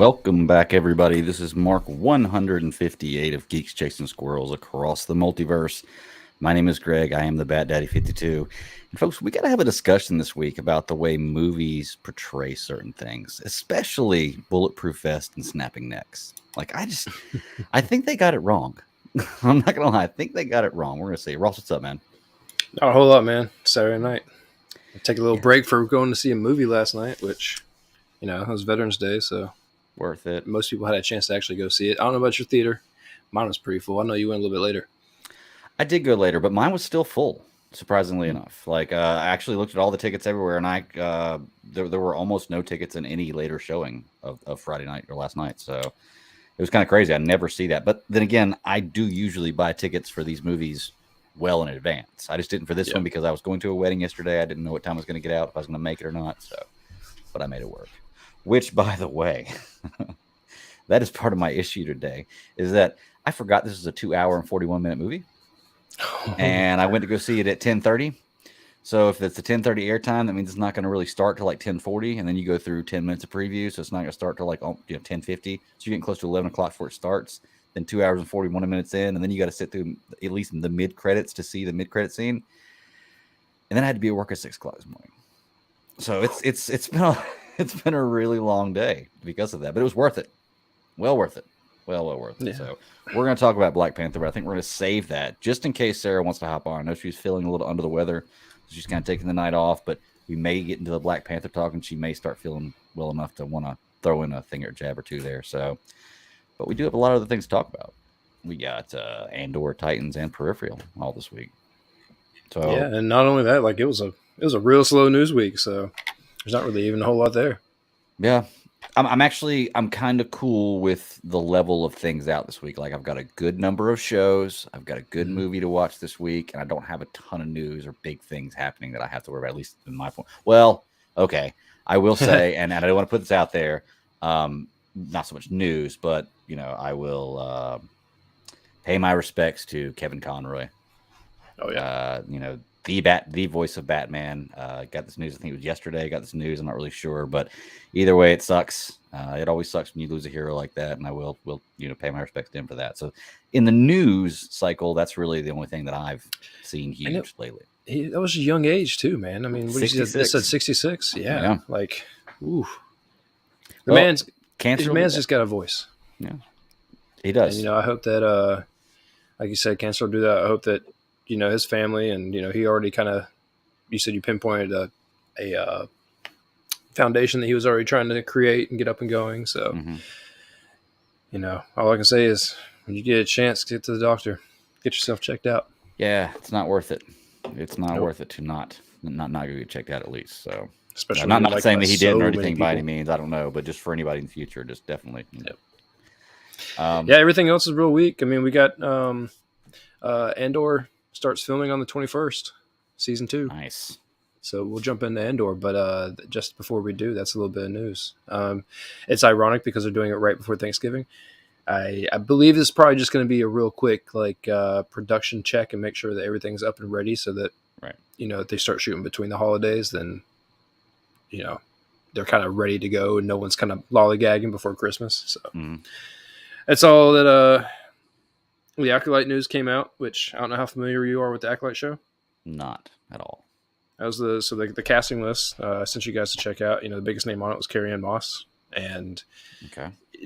Welcome back, everybody. This is Mark 158 of Geeks Chasing Squirrels Across the Multiverse. My name is Greg. I am the Bat Daddy 52. And folks, we got to have a discussion this week about the way movies portray certain things, especially Bulletproof Vest and snapping necks. I think they got it wrong. I'm not going to lie. I think they got it wrong. We're going to see. Ross, what's up, man? Not a whole lot, man. Saturday night. I take a little break for going to see a movie last night, which, it was Veterans Day, so worth it. Most people had a chance to actually go see it. I don't know about your theater. Mine was pretty full. I know you went a little bit later. I did go later, but mine was still full, surprisingly enough. I actually looked at all the tickets everywhere, and there were almost no tickets in any later showing of Friday night or last night. So it was kind of crazy. I never see that. But then again, I do usually buy tickets for these movies well in advance. I just didn't for this one because I was going to a wedding yesterday. I didn't know what time I was going to get out, if I was going to make it or not. But I made it work. Which, by the way, that is part of my issue today, is that I forgot this is a 2-hour and 41-minute movie. And I went to go see it at 10:30. So if it's a 10:30 airtime, that means it's not going to really start till like 10:40, and then you go through 10 minutes of preview, so it's not going to start till 10:50. So you're getting close to 11 o'clock before it starts. Then 2 hours and 41 minutes in, and then you got to sit through at least the mid credits to see the mid credit scene. And then I had to be at work at 6 o'clock this morning. So it's been a really long day because of that, but it was worth it. Well worth it. Well worth it. Yeah. So we're going to talk about Black Panther, but I think we're going to save that just in case Sarah wants to hop on. I know she's feeling a little under the weather. So she's kind of taking the night off, but we may get into the Black Panther talk, and she may start feeling well enough to want to throw in a thing or jab or two there. So, but we do have a lot of other things to talk about. We got Andor, Titans, and Peripheral all this week. So yeah, and not only that, it was a real slow news week, so there's not really even a whole lot there. Yeah. I'm kind of cool with the level of things out this week. I've got a good number of shows. I've got a good movie to watch this week, and I don't have a ton of news or big things happening that I have to worry about, at least in my point. Well, okay. I will say, and I don't want to put this out there, not so much news, but, I will pay my respects to Kevin Conroy. Oh, yeah. The voice of Batman. Got this news, I think it was yesterday. Got this news, I'm not really sure, but either way, it sucks. It always sucks when you lose a hero like that, and I will pay my respects to him for that. So in the news cycle, that's really the only thing that I've seen huge lately. That was a young age too, man. I mean, what did you say? It said 66. Yeah. Ooh. Man's just got a voice. Yeah, he does. And, I hope that, like you said, cancer will do that. I hope that, his family and, he already kind of, you said you pinpointed a foundation that he was already trying to create and get up and going. So, all I can say is when you get a chance, get to the doctor, get yourself checked out. Yeah, it's not worth it. It's not worth it to not go get checked out at least. So, especially not saying that he didn't or anything by any means. I don't know, but just for anybody in the future, just definitely. Everything else is real weak. I mean, we got Andor starts filming on the 21st, season 2. Nice. So we'll jump into Andor, but just before we do, that's a little bit of news. It's ironic because they're doing it right before Thanksgiving. I believe this is probably just going to be a real quick production check and make sure that everything's up and ready so that if they start shooting between the holidays, then they're kind of ready to go and no one's kind of lollygagging before Christmas. So that's all that the Acolyte news came out, which I don't know how familiar you are with the Acolyte show. Not at all. That was the casting list I sent you guys to check out. The biggest name on it was Carrie-Anne Moss, and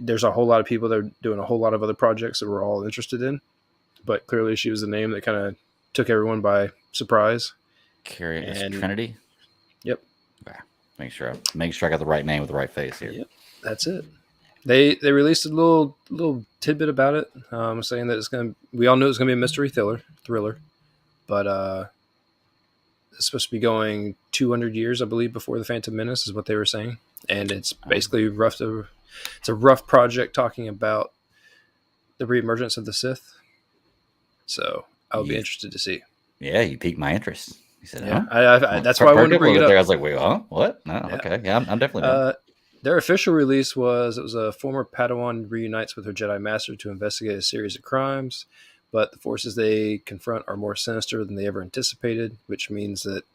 there's a whole lot of people that are doing a whole lot of other projects that we're all interested in, but clearly she was the name that kind of took everyone by surprise. Carrie and Trinity. Yep. Okay. Make sure I got the right name with the right face here. Yep. That's it. They released a little tidbit about it, saying that we all knew it was gonna be a mystery thriller, but it's supposed to be going 200 years, I believe, before the Phantom Menace is what they were saying, and it's basically rough. It's a rough project talking about the reemergence of the Sith. So I'll be interested to see. Yeah, you piqued my interest. You said, "Yeah." That's why I wanted to bring it up. I was like, "Wait, huh? What? No, yeah. Okay, yeah, I'm definitely." Down. Their official release was a former Padawan reunites with her Jedi Master to investigate a series of crimes, but the forces they confront are more sinister than they ever anticipated, which means that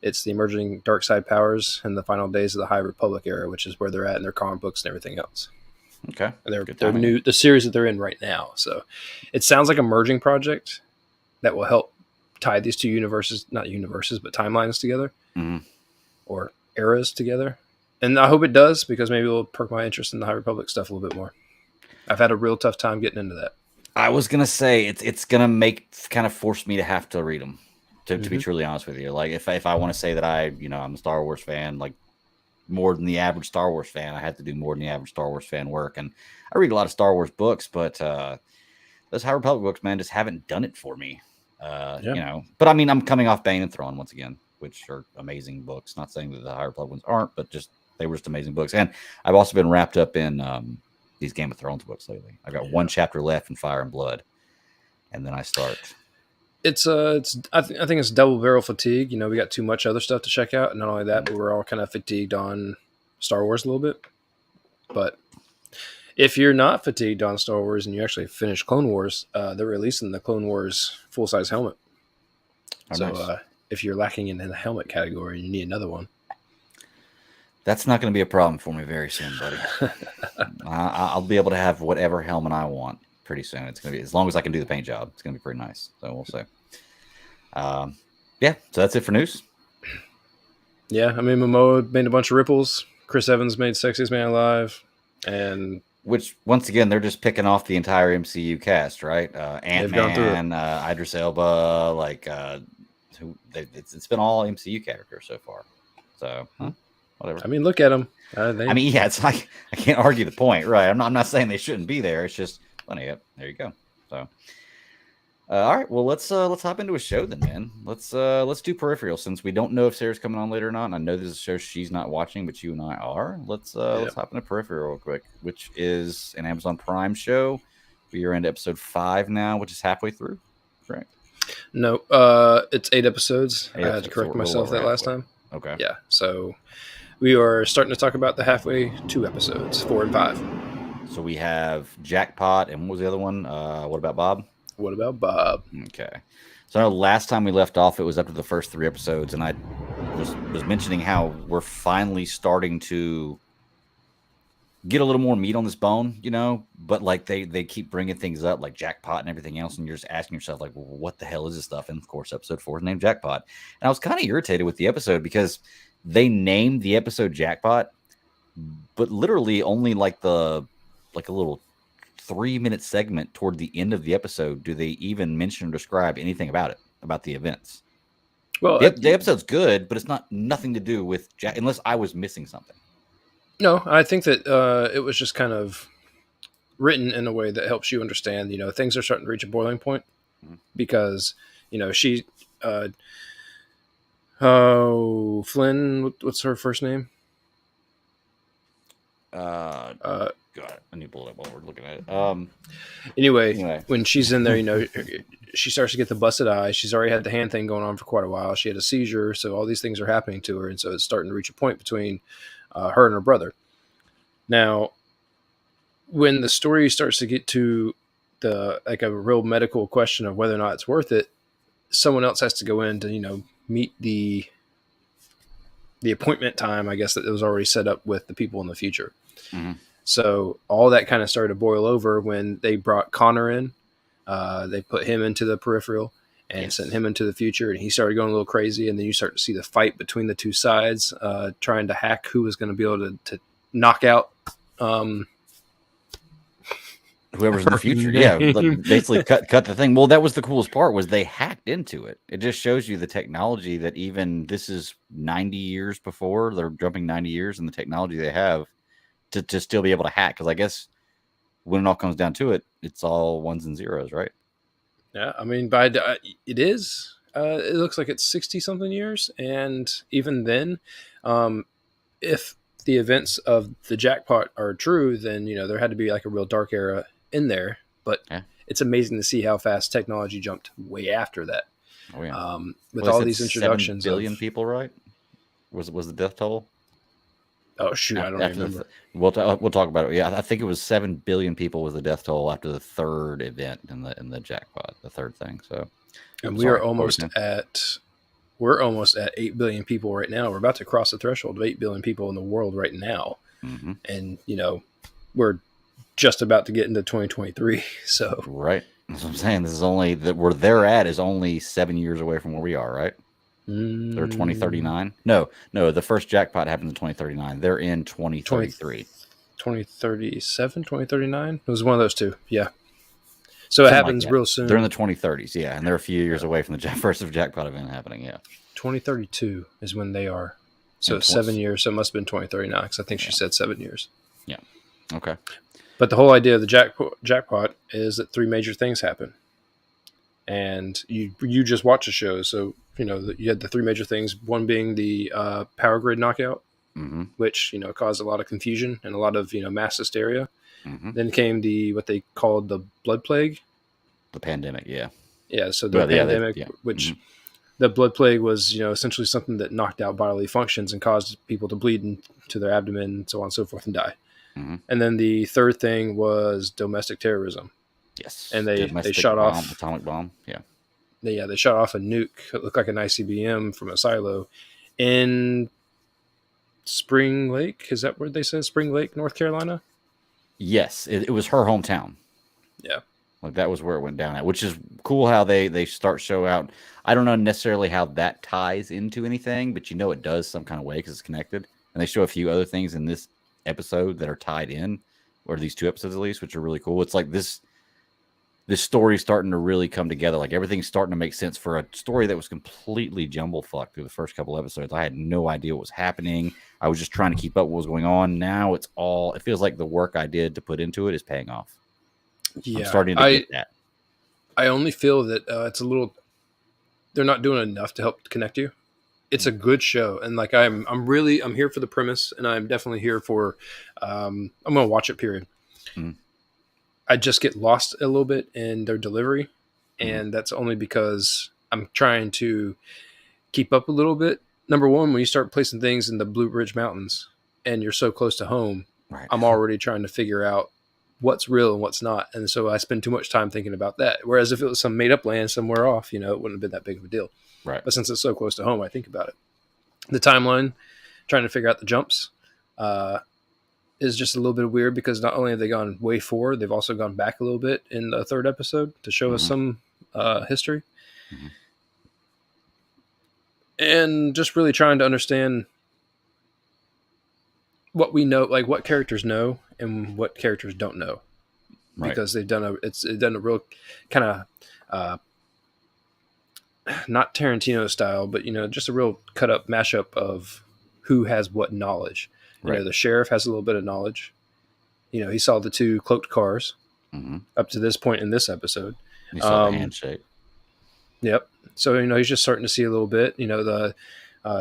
it's the emerging dark side powers in the final days of the High Republic era, which is where they're at in their comic books and everything else. Okay. They're Good they're timing. new the series that they're in right now. So it sounds like a merging project that will help tie these two universes, not universes, but timelines together Mhm. or eras together. And I hope it does, because maybe it'll perk my interest in the High Republic stuff a little bit more. I've had a real tough time getting into that. I was gonna say it's gonna kind of force me to have to read them. To be Mm-hmm. truly honest with you, like if I want to say that I'm a Star Wars fan, like more than the average Star Wars fan, I had to do more than the average Star Wars fan work. And I read a lot of Star Wars books, but those High Republic books, man, just haven't done it for me. Yeah. But I mean, I'm coming off Bane and Throne once again, which are amazing books. Not saying that the High Republic ones aren't, but just they were just amazing books. And I've also been wrapped up in these Game of Thrones books lately. I've got one chapter left in Fire and Blood, and then I start. I think it's double barrel fatigue. We got too much other stuff to check out, and not only that, but we're all kind of fatigued on Star Wars a little bit. But if you're not fatigued on Star Wars and you actually finish Clone Wars, they're releasing the Clone Wars full size helmet. Oh, So nice. if you're lacking in the helmet category and you need another one, That's not going to be a problem for me very soon, buddy. I'll be able to have whatever helmet I want pretty soon. It's going to be, as long as I can do the paint job, it's going to be pretty nice. So we'll see. Yeah, so that's it for news. yeah, I mean, Momoa made a bunch of ripples. Chris Evans made Sexiest Man Alive, and Which, once again, they're just picking off the entire MCU cast, right? gone through it. Ant-Man, Idris Elba, it's been all MCU characters so far. So, whatever. I mean, look at them. I mean, yeah, it's like I can't argue the point, right? I'm not saying they shouldn't be there. It's just funny. Yep, there you go. So, all right, well, let's hop into a show then, man. Let's do Peripheral, since we don't know if Sarah's coming on later or not. And I know there's a show she's not watching, but you and I are. Let's hop into Peripheral real quick, which is an Amazon Prime show. We are into episode 5 now, which is halfway through. Correct? No, it's 8 episodes. I had to correct myself that last time. Okay. Yeah, so we are starting to talk about the halfway 2 episodes, 4 and 5. So we have Jackpot, and what was the other one? What About Bob? What about Bob? Okay. So I know last time we left off, it was up to the first 3 episodes, and I was mentioning how we're finally starting to get a little more meat on this bone, but like they keep bringing things up like Jackpot and everything else, and you're just asking yourself, like, well, what the hell is this stuff? And of course, episode 4 is named Jackpot. And I was kind of irritated with the episode because they named the episode Jackpot, but literally only like a little 3-minute segment toward the end of the episode do they even mention or describe anything about it, about the events. Well, the episode's good, but it's nothing to do with Jack, unless I was missing something. No, I think that it was just kind of written in a way that helps you understand, things are starting to reach a boiling point, because, she, Flynn, what's her first name? God, I need to pull it up while we're looking at it. Anyway, when she's in there, she starts to get the busted eye. She's already had the hand thing going on for quite a while. She had a seizure, so all these things are happening to her, and so it's starting to reach a point between her and her brother. Now, when the story starts to get to a real medical question of whether or not it's worth it, someone else has to go in to meet the appointment time, I guess, that was already set up with the people in the future. Mm-hmm. So all that kind of started to boil over when they brought Connor in. They put him into the peripheral and sent him into the future, and he started going a little crazy. And then you start to see the fight between the two sides, trying to hack who was going to be able to knock out whoever's in the future. Yeah, basically cut the thing. Well, that was the coolest part, was they hacked into it. It just shows you the technology that even this is 90 years before. They're jumping 90 years in the technology they have to still be able to hack. Because I guess when it all comes down to it, it's all ones and zeros, right? Yeah, I mean, it is. It looks like it's 60-something years. And even then, if the events of the Jackpot are true, then, there had to be like a real dark era in there. But it's amazing to see how fast technology jumped way after that. Oh, yeah. With all these introductions. 7 billion people, right? Was the death toll? Oh, shoot, I don't remember. We'll talk about it. Yeah, I think it was 7 billion people was the death toll after the third event in the Jackpot, the third thing. So, and we're almost at 8 billion people right now. We're about to cross the threshold of 8 billion people in the world right now. Mm-hmm. And, we're just about to get into 2023. So Right. That's what I'm saying. This is only that where they're at is only 7 years away from where we are, right? They're 2039. No, the first jackpot happens in 2039. They're in 2033. 2037, 2039. It was one of those two. Yeah. So it Something like happens that. real soon. They're in the 2030s, yeah, and they're a few years away from the first jackpot event happening, yeah. 2032 is when they are. So And 7 years. So it must have been 2039 because I think she said 7 years. Yeah. Okay. But the whole idea of the jackpot is that 3 major things happen. And you just watch the show. So, you had the 3 major things, one being the power grid knockout, which, caused a lot of confusion and a lot of, mass hysteria. Then came what they called the blood plague. The pandemic, yeah. Yeah, so the pandemic, which the blood plague was, essentially something that knocked out bodily functions and caused people to bleed into their abdomen and so on and so forth and die. And then the third thing was domestic terrorism. Yes. And they shot off atomic bomb. Yeah. They shot off a nuke. It looked like an ICBM from a silo in Spring Lake. Is that where they said Spring Lake, North Carolina? Yes, it was her hometown. Yeah. Like that was where it went down at, which is cool how they start show out. I don't know necessarily how that ties into anything, but it does some kind of way because it's connected. And they show a few other things in this episode that are tied in, or these 2 episodes at least, which are really cool. It's like this story is starting to really come together. Like everything's starting to make sense for a story that was completely jumble-fucked through the first couple episodes. I had no idea what was happening. I was just trying to keep up what was going on. Now it feels like the work I did to put into it is paying off. Yeah, I'm starting to get that. I only feel that it's a little. They're not doing enough to help connect you. It's a good show, and like I'm here for the premise, and I'm definitely here for. I'm gonna watch it. Period. I just get lost a little bit in their delivery, and that's only because I'm trying to keep up a little bit. Number one, when you start placing things in the Blue Ridge Mountains, and you're so close to home, right. I'm already trying to figure out what's real and what's not. And so I spend too much time thinking about that. Whereas if it was some made up land somewhere off, it wouldn't have been that big of a deal. Right. But since it's so close to home, I think about it. The timeline, trying to figure out the jumps, is just a little bit weird because not only have they gone way forward, they've also gone back a little bit in the 3rd episode to show us some history. And just really trying to understand what we know, like what characters know and what characters don't know, because they've done a real kind of not Tarantino style, but just a real cut up mashup of who has what knowledge. The sheriff has a little bit of knowledge. He saw the 2 cloaked cars up to this point in this epised. He saw the handshake. Yep. So he's just starting to see a little bit. The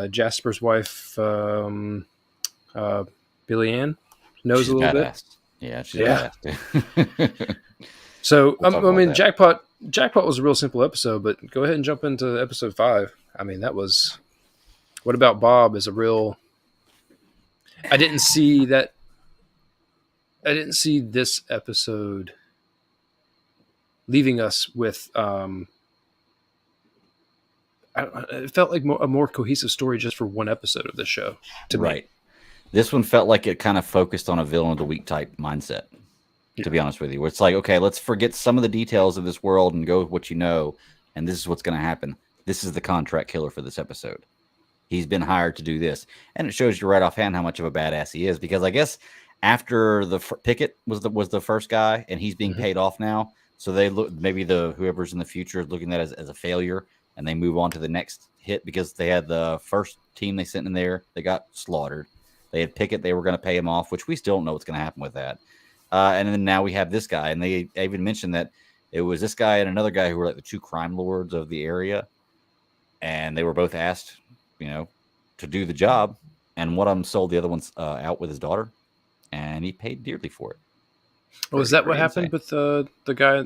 Jasper's wife. Billy Ann knows She's a little badass. Bit. Yeah, she's badass. So, Jackpot was a real simple episode, but go ahead and jump into episode 5. I mean, that was... What About Bob is a real... I didn't see this episode leaving us with... it felt like a more cohesive story just for one episode of this show, to me. This one felt like it kind of focused on a villain of the week type mindset, to be honest with you. Where it's like, okay, let's forget some of the details of this world and go with what you know, and this is what's going to happen. This is the contract killer for this episode. He's been hired to do this. And it shows you right offhand how much of a badass he is, because I guess after the Pickett was the first guy, and he's being paid off now, so they look, maybe whoever's in the future is looking at it as a failure, and they move on to the next hit because they had the first team they sent in there, they got slaughtered. They had Pickett. They were going to pay him off, which we still don't know what's going to happen with that. And then now we have this guy. And they even mentioned that it was this guy and another guy who were like the 2 crime lords of the area. And they were both asked, to do the job. And one of them sold the other one out with his daughter. And he paid dearly for it. Oh, is that what happened with the guy,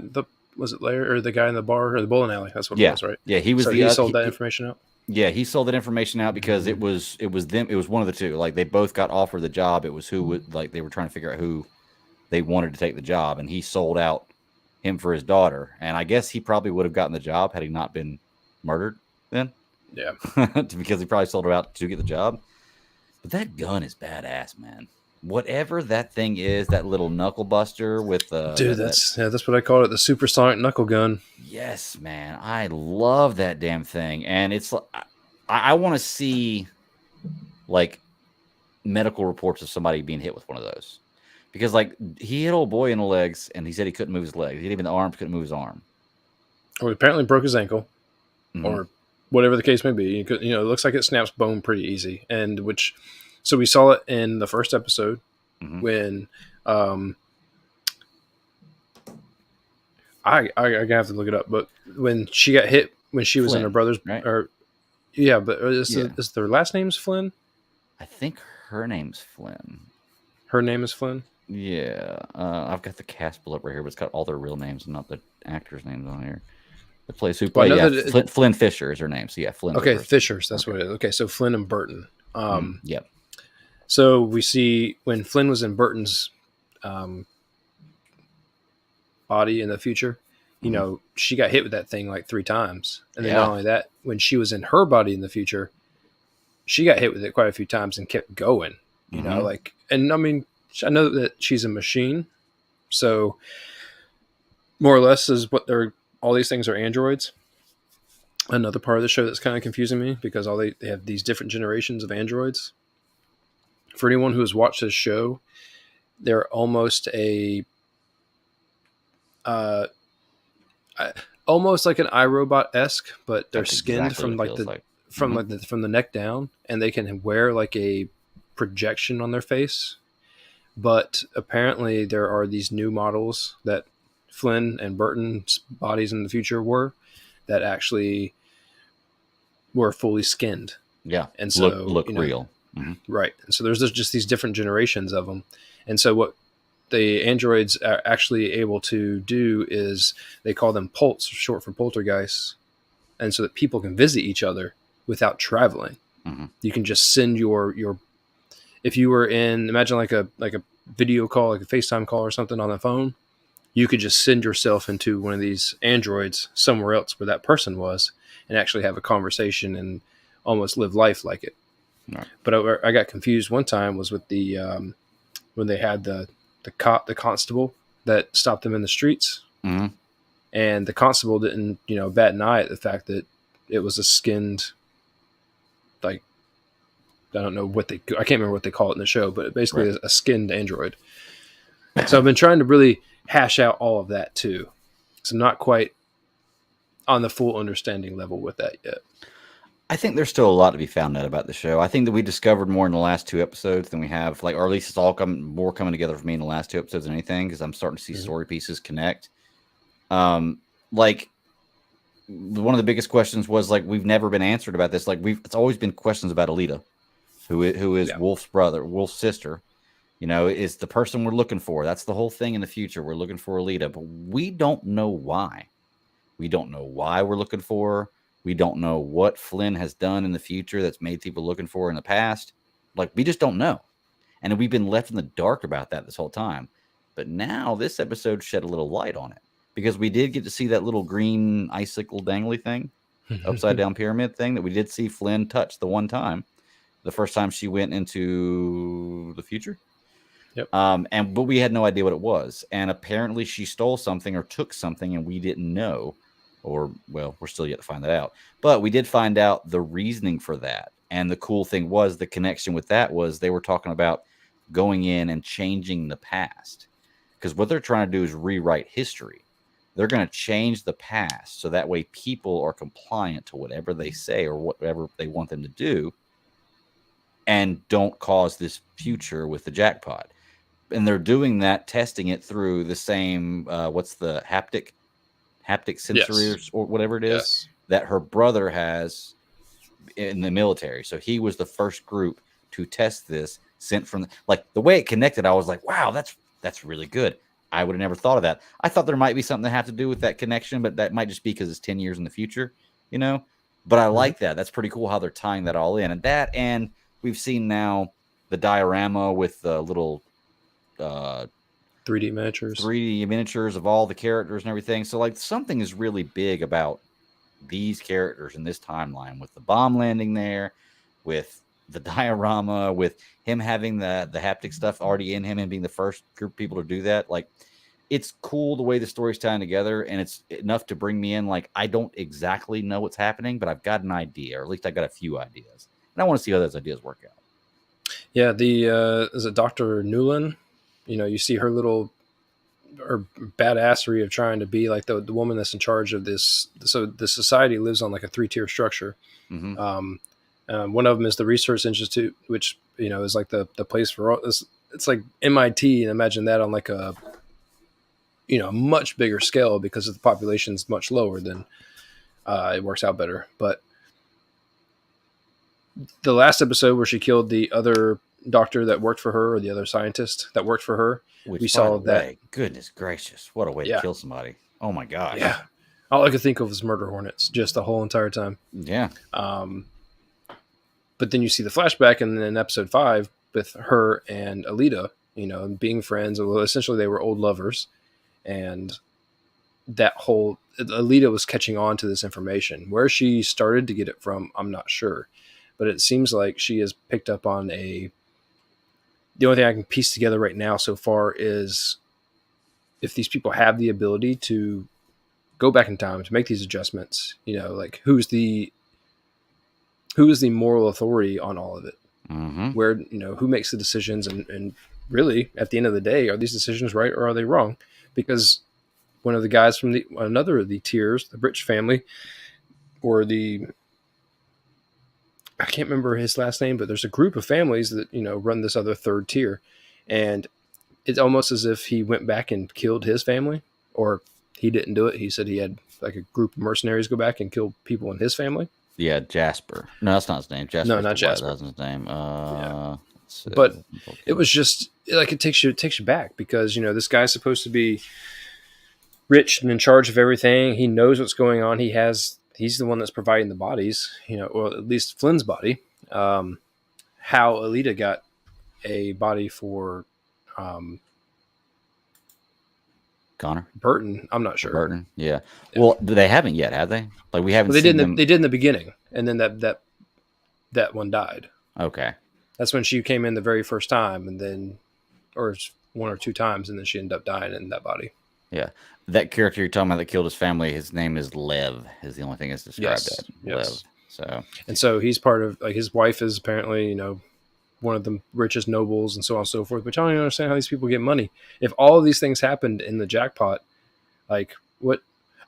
was it Larry, or the guy in the bar or the bowling alley? That's what it was, right? Yeah, he was he sold that information out? Yeah, he sold that information out because it was them. It was one of the 2. Like they both got offered the job. It was who would, like, they were trying to figure out who they wanted to take the job, and he sold out him for his daughter. And I guess he probably would have gotten the job had he not been murdered then. Yeah, because he probably sold her out to get the job. But that gun is badass, man. whatever that thing is, that little knuckle buster with Dude, that's what I call it, the supersonic knuckle gun. yes, man, I love that damn thing, and it's I want to see like medical reports of somebody being hit with one of those, because like he hit old boy in the legs, and he said he couldn't move his legs. He hit him in the arm, couldn't move his arm. Or apparently broke his ankle, Mm-hmm. or whatever the case may be. It looks like it snaps bone pretty easy, so we saw it in the first episode Mm-hmm. when I have to look it up, but when she got hit when she was Flynn, in her brother's, right? or yeah, but is their last name's Flynn? I think her name's Flynn. Her name is Flynn. Yeah, I've got the cast pulled up right here, but it's got all their real names and not the actors' names on here. The place who Well, play, I know yeah, that Flynn Fisher is her name. So yeah, Flynn. Okay, Rivers. Fishers. That's what it is. Okay, so Flynn and Burton. Yep. So we see when Flynn was in Burton's body in the future, she got hit with that thing like 3 times. And then not only that, when she was in her body in the future, she got hit with it quite a few times and kept going, and I mean, I know that she's a machine. So more or less is what all these things are androids. Another part of the show that's kind of confusing me because they have these different generations of androids. For anyone who has watched this show, they're almost almost like an iRobot-esque, but they're That's skinned exactly from the neck down, and they can wear like a projection on their face. But apparently, there are these new models that Flynn and Burton's bodies in the future were that actually were fully skinned. Yeah, and so look real. Mm-hmm. Right. And so there's just these different generations of them. And so what the androids are actually able to do is they call them pults, short for poltergeists. And so that people can visit each other without traveling. Mm-hmm. You can just send your if you were imagine like a video call, like a FaceTime call or something on the phone, you could just send yourself into one of these androids somewhere else where that person was and actually have a conversation and almost live life like it. Right. But I got confused one time was with the when they had the constable that stopped them in the streets, Mm-hmm. and the constable didn't bat an eye at the fact that it was a skinned, like, I don't know I can't remember what they call it in the show, but it basically is a skinned android. So I've been trying to really hash out all of that too. So I'm not quite on the full understanding level with that yet. I think there's still a lot to be found out about the show. I think that we discovered more in the last 2 episodes than we have, or at least it's all coming together for me in the last 2 episodes than anything, because I'm starting to see story pieces connect. Like one of the biggest questions was like we've never been answered about this. Like it's always been questions about Alita, who is Wolf's sister. Is the person we're looking for. That's the whole thing in the future. We're looking for Alita, but we don't know why. We don't know why we're looking for her. We don't know what Flynn has done in the future that's made people looking for her in the past. Like, we just don't know. And we've been left in the dark about that this whole time. But now this episode shed a little light on it, because we did get to see that little green icicle dangly thing, upside down pyramid thing that we did see Flynn touch the one time, the first time she went into the future. Yep. But we had no idea what it was. And apparently she stole something or took something and we didn't know. Or, well, we're still yet to find that out. But we did find out the reasoning for that. And the cool thing was the connection with that was they were talking about going in and changing the past. Because what they're trying to do is rewrite history. They're going to change the past so that way people are compliant to whatever they say or whatever they want them to do, and don't cause this future with the jackpot. And they're doing that, testing it through the same, what's the haptic sensory or whatever it is that her brother has in the military. So he was the first group to test this, sent from the way it connected. I was like, wow, that's really good. I would have never thought of that. I thought there might be something that had to do with that connection, but that might just be because it's 10 years in the future, but I like that. That's pretty cool how they're tying that all in. And we've seen now the diorama with the little 3D miniatures of all the characters and everything. So something is really big about these characters in this timeline, with the bomb landing there, with the diorama with him having the haptic stuff already in him and being the first group of people to do that. Like, it's cool the way the story's tying together, and it's enough to bring me in. Like, I don't exactly know what's happening, but I've got an idea, or at least I got a few ideas, and I want to see how those ideas work out. Yeah, the is it Dr. Newland? You see her badassery of trying to be like the woman that's in charge of this. So the society lives on like a 3-tier structure. Mm-hmm. One of them is the Research Institute, which is like the place for all this. It's like MIT, and imagine that on like a much bigger scale because the population's much lower. Than it works out better. But the last episode where she killed the other doctor that worked for her, or the other scientist that worked for her, Which, we saw that. Way, goodness gracious, what a way to kill somebody! Oh my god! Yeah, all I could think of was murder hornets just the whole entire time. Yeah. But then you see the flashback, and then in episode 5 with her and Alita, being friends. Well, essentially they were old lovers, and that whole Alita was catching on to this information. Where she started to get it from, I'm not sure, but it seems like she has picked up on the only thing I can piece together right now so far is if these people have the ability to go back in time to make these adjustments, like who's the moral authority on all of it? Mm-hmm. Where, who makes the decisions, and really at the end of the day, are these decisions right or are they wrong? Because one of the guys from another of the tiers, the rich family, or I can't remember his last name, but there's a group of families that, run this other 3rd tier. And it's almost as if he went back and killed his family, or he didn't do it. He said he had like a group of mercenaries go back and kill people in his family. Yeah, Jasper. No, that's not his name. Jasper. No, not Jasper. That's his name. Yeah. But it was just like it takes you back because this guy's supposed to be rich and in charge of everything. He knows what's going on. He's the one that's providing the bodies, or at least Flynn's body. How Alita got a body for Connor Burton, I'm not sure. Burton, yeah. Well, they haven't yet, have they? Like, we haven't. Well, seen them. They did in the beginning, and then that one died. Okay, that's when she came in the very first time, and then, or 1 or 2 times, and then she ended up dying in that body. Yeah, that character you're talking about that killed his family, his name is Lev. Is the only thing that's described. Yes. Lev. So he's part of, like, his wife is apparently one of the richest nobles and so on and so forth. But I don't even understand how these people get money. If all of these things happened in the jackpot, like, what?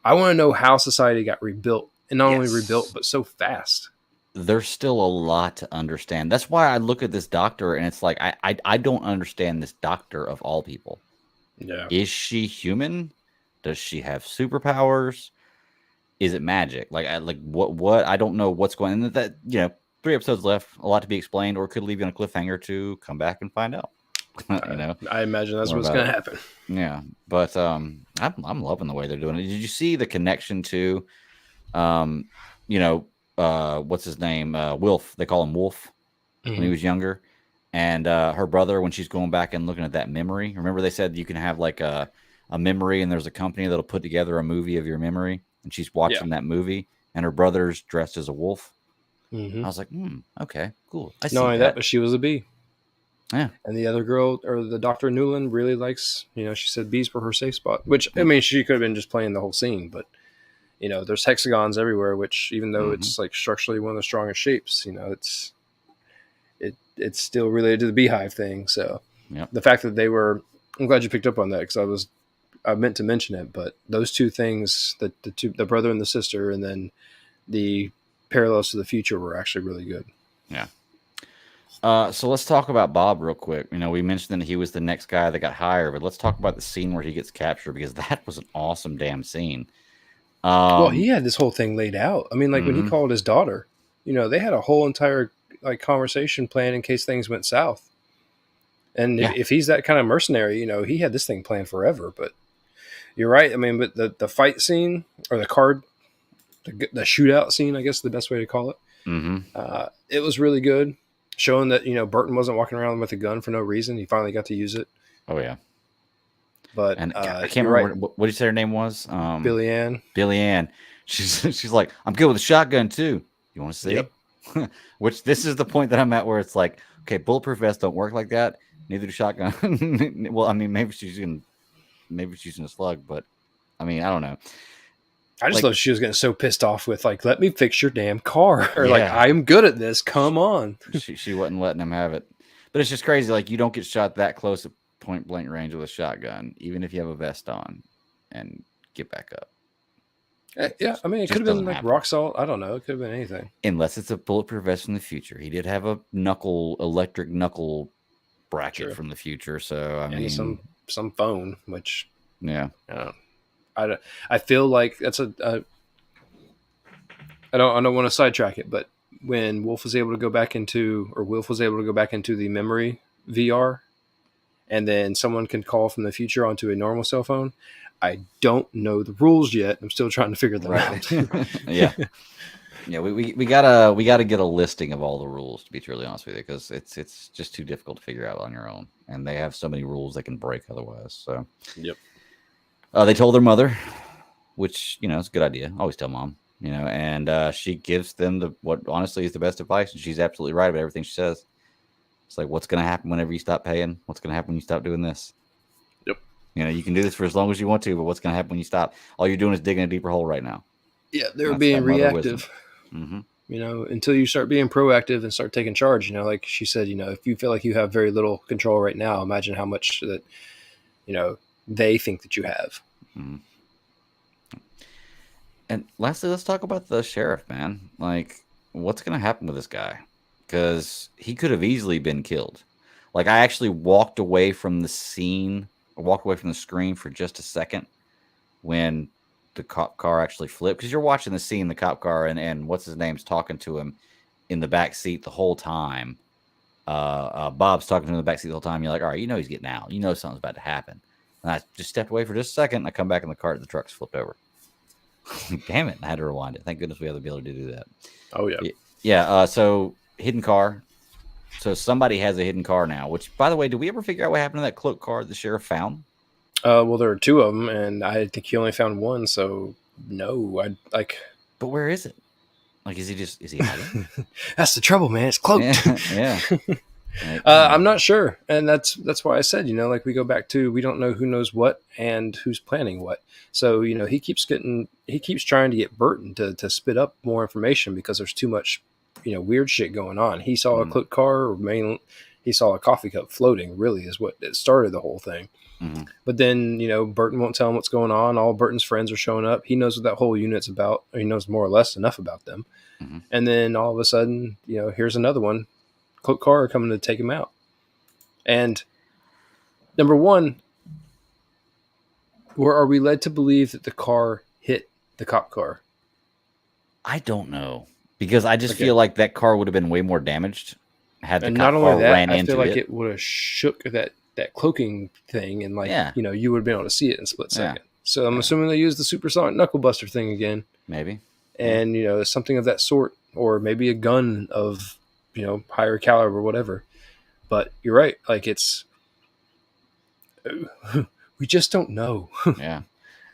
I want to know how society got rebuilt, and not only rebuilt, but so fast. There's still a lot to understand. That's why I look at this doctor and it's like, I don't understand this doctor of all people. Yeah. Is she human? Does she have superpowers? Is it magic? Like what? I don't know what's going on. That 3 episodes left, a lot to be explained, or could leave you on a cliffhanger to come back and find out. I imagine that's what's going to happen. Yeah, but I'm loving the way they're doing it. Did you see the connection to, what's his name? Wilf. They call him Wolf when he was younger, and her brother when she's going back and looking at that memory. Remember they said you can have like a memory, and there's a company that'll put together a movie of your memory, and she's watching that movie, and her brother's dressed as a wolf. I was like, okay, cool. I see Not only that, but she was a bee. Yeah. And the other girl, or the Dr. Newland, really likes, she said bees were her safe spot, which, I mean, she could have been just playing the whole scene, but, there's hexagons everywhere, which even though it's like structurally one of the strongest shapes, it's still related to the beehive thing. So the fact that I'm glad you picked up on that, because I meant to mention it, but those 2 things, the brother and the sister, and then the parallels to the future were actually really good. Yeah. So let's talk about Bob real quick. We mentioned that he was the next guy that got hired, but let's talk about the scene where he gets captured, because that was an awesome damn scene. Well, he had this whole thing laid out. I mean, like when he called his daughter, they had a whole entire conversation plan in case things went south. And if he's that kind of mercenary, he had this thing planned forever. But you're right. I mean, but the fight scene, or the shootout scene, I guess is the best way to call it. It was really good, showing that Burton wasn't walking around with a gun for no reason. He finally got to use it. Oh yeah. But I can't remember what did you say her name was? Billy Ann. Billy Ann. She's like, I'm good with a shotgun too. You want to see? Yep. Which this is the point that I'm at where it's like, okay, bulletproof vests don't work like that. Neither do shotgun. Well, I mean, maybe she's using a slug, but I mean, I don't know. I just Like, thought she was getting so pissed off with like, let me fix your damn car, or like, yeah, I'm good at this. Come on. she wasn't letting him have it. But it's just crazy. Like, you don't get shot that close at point blank range with a shotgun, even if you have a vest on, and get back up. Yeah, I mean, it Just could have been doesn't like happen. rock salt. I don't know. It could have been anything. Unless it's a bulletproof vest from the future. He did have a electric knuckle bracket True. from the future. So I And mean, some phone, which yeah, I feel like that's I don't want to sidetrack it, but when Wolf was able to go back into the memory VR, and then someone can call from the future onto a normal cell phone. I don't know the rules yet. I'm still trying to figure them out. yeah, yeah. We gotta get a listing of all the rules, to be truly honest with you, because it's just too difficult to figure out on your own, and they have so many rules they can break otherwise. So Yep. they told their mother, which is a good idea. Always tell mom, and she gives them what honestly is the best advice, and she's absolutely right about everything she says. It's like, what's going to happen whenever you stop paying? What's going to happen when you stop doing this? Yep. You can do this for as long as you want to, but what's going to happen when you stop? All you're doing is digging a deeper hole right now. Yeah, they were That's being that mother wisdom. reactive. Mm-hmm. Until you start being proactive and start taking charge. Like she said, if you feel like you have very little control right now, imagine how much that, they think that you have. Mm-hmm. And lastly, let's talk about the sheriff, man. Like, what's going to happen with this guy? Because he could have easily been killed. Like, I actually walked away from the scene, or walked away from the screen for just a second when the cop car actually flipped. Because you're watching the scene, the cop car, and what's his name's talking to him in the back seat the whole time. Bob's talking to him in the back seat the whole time. You're like, all right, he's getting out. Something's about to happen. And I just stepped away for just a second. And I come back in the car, the truck's flipped over. Damn it! I had to rewind it. Thank goodness we have the ability to do that. Oh yeah, yeah. So hidden car. So somebody has a hidden car now. Which, by the way, did we ever figure out what happened to that cloak car the sheriff found? Well, there are two of them, and I think he only found one. So no, I like. But where is it? Like, is he hiding? That's the trouble, man. It's cloaked. Yeah. I'm not sure, and that's why I said, like we go back to, we don't know who knows what and who's planning what. So he keeps trying to get Burton to spit up more information because there's too much weird shit going on. He saw a cloaked car, or he saw a coffee cup floating. Really, is what it started the whole thing. Mm-hmm. But then Burton won't tell him what's going on. All Burton's friends are showing up. He knows what that whole unit's about. Or he knows more or less enough about them. Mm-hmm. And then all of a sudden, here's another one. Cloaked car coming to take him out. And number one, or are we led to believe that the car hit the cop car? I don't know, because I just feel like that car would have been way more damaged had the cop car ran into it. I feel like it would have shook that cloaking thing, and you would have been able to see it in a split second. Yeah. So I'm assuming they used the supersonic knuckle buster thing again. Maybe. And something of that sort, or maybe a gun of higher caliber or whatever. But you're right. Like, we just don't know. Yeah.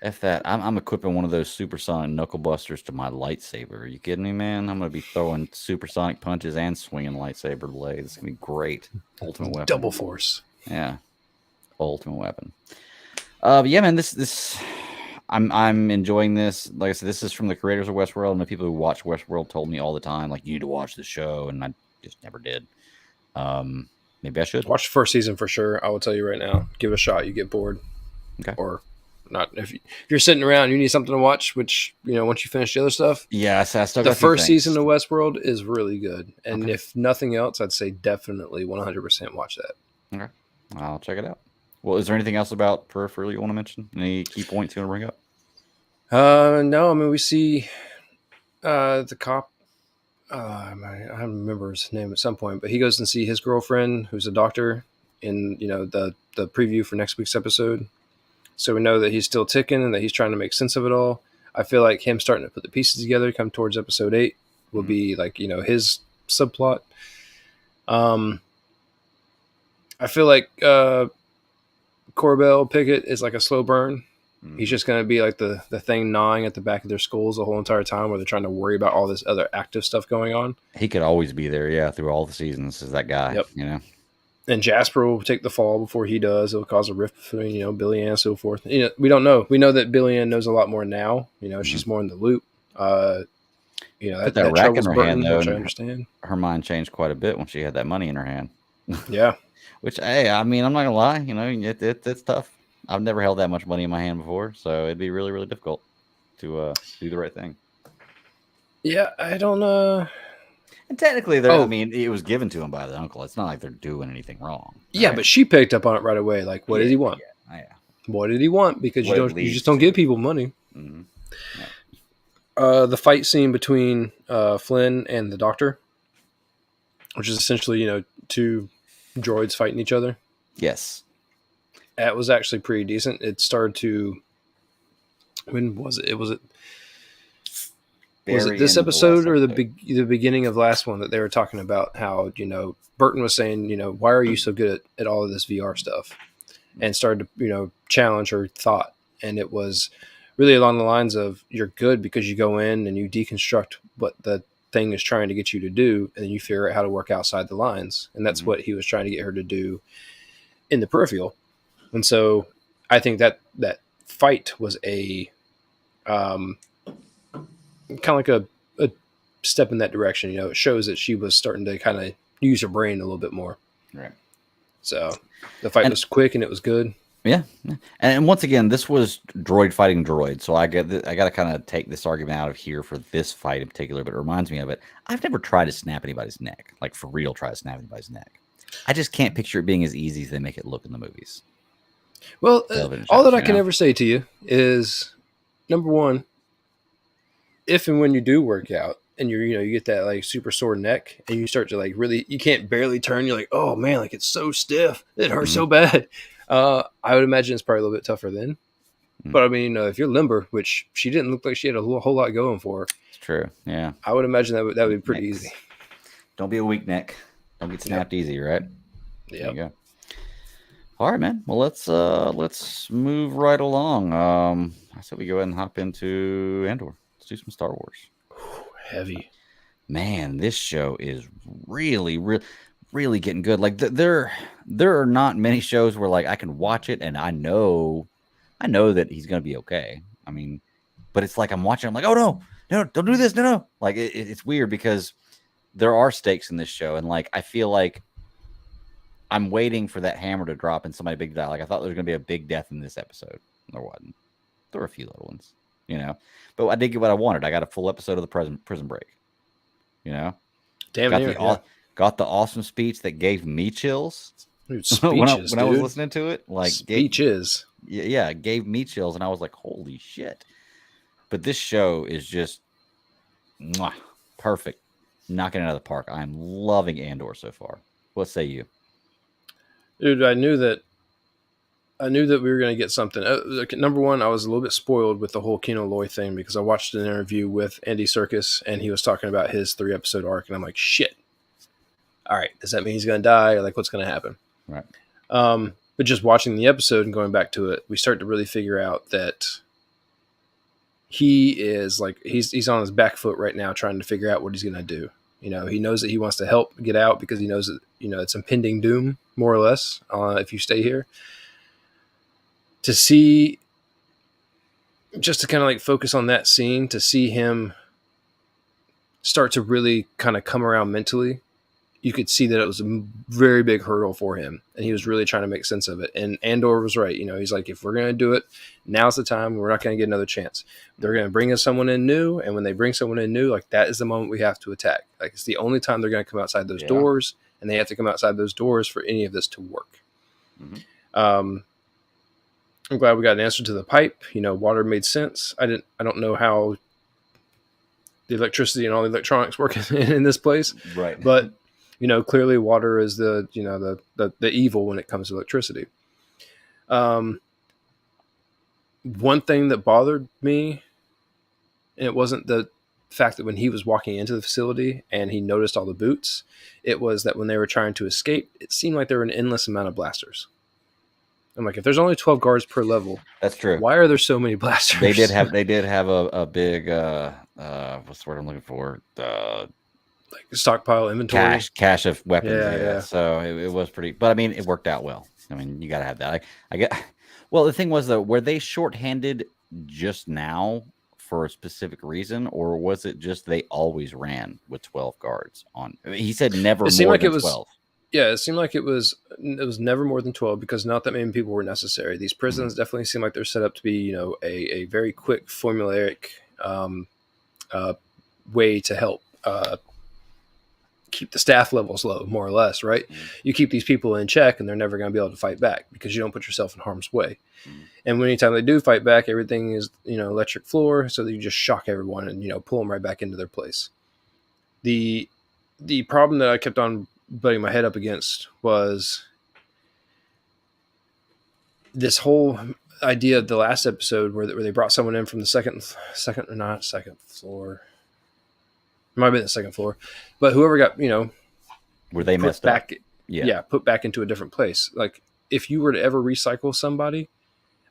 F that. I'm equipping one of those supersonic knuckle busters to my lightsaber. Are you kidding me, man? I'm going to be throwing supersonic punches and swinging lightsaber blades. It's going to be great. Ultimate weapon. Double force. Yeah. Ultimate weapon. But yeah, man, this I'm enjoying this. Like I said, this is from the creators of Westworld, and the people who watch Westworld told me all the time, like, you need to watch the show, and I just never did. Maybe I should watch the first season for sure. I will tell you right now, give it a shot. You get bored, okay, or not. If you're sitting around, you need something to watch. Which once you finish the other stuff, yeah, I still the first season of Westworld is really good, and okay, if nothing else, I'd say definitely 100% watch that. Okay, I'll check it out. Well, is there anything else about Peripheral you want to mention? Any key points you want to bring up? No, I mean, we see the cop. I remember his name at some point, but he goes and see his girlfriend, who's a doctor, in the preview for next week's episode. So we know that he's still ticking and that he's trying to make sense of it all. I feel like him starting to put the pieces together, come towards episode 8, will be like his subplot. I feel like Corbell Pickett is like a slow burn. He's just going to be like the thing gnawing at the back of their skulls the whole entire time, where they're trying to worry about all this other active stuff going on. He could always be there, yeah, through all the seasons as that guy, Yep. you know. And Jasper will take the fall before he does. It'll cause a rift between, Billy Ann and so forth. We don't know. We know that Billy Ann knows a lot more now. She's more in the loop. Put that that rack in troubles her hand, Burton, though, which I and understand. her mind changed quite a bit when she had that money in her hand. Yeah. Which, hey, I mean, I'm not gonna lie, it's tough. I've never held that much money in my hand before, so it'd be really, really difficult to do the right thing. Yeah, I don't. And technically, I mean, it was given to him by the uncle. It's not like they're doing anything wrong. Yeah, right? but she picked up on it right away. Like, what did he want? Yeah. What did he want? Because What you just don't give people money. Mm-hmm. Yeah. The fight scene between Flynn and the Doctor, which is essentially two droids fighting each other. Yes. That was actually pretty decent. It started to. When was it? Was it this episode or the beginning of last one that they were talking about how Burton was saying why are you so good at all of this VR stuff, and started to challenge her thought, and it was really along the lines of you're good because you go in and you deconstruct what the thing is trying to get you to do, and then you figure out how to work outside the lines, and that's what he was trying to get her to do in the peripheral. And so I think that fight was a kind of like a step in that direction. It shows that she was starting to kind of use her brain a little bit more. Right. So the fight was quick and it was good. Yeah. And once again, this was droid fighting droid. So I got to kind of take this argument out of here for this fight in particular, but it reminds me of it. I've never tried to snap anybody's neck, like for real, try to snap anybody's neck. I just can't picture it being as easy as they make it look in the movies. Well, all that I can ever say to you is, number one, if and when you do work out and you get that like super sore neck and you start to like really, you can't barely turn. You're like, oh man, like it's so stiff. It hurts so bad. I would imagine it's probably a little bit tougher then. But I mean, if you're limber, which she didn't look like she had a whole lot going for her. It's true. Yeah. I would imagine that would be pretty easy. Don't be a weak neck. Don't get snapped easy, right? Yeah. There you go. All right, man. Well, let's move right along. I said we go ahead and hop into Andor. Let's do some Star Wars. Heavy. Man, this show is really, really, really getting good. Like there are not many shows where like I can watch it and I know that he's gonna be okay. I mean, but it's like I'm watching. I'm like, oh no, don't do this, no. Like it's weird because there are stakes in this show, and like I feel like I'm waiting for that hammer to drop and somebody big die. Like I thought there was gonna be a big death in this episode. There wasn't. There were a few little ones, But I did get what I wanted. I got a full episode of the Prison Break. Got the awesome speech that gave me chills. Dude, speeches, when I was listening to it, like speeches. It gave me chills, and I was like, "Holy shit!" But this show is just perfect, knocking it out of the park. I'm loving Andor so far. What say you? Dude, I knew that we were going to get something. Number one, I was a little bit spoiled with the whole Kino Loy thing because I watched an interview with Andy Serkis, and he was talking about his 3-episode arc, and I'm like, shit. All right, does that mean he's going to die, or like what's going to happen? Right. But just watching the episode and going back to it, we start to really figure out that he is like he's on his back foot right now, trying to figure out what he's going to do. He knows that he wants to help get out because he knows that it's impending doom, more or less, if you stay here. To see, just to kind of like focus on that scene, to see him start to really kind of come around mentally, you could see that it was a very big hurdle for him, and he was really trying to make sense of it. And Andor was right. He's like, if we're going to do it, now's the time. We're not going to get another chance. They're going to bring us someone in new, and when they bring someone in new, like that is the moment we have to attack. Like it's the only time they're going to come outside those doors, and they have to come outside those doors for any of this to work. Mm-hmm. I'm glad we got an answer to the pipe. Water made sense. I don't know how the electricity and all the electronics work in this place, right? But clearly water is the evil when it comes to electricity. One thing that bothered me, and it wasn't the fact that when he was walking into the facility and he noticed all the boots, it was that when they were trying to escape, it seemed like there were an endless amount of blasters. I'm like, if there's only 12 guards per level, That's true. why are there so many blasters? They did have a big what's the word I'm looking for? Like stockpile inventory. Cache of weapons. Yeah, Yeah. yeah. So it was pretty, but I mean, it worked out well. I mean, you got to have that. I get. Well, the thing was though, were they shorthanded just now for a specific reason, or was it just they always ran with 12 guards on? I mean, he said never It seemed more like it than was 12. Yeah, it seemed like it was never more than 12 because not that many people were necessary. These prisons definitely seem like they're set up to be, you know, a very quick formulaic uh, way to help keep the staff levels low, more or less, right? You keep these people in check and they're never going to be able to fight back because you don't put yourself in harm's way. And anytime they do fight back, everything is, you know, electric floor, so that you just shock everyone and, you know, pull them right back into their place. The problem that I kept on butting my head up against was this whole idea of the last episode where they brought someone in from the second floor. It might have been the second floor, but whoever got, you know, Were they put messed back, up? yeah, put back into a different place. Like if you were to ever recycle somebody,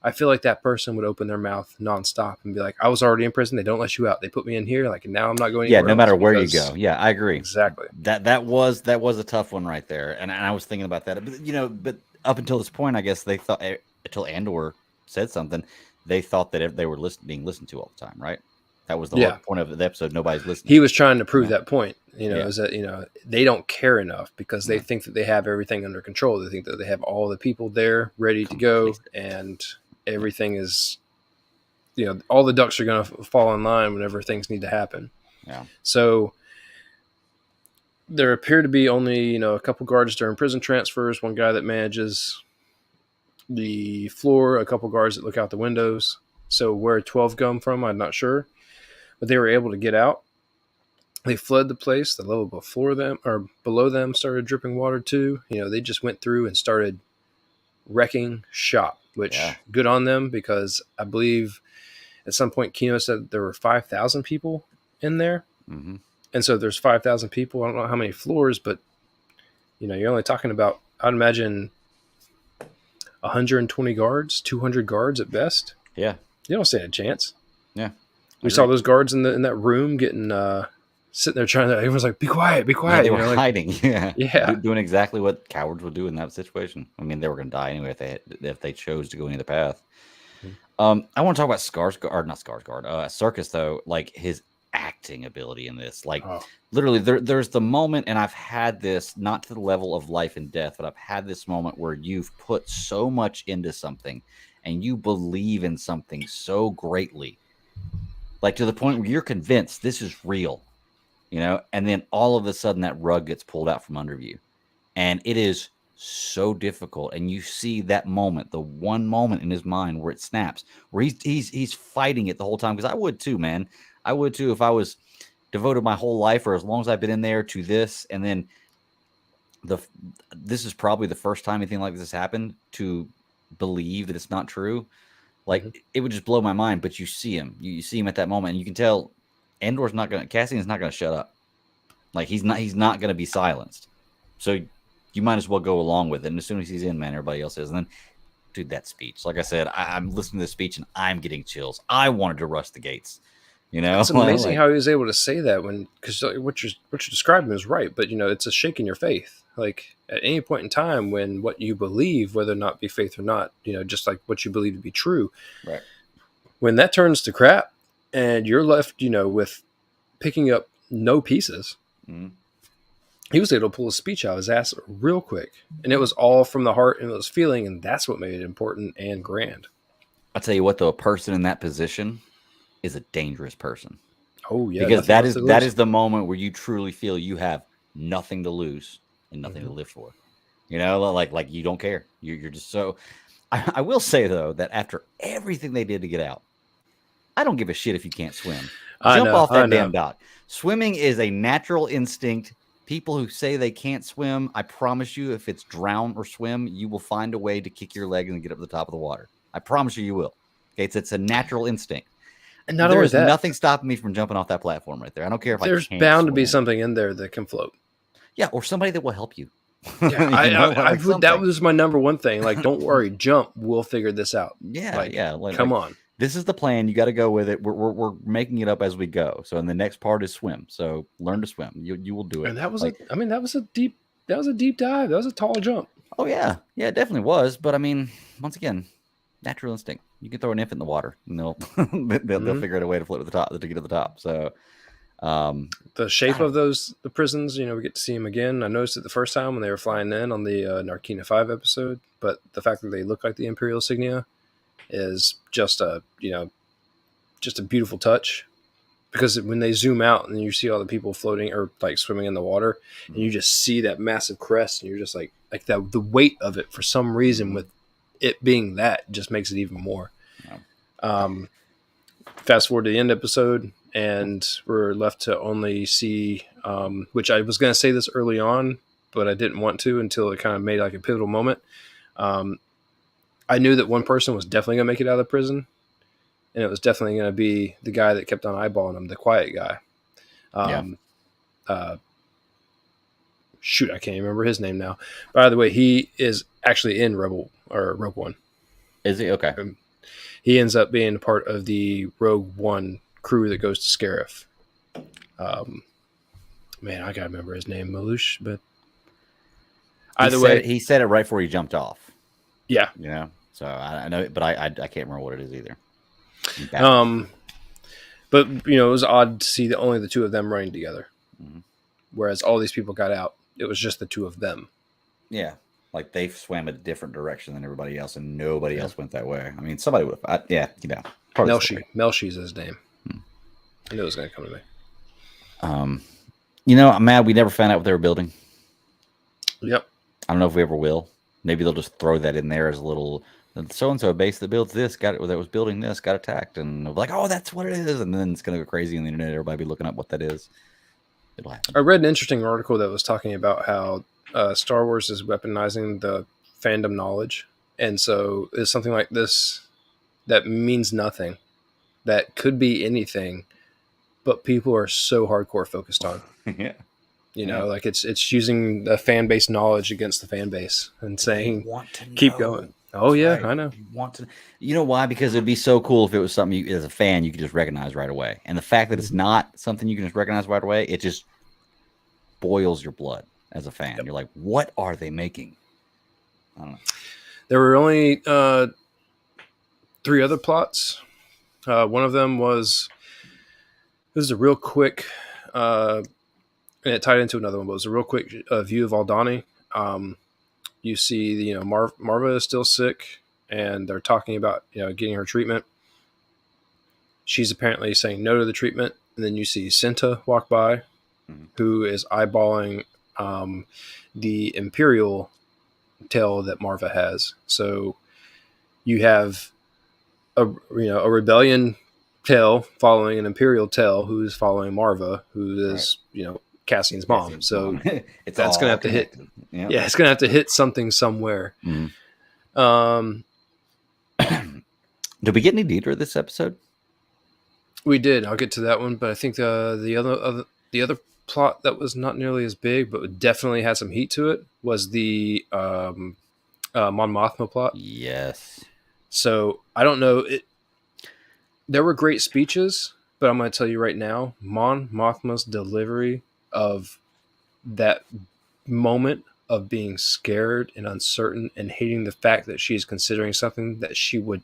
I feel like that person would open their mouth nonstop and be like, "I was already in prison. They don't let you out. They put me in here. Like now I'm not going." Yeah, no matter where you because-" go. Yeah, I agree. Exactly. That was a tough one right there, and I was thinking about that. But you know, but up until this point, I guess they thought until Andor said something, they thought that they were being listened to all the time, right? That was the whole point of the episode. Nobody's listening. He was trying to prove Yeah. that point. You know, is that, you know, they don't care enough because they think that they have everything under control. They think that they have all the people there ready to go, and everything is, you know, all the ducks are going to fall in line whenever things need to happen. Yeah. So there appear to be only, you know, a couple guards during prison transfers, one guy that manages the floor, a couple guards that look out the windows. So where 12 come from, I'm not sure, but they were able to get out. They fled the place. The level before them or below them started dripping water too. You know, they just went through and started wrecking shop, which good on them, because I believe at some point Kino said there were 5,000 people in there. Mm-hmm. And so there's 5,000 people. I don't know how many floors, but, you know, you're only talking about, I'd imagine 120 guards, 200 guards at best. Yeah. You don't stand a chance. Yeah. We saw those guards in that room getting sitting there trying to. Everyone's like, "Be quiet, be quiet." Yeah, they you were know, hiding. Yeah. Doing exactly what cowards would do in that situation. I mean, they were going to die anyway if they chose to go any other path. I want to talk about Circus though. Like his acting ability in this, like literally, there's the moment, and I've had this not to the level of life and death, but I've had this moment where you've put so much into something, and you believe in something so greatly. Like to the point where you're convinced this is real, you know, and then all of a sudden that rug gets pulled out from under you. And it is so difficult. And you see that moment, the one moment in his mind where it snaps, where he's fighting it the whole time. Because I would too, man. I would too if I was devoted my whole life, or as long as I've been in there, to this. And then this is probably the first time anything like this happened, to believe that it's not true. Like it would just blow my mind. But you see him, you see him at that moment, and you can tell Andor's not going to, Cassian's not going to shut up. Like he's not going to be silenced. So you might as well go along with it. And as soon as he's in, man, everybody else is. And then, dude, that speech, like I said, I'm listening to the speech and I'm getting chills. I wanted to rush the gates. You know, it's amazing how he was able to say that because what you're describing is right. But you know, it's a shake in your faith. Like at any point in time, when what you believe, whether or not be faith or not, you know, just like what you believe to be true, right? When that turns to crap, and you're left, you know, with picking up no pieces. He was able to pull a speech out of his ass real quick, and it was all from the heart, and it was feeling, and that's what made it important and grand. I'll tell you what, though, a person in that position is a dangerous person. Oh yeah, because that is the moment where you truly feel you have nothing to lose and nothing to live for. You know, like you don't care. You're just so. I will say though that after everything they did to get out, I don't give a shit if you can't swim. Jump off that damn dock. Swimming is a natural instinct. People who say they can't swim, I promise you, if it's drown or swim, you will find a way to kick your leg and get up to the top of the water. I promise you will. Okay, it's a natural instinct. And not There's only that, nothing stopping me from jumping off that platform right there. I don't care if there's I can't bound to be swim. something in there that can float. Yeah, or somebody that will help you. Yeah, You know, I like would. That something. was my number one thing. Like, don't worry, jump. We'll figure this out. Yeah, Like, yeah. come on. This is the plan. You got to go with it. We're making it up as we go. So, and the next part is swim. So, learn to swim. You will do it. And that was Like, I mean, that was a deep dive. That was a tall jump. oh yeah, yeah, it definitely was. But I mean, once again, natural instinct. You can throw an infant in the water, and they'll they'll figure out a way to float to the top to get to the top. So, The shape of the prisons, we get to see them again. I noticed it the first time when they were flying in on the Narkina 5 episode, but the fact that they look like the Imperial insignia is just a beautiful touch, because when they zoom out and you see all the people floating or like swimming in the water, and you just see that massive crest, and you're just like that, the weight of it for some reason, with it being that, just makes it even more. Fast forward to the end episode, and we're left to only see, which I was going to say this early on, but I didn't want to until it kind of made like a pivotal moment. I knew that one person was definitely going to make it out of the prison, and it was definitely going to be the guy that kept on eyeballing him, the quiet guy. Shoot, I can't remember his name now. By the way, he is actually in Rogue One. is he okay? He ends up being part of the Rogue One crew that goes to Scarif. Man, I gotta remember his name, Malouche. But either way, he said it right before he jumped off. Yeah. So I know, but I can't remember what it is either. But it was odd to see only the two of them running together, whereas all these people got out. It was just the two of them. Yeah, like they swam a different direction than everybody else, and nobody else went that way. I mean, somebody would have. Melchi's his name. I knew it was going to come to me. I'm mad we never found out what they were building. Yep. I don't know if we ever will. Maybe they'll just throw that in there as a little so-and-so base that builds this that was building this got attacked, and they'll be like, oh, that's what it is, and then it's going to go crazy on the internet. Everybody be looking up what that is. It'll happen. I read an interesting article that was talking about how Star Wars is weaponizing the fandom knowledge, and so it's something like this that means nothing, that could be anything, but people are so hardcore focused on. Yeah. Like it's using the fan base knowledge against the fan base and saying, keep going. Oh, yeah, right. I know. You want to, why? Because it'd be so cool if it was something as a fan you could just recognize right away. And the fact that it's not something you can just recognize right away, it just boils your blood as a fan. Yep. You're like, what are they making? I don't know. There were only 3 other plots. One of them was, this is a real quick, and it tied into another one, but it was a real quick view of Aldani. You see, Marva is still sick, and they're talking about, getting her treatment. She's apparently saying no to the treatment. And then you see Cinta walk by, who is eyeballing the Imperial tail that Marva has. So you have a rebellion tail following an Imperial tail who's following Marva, who is, Cassian's mom. So that's going to have to hit. Yep. Yeah, it's going to have to hit something somewhere. Did we get any Deidre this episode? We did. I'll get to that one, but I think the other plot that was not nearly as big, but definitely had some heat to it, was the Mon Mothma plot. Yes. So I don't know. There were great speeches, but I'm going to tell you right now, Mon Mothma's delivery of that moment of being scared and uncertain and hating the fact that she's considering something that she would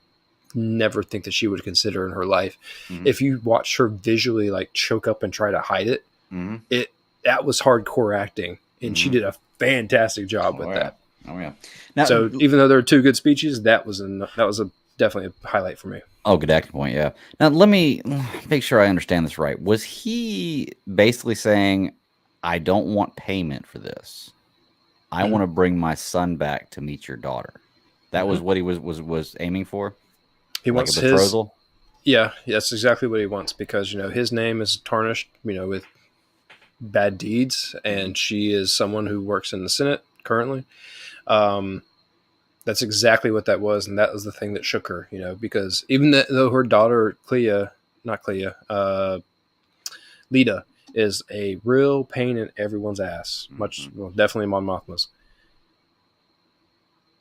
never think that she would consider in her life. If you watch her visually like choke up and try to hide it, that was hardcore acting, and she did a fantastic job with that. Oh yeah. Now, so even though there are 2 good speeches, that was definitely a highlight for me. Oh, good acting point. Yeah. Now let me make sure I understand this right. Was he basically saying, I don't want payment for this. I want to bring my son back to meet your daughter. That was what he was aiming for. He wants a betrothal. Yeah, that's exactly what he wants, because his name is tarnished, with bad deeds, and she is someone who works in the Senate currently. That's exactly what that was, and that was the thing that shook her. Because even though her daughter Lita is a real pain in everyone's ass, definitely Mon Mothma's.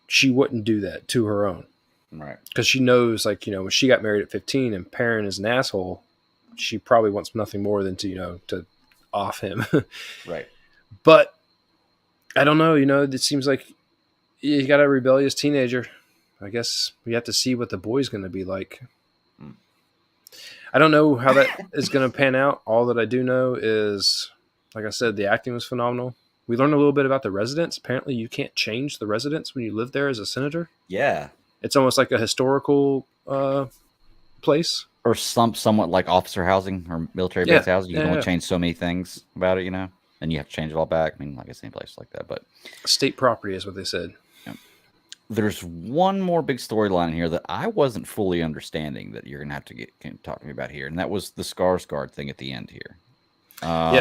she wouldn't do that to her own. Right. Because she knows, like, when she got married at 15 and Perrin is an asshole, she probably wants nothing more than to, to off him. Right. But I don't know, it seems like you got a rebellious teenager. I guess we have to see what the boy's going to be like. Mm. I don't know how that is going to pan out. All that I do know is, like I said, the acting was phenomenal. We learned a little bit about the residents. Apparently, you can't change the residents when you live there as a senator. Yeah. It's almost like a historical place. Or somewhat like officer housing or military base housing. You can only change so many things about it, and you have to change it all back. I mean, like it's any place like that, but state property is what they said. There's one more big storyline here that I wasn't fully understanding that you're gonna have to talk to me about here, and that was the Skarsgård thing at the end here.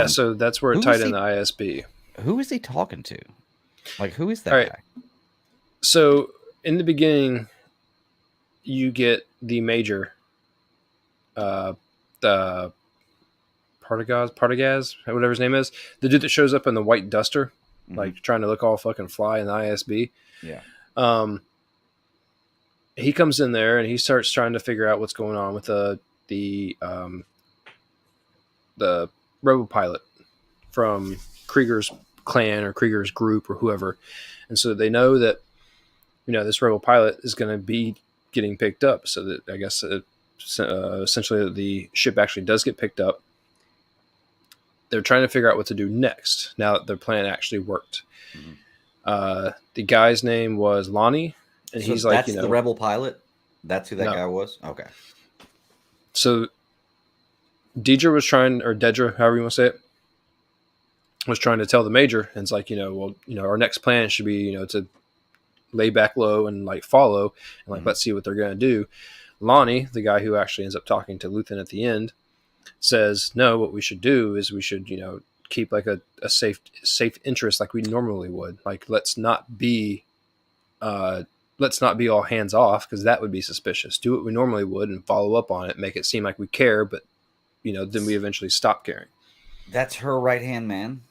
So that's where it tied in the ISB. Who is he talking to? Like, who is that guy? So in the beginning, you get the major, the Partagaz, whatever his name is, the dude that shows up in the white duster, like trying to look all fucking fly in the ISB. Yeah. He comes in there and he starts trying to figure out what's going on with the robo pilot from Krieger's clan or Krieger's group or whoever. And so they know that, this rebel pilot is going to be getting picked up. So that I guess essentially the ship actually does get picked up. They're trying to figure out what to do next now that their plan actually worked. Mm-hmm. The guy's name was Lonnie, and so he's like, that's the rebel pilot. That's who that guy was. Okay. So Dedra was trying, or Dedra, however you want to say it, was trying to tell the major, and it's like, our next plan should be, to lay back low and like follow, and like let's see what they're going to do. Lonnie, the guy who actually ends up talking to Luthen at the end, says, no, what we should do is we should, keep like a safe interest like we normally would. Like, let's not be all hands off, because that would be suspicious. Do what we normally would and follow up on it, make it seem like we care, but then we eventually stop caring. That's her right-hand man?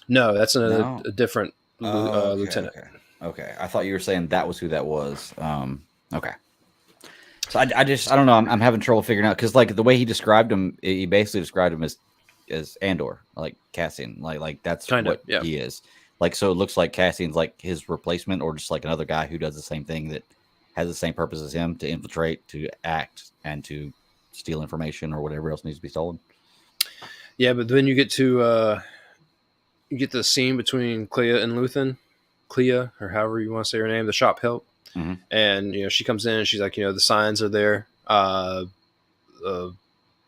No, that's a different lieutenant. Okay. I thought you were saying that was who that was. Okay. So I don't know. I'm having trouble figuring out, because like the way he described him, he basically described him as Andor, like Cassian, like that's he is. Like, so it looks like Cassian's like his replacement, or just like another guy who does the same thing, that has the same purpose as him, to infiltrate, to act, and to steal information or whatever else needs to be stolen. Yeah, but then you get to you get the scene between Clea and Luthen, Clea, or however you want to say her name, the shop help. Mm-hmm. And she comes in and she's like, the signs are there.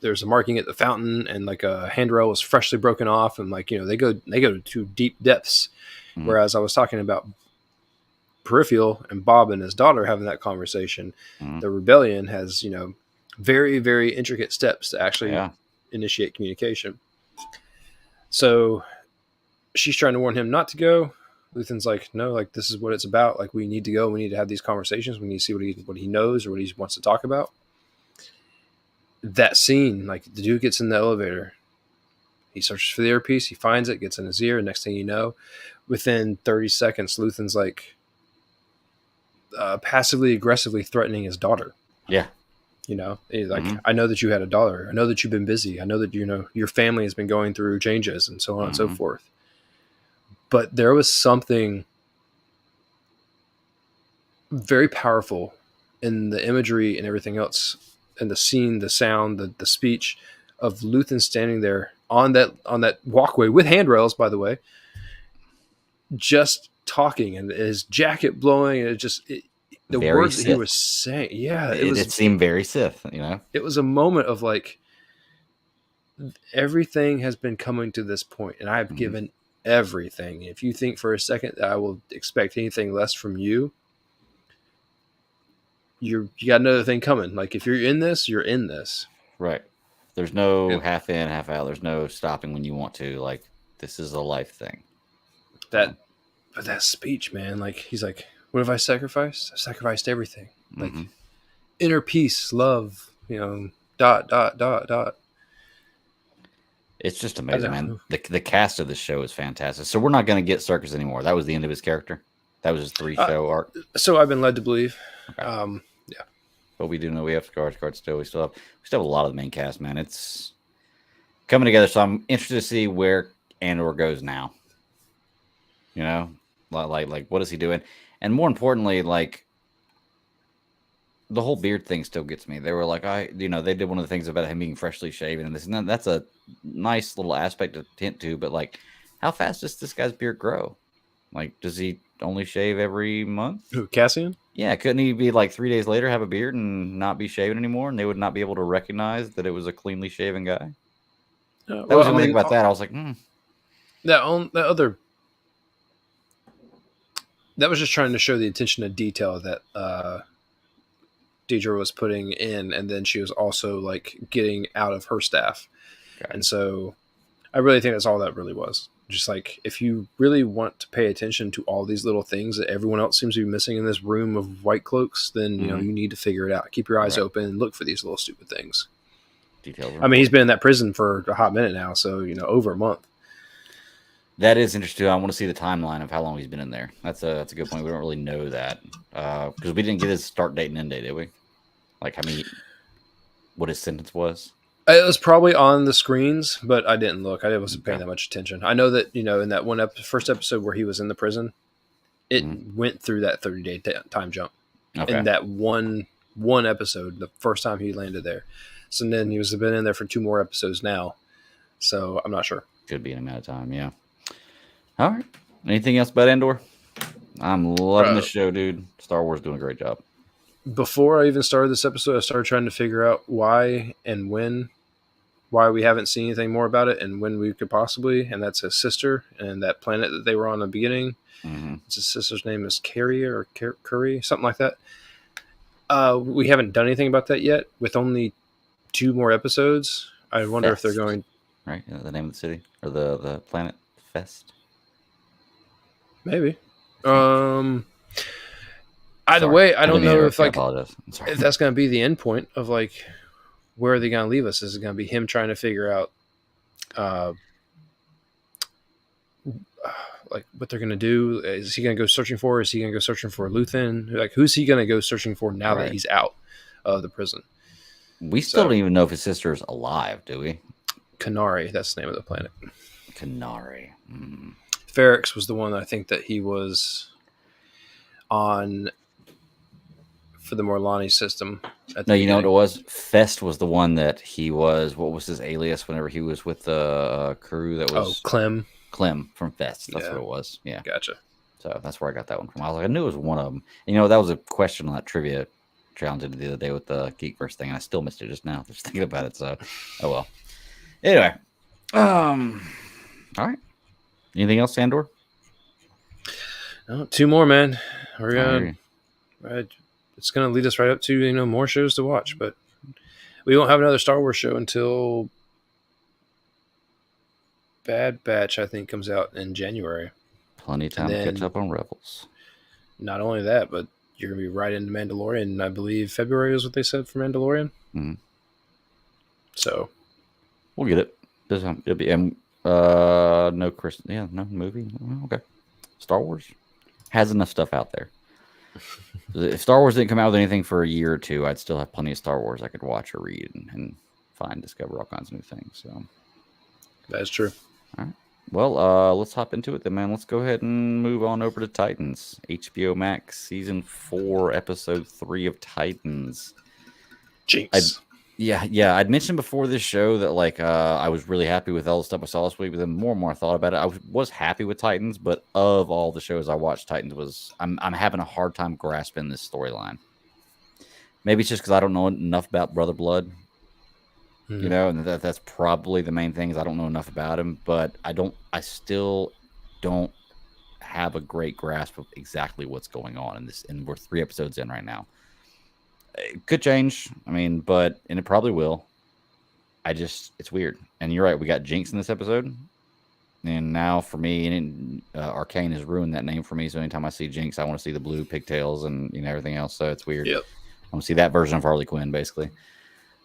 There's a marking at the fountain, and like a handrail was freshly broken off, and like they go to deep depths. Mm-hmm. Whereas I was talking about Peripheral and Bob and his daughter having that conversation. Mm-hmm. The rebellion has very, very intricate steps to actually initiate communication. So she's trying to warn him not to go. Luthen's like, no, like this is what it's about. Like, we need to go. We need to have these conversations. We need to see what he knows or what he wants to talk about. That scene, like the dude gets in the elevator. He searches for the earpiece. He finds it, gets in his ear. Next thing you know, within 30 seconds, Luthen's like passively aggressively threatening his daughter. Yeah. He's like, I know that you had a daughter. I know that you've been busy. I know that, your family has been going through changes and so on and so forth. But there was something very powerful in the imagery and everything else, and the scene, the sound, the speech of Luthen standing there on that walkway with handrails, by the way, just talking, and his jacket blowing, and the very words Sith that he was saying. Yeah, it seemed very Sith. It was a moment of like, everything has been coming to this point, and I've given everything. If you think for a second that I will expect anything less from you, you got another thing coming. Like, if you're in this, you're in this. Right. There's no half in, half out. There's no stopping when you want to. Like, this is a life thing. But that speech, man, like, he's like, what have I sacrificed? I've sacrificed everything. Like, inner peace, love, dot. It's just amazing, man. The cast of this show is fantastic. So we're not going to get Serkis anymore. That was the end of his character. That was his 3-show arc. So I've been led to believe. Okay. Yeah. But we do know we have Skarsgård still. We still have a lot of the main cast, man. It's coming together. So I'm interested to see where Andor goes now. You know, like what is he doing? And more importantly, like the whole beard thing still gets me. They were like, they did one of the things about him being freshly shaven and this and that. That's a nice little aspect to hint to, but like, how fast does this guy's beard grow? Like, does he only shave every month? Who, Cassian? Yeah, couldn't he be like 3 days later have a beard and not be shaven anymore, and they would not be able to recognize that it was a cleanly shaven guy? That was the only thing about that. I was like, that was just trying to show the attention to detail that Deidre was putting in, and then she was also like getting out of her staff. Okay. And so I really think that's all that really was. Just like, if you really want to pay attention to all these little things that everyone else seems to be missing in this room of white cloaks, then you need to figure it out. Keep your eyes open and look for these little stupid things. Details. I mean, he's been in that prison for a hot minute now, so over a month. That is interesting. I want to see the timeline of how long he's been in there. That's a good point. We don't really know that because we didn't get his start date and end date, did we? Like, what his sentence was. It was probably on the screens, but I didn't look. I wasn't paying that much attention. I know that, in that first episode where he was in the prison, it went through that 30-day time jump. Okay. In that one episode, the first time he landed there. So then he was been in there for 2 more episodes now. So I'm not sure. Could be an amount of time, yeah. All right. Anything else about Andor? I'm loving the show, dude. Star Wars doing a great job. Before I even started this episode, I started trying to figure out why we haven't seen anything more about it and when we could possibly. And that's his sister and that planet that they were on in the beginning. Mm-hmm. His sister's name is Carrie or Curry, something like that. We haven't done anything about that yet with only 2 more episodes. I wonder if they're going... Right, the name of the city or the planet, Fest. Maybe. Either way, I don't know if if that's going to be the end point of like where are they going to leave us? Is it going to be him trying to figure out like what they're going to do? Is he going to go searching for? Is he going to go searching for Luthen? Like, who's he going to go searching for now that he's out of the prison? We still don't even know if his sister is alive, do we? Kanari, that's the name of the planet. Kanari. Ferrex was the one I think that he was on for the Morlani system. No, you know what it was? Fest was the one that he was. What was his alias whenever he was with the crew? That was Clem. Clem from Fest. That's what it was. Yeah, gotcha. So that's where I got that one from. I was like, I knew it was one of them. And, that was a question on that trivia challenge I did the other day with the Geekverse thing, and I still missed it just now. Just thinking about it. So, oh well. Anyway, all right. Anything else, Andor? No, 2 more, man. We're gonna. It's gonna lead us right up to more shows to watch, but we won't have another Star Wars show until Bad Batch, I think, comes out in January. Plenty of time to catch up on Rebels. Not only that, but you're gonna be right into Mandalorian. I believe February is what they said for Mandalorian. Mm-hmm. So we'll get it. It'll be no Chris. Yeah, no movie. Okay, Star Wars has enough stuff out there. If Star Wars didn't come out with anything for a year or 2, I'd still have plenty of Star Wars I could watch or read and discover all kinds of new things. So that is true. All right. Well, let's hop into it then, man. Let's go ahead and move on over to Titans. HBO Max Season 4, Episode 3 of Titans. Jinx. I'd mentioned before this show that I was really happy with all the stuff I saw this week, but then more and more I thought about it. I was happy with Titans, but of all the shows I watched, Titans I'm having a hard time grasping this storyline. Maybe it's just because I don't know enough about Brother Blood, and that's probably the main thing is I don't know enough about him. But I still don't have a great grasp of exactly what's going on in this, and we're 3 episodes in right now. It could change. And it probably will. It's weird. And you're right. We got Jinx in this episode. And now for me, Arcane has ruined that name for me. So anytime I see Jinx, I want to see the blue pigtails and everything else. So it's weird. Yep. I want to see that version of Harley Quinn, basically.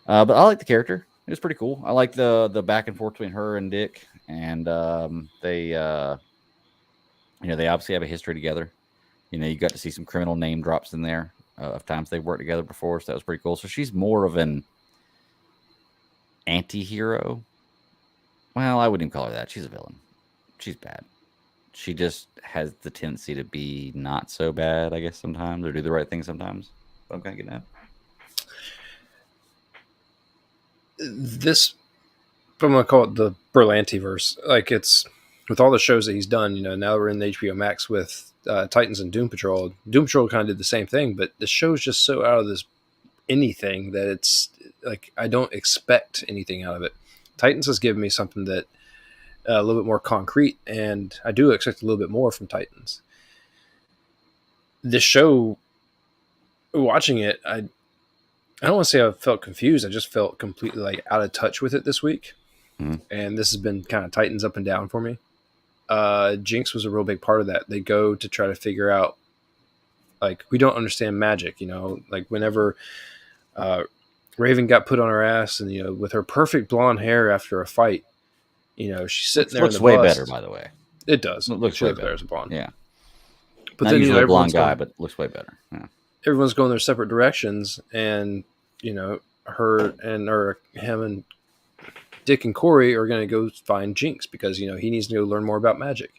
But I like the character. It was pretty cool. I like the back and forth between her and Dick. And they obviously have a history together. You got to see some criminal name drops in there of times they've worked together before, so that was pretty cool. So she's more of an anti-hero. Well, I wouldn't even call her that. She's a villain. She's bad. She just has the tendency to be not so bad, I guess, sometimes, or do the right thing sometimes. But I'm kind of getting at. This, I'm gonna call it the Berlantiverse. Like, it's with all the shows that he's done. Now we're in the HBO Max with Titans and Doom Patrol. Doom Patrol kind of did the same thing, but the show's just so out of this anything that it's like I don't expect anything out of it. Titans has given me something that a little bit more concrete, and I do expect a little bit more from Titans. This show, watching it, I don't want to say I felt confused. I just felt completely like out of touch with it this week. And this has been kind of Titans up and down for me. Jinx was a real big part of that. They go to try to figure out, like, we don't understand magic, like whenever Raven got put on her ass and, with her perfect blonde hair after a fight, she's sitting there. Looks way better, by the way. It does. It looks way better as a blonde. Yeah. But Not then, usually a blonde guy, but looks way better. Yeah. Everyone's going their separate directions, and him and Dick and Corey are going to go find Jinx because he needs to go learn more about magic.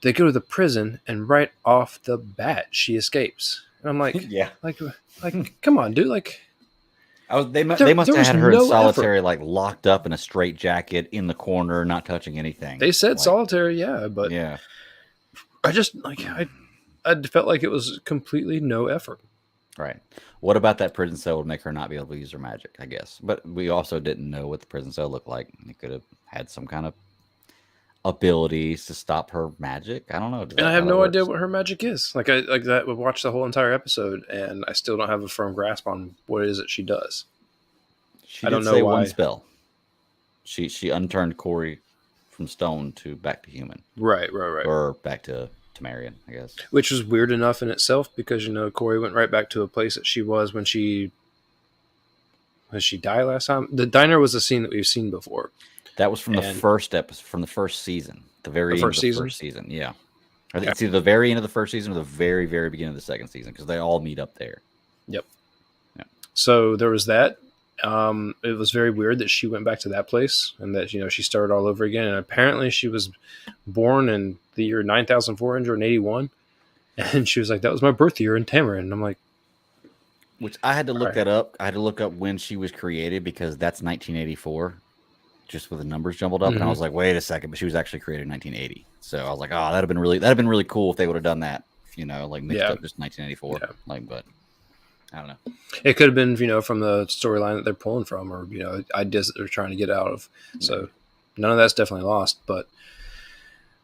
They go to the prison, and right off the bat, she escapes. And I'm like, yeah, like, come on, dude, like. They must have had her in solitary, like locked up in a straitjacket in the corner, not touching anything. They said solitary, yeah, but yeah, I just I felt like it was completely no effort. Right. What about that prison cell would make her not be able to use her magic, I guess. But we also didn't know what the prison cell looked like. It could have had some kind of abilities to stop her magic. I don't know. And I have no idea what her magic is. Like that would watch the whole entire episode, and I still don't have a firm grasp on what it is that she does. I don't know why. One spell. She unturned Corey from stone to back to human. Right. Or back to Marion, I guess. Which was weird enough in itself because Corey went right back to a place that she was when she died last time. The diner was a scene that we've seen before. That was from the first episode, from the first season. The very end of the first season. Yeah. I think it's either the very end of the first season or the very, very beginning of the second season because they all meet up there. Yep. So there was that. It was very weird that she went back to that place and that she started all over again. And apparently she was born in the year 9,481, and she was like, "That was my birth year in Tamarin." And I'm like, which I had to look that up. I had to look up when she was created because that's 1984, just with the numbers jumbled up. And I was like, wait a second, but she was actually created in 1980. So I was like, oh, that'd have been really cool if they would have done that. Like mixed up just 1984. Yeah. But I don't know. It could have been, from the storyline that they're pulling from, or ideas that they're trying to get out of. So none of that's definitely lost. But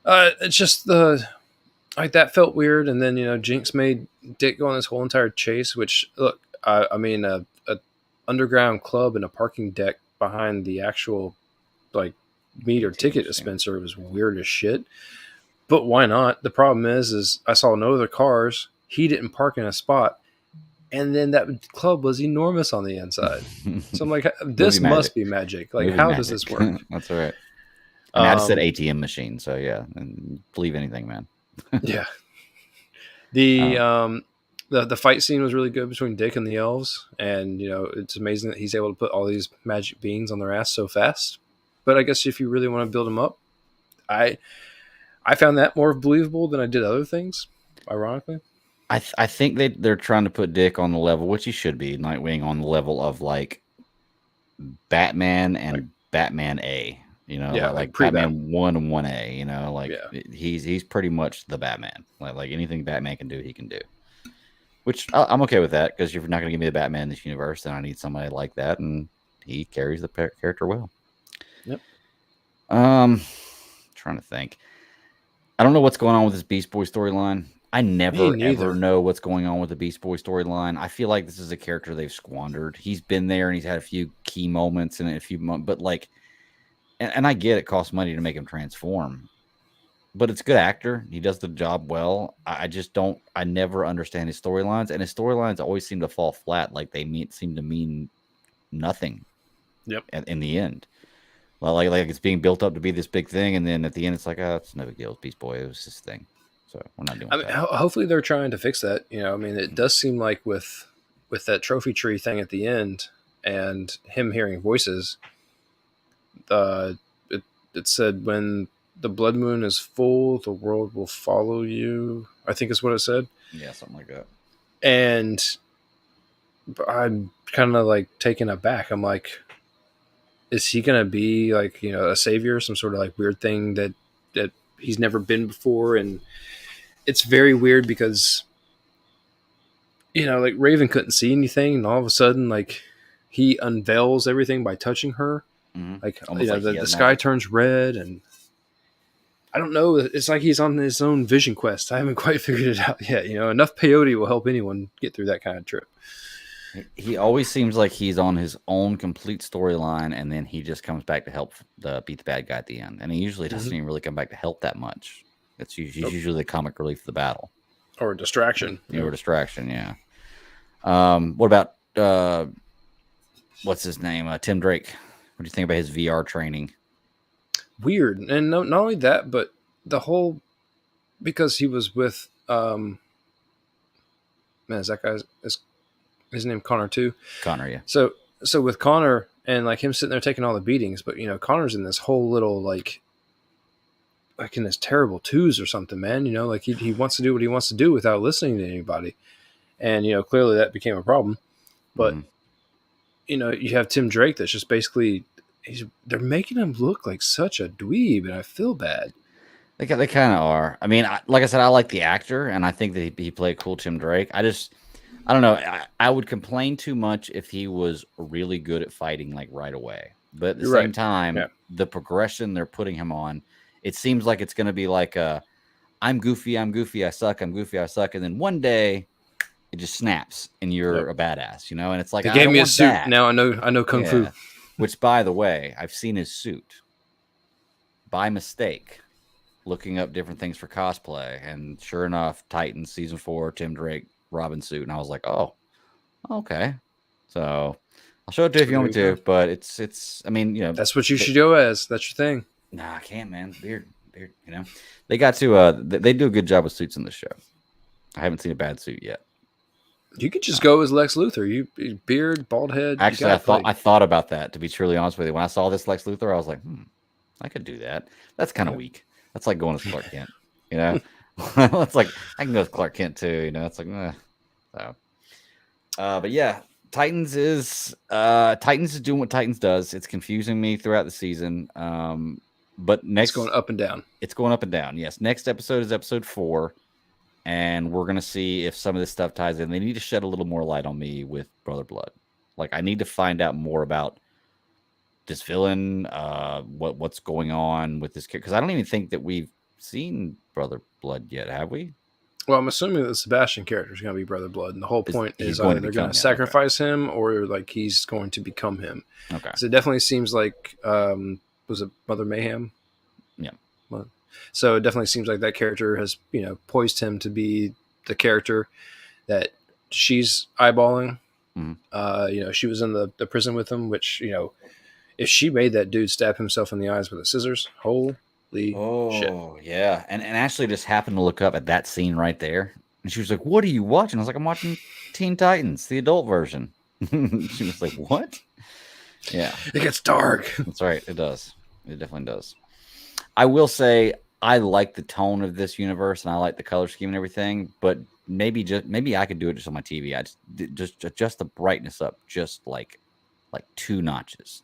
it's just that felt weird. And then Jinx made Dick go on this whole entire chase. Which look, I mean, a underground club and a parking deck behind the actual meat or ticket dispenser was weird as shit. But why not? The problem is I saw no other cars. He didn't park in a spot. And then that club was enormous on the inside. So I'm like, this must be magic. Like, how does this work? That's all right. I just said ATM machine. So yeah, and believe anything, man. Yeah. The fight scene was really good between Dick and the elves. And, it's amazing that he's able to put all these magic beings on their ass so fast. But I guess if you really want to build them up, I found that more believable than I did other things, ironically. I think they're trying to put Dick on the level, which he should be, Nightwing, on the level of like Batman and Batman A. Like Batman 1 and 1A. He's pretty much the Batman. Like anything Batman can do, he can do. Which I'm okay with that because if you're not going to give me the Batman in this universe, then I need somebody like that, and he carries the character well. Yep. Trying to think. I don't know what's going on with this Beast Boy storyline. I never ever know what's going on with the Beast Boy storyline. I feel like this is a character they've squandered. He's been there and he's had a few key moments and a few months, but and I get it costs money to make him transform, but it's a good actor. He does the job well. I never understand his storylines, and his storylines always seem to fall flat. Like they seem to mean nothing. Yep. In the end. Well, like it's being built up to be this big thing, and then at the end, it's like, oh, it's no big deal. It's Beast Boy. It was this thing. So we're not doing I mean, that. hopefully they're trying to fix that. I mean, it does seem like with that trophy tree thing at the end and him hearing voices, uh, it it said when the blood moon is full, the world will follow you. I think is what it said. Yeah, something like that. And I'm kind of like taken aback. I'm like, is he gonna be like a savior, some sort of like weird thing that he's never been before? And it's very weird because like Raven couldn't see anything, and all of a sudden, like he unveils everything by touching her. Like Almost like he the has sky magic. turns red, and I don't know. It's like he's on his own vision quest. I haven't quite figured it out yet. Enough peyote will help anyone get through that kind of trip. He always seems like he's on his own complete storyline, and then he just comes back to help beat the bad guy at the end. And he usually doesn't even really come back to help that much. He's usually the comic relief of the battle. Or a distraction. Or a distraction, yeah. What about what's his name? Tim Drake. What do you think about his VR training? Weird. And not only that, but the whole, because he was with man, is that guy's is his name Connor too? Connor, yeah. So with Connor and like him sitting there taking all the beatings, but Connor's in this whole little like in this terrible twos or something, man. Like he wants to do what he wants to do without listening to anybody. And clearly that became a problem. But you have Tim Drake that's just basically they're making him look like such a dweeb, and I feel bad. They kind of are. I mean, like I said, I like the actor, and I think that he played cool Tim Drake. I don't know. I would complain too much if he was really good at fighting like right away. But at the same time, the progression they're putting him on, it seems like it's going to be like I'm goofy, I suck, I'm goofy, I suck, and then one day it just snaps and you're a badass, And it's like they gave me a suit. That. Now I know kung fu. Which, by the way, I've seen his suit by mistake, looking up different things for cosplay, and sure enough, Titans season 4, Tim Drake, Robin suit, and I was like, oh, okay. So I'll show it to you if you want me to, but it's. I mean, that's what you should go as. That's your thing. Nah, I can't, man. Beard. They got to. They do a good job with suits in this show. I haven't seen a bad suit yet. You could just go as Lex Luthor. You beard, bald head. Actually, I thought about that. To be truly honest with you, when I saw this Lex Luthor, I was like, I could do that. That's kind of weak. That's like going as Clark Kent. It's like I can go as Clark Kent too. It's like, so. But yeah, Titans is doing what Titans does. It's confusing me throughout the season. But next, it's going up and down. It's going up and down. Yes. Next episode is episode 4. And we're going to see if some of this stuff ties in. They need to shed a little more light on me with Brother Blood. Like, I need to find out more about this villain, what's going on with this character. Because I don't even think that we've seen Brother Blood yet, have we? Well, I'm assuming that the Sebastian character is going to be Brother Blood. And the whole point is either they're going to sacrifice him or, like, he's going to become him. Okay. So it definitely seems like, was it Mother Mayhem? Yeah. So it definitely seems like that character has, poised him to be the character that she's eyeballing. Mm-hmm. She was in the prison with him, which, if she made that dude stab himself in the eyes with the scissors, holy shit. Oh, yeah. And Ashley just happened to look up at that scene right there. And she was like, what are you watching? I was like, I'm watching Teen Titans, the adult version. She was like, what? Yeah. It gets dark. That's right. It does. It definitely does. I will say I like the tone of this universe and I like the color scheme and everything, but maybe I could do it just on my TV. I just adjust the brightness up just like 2 notches.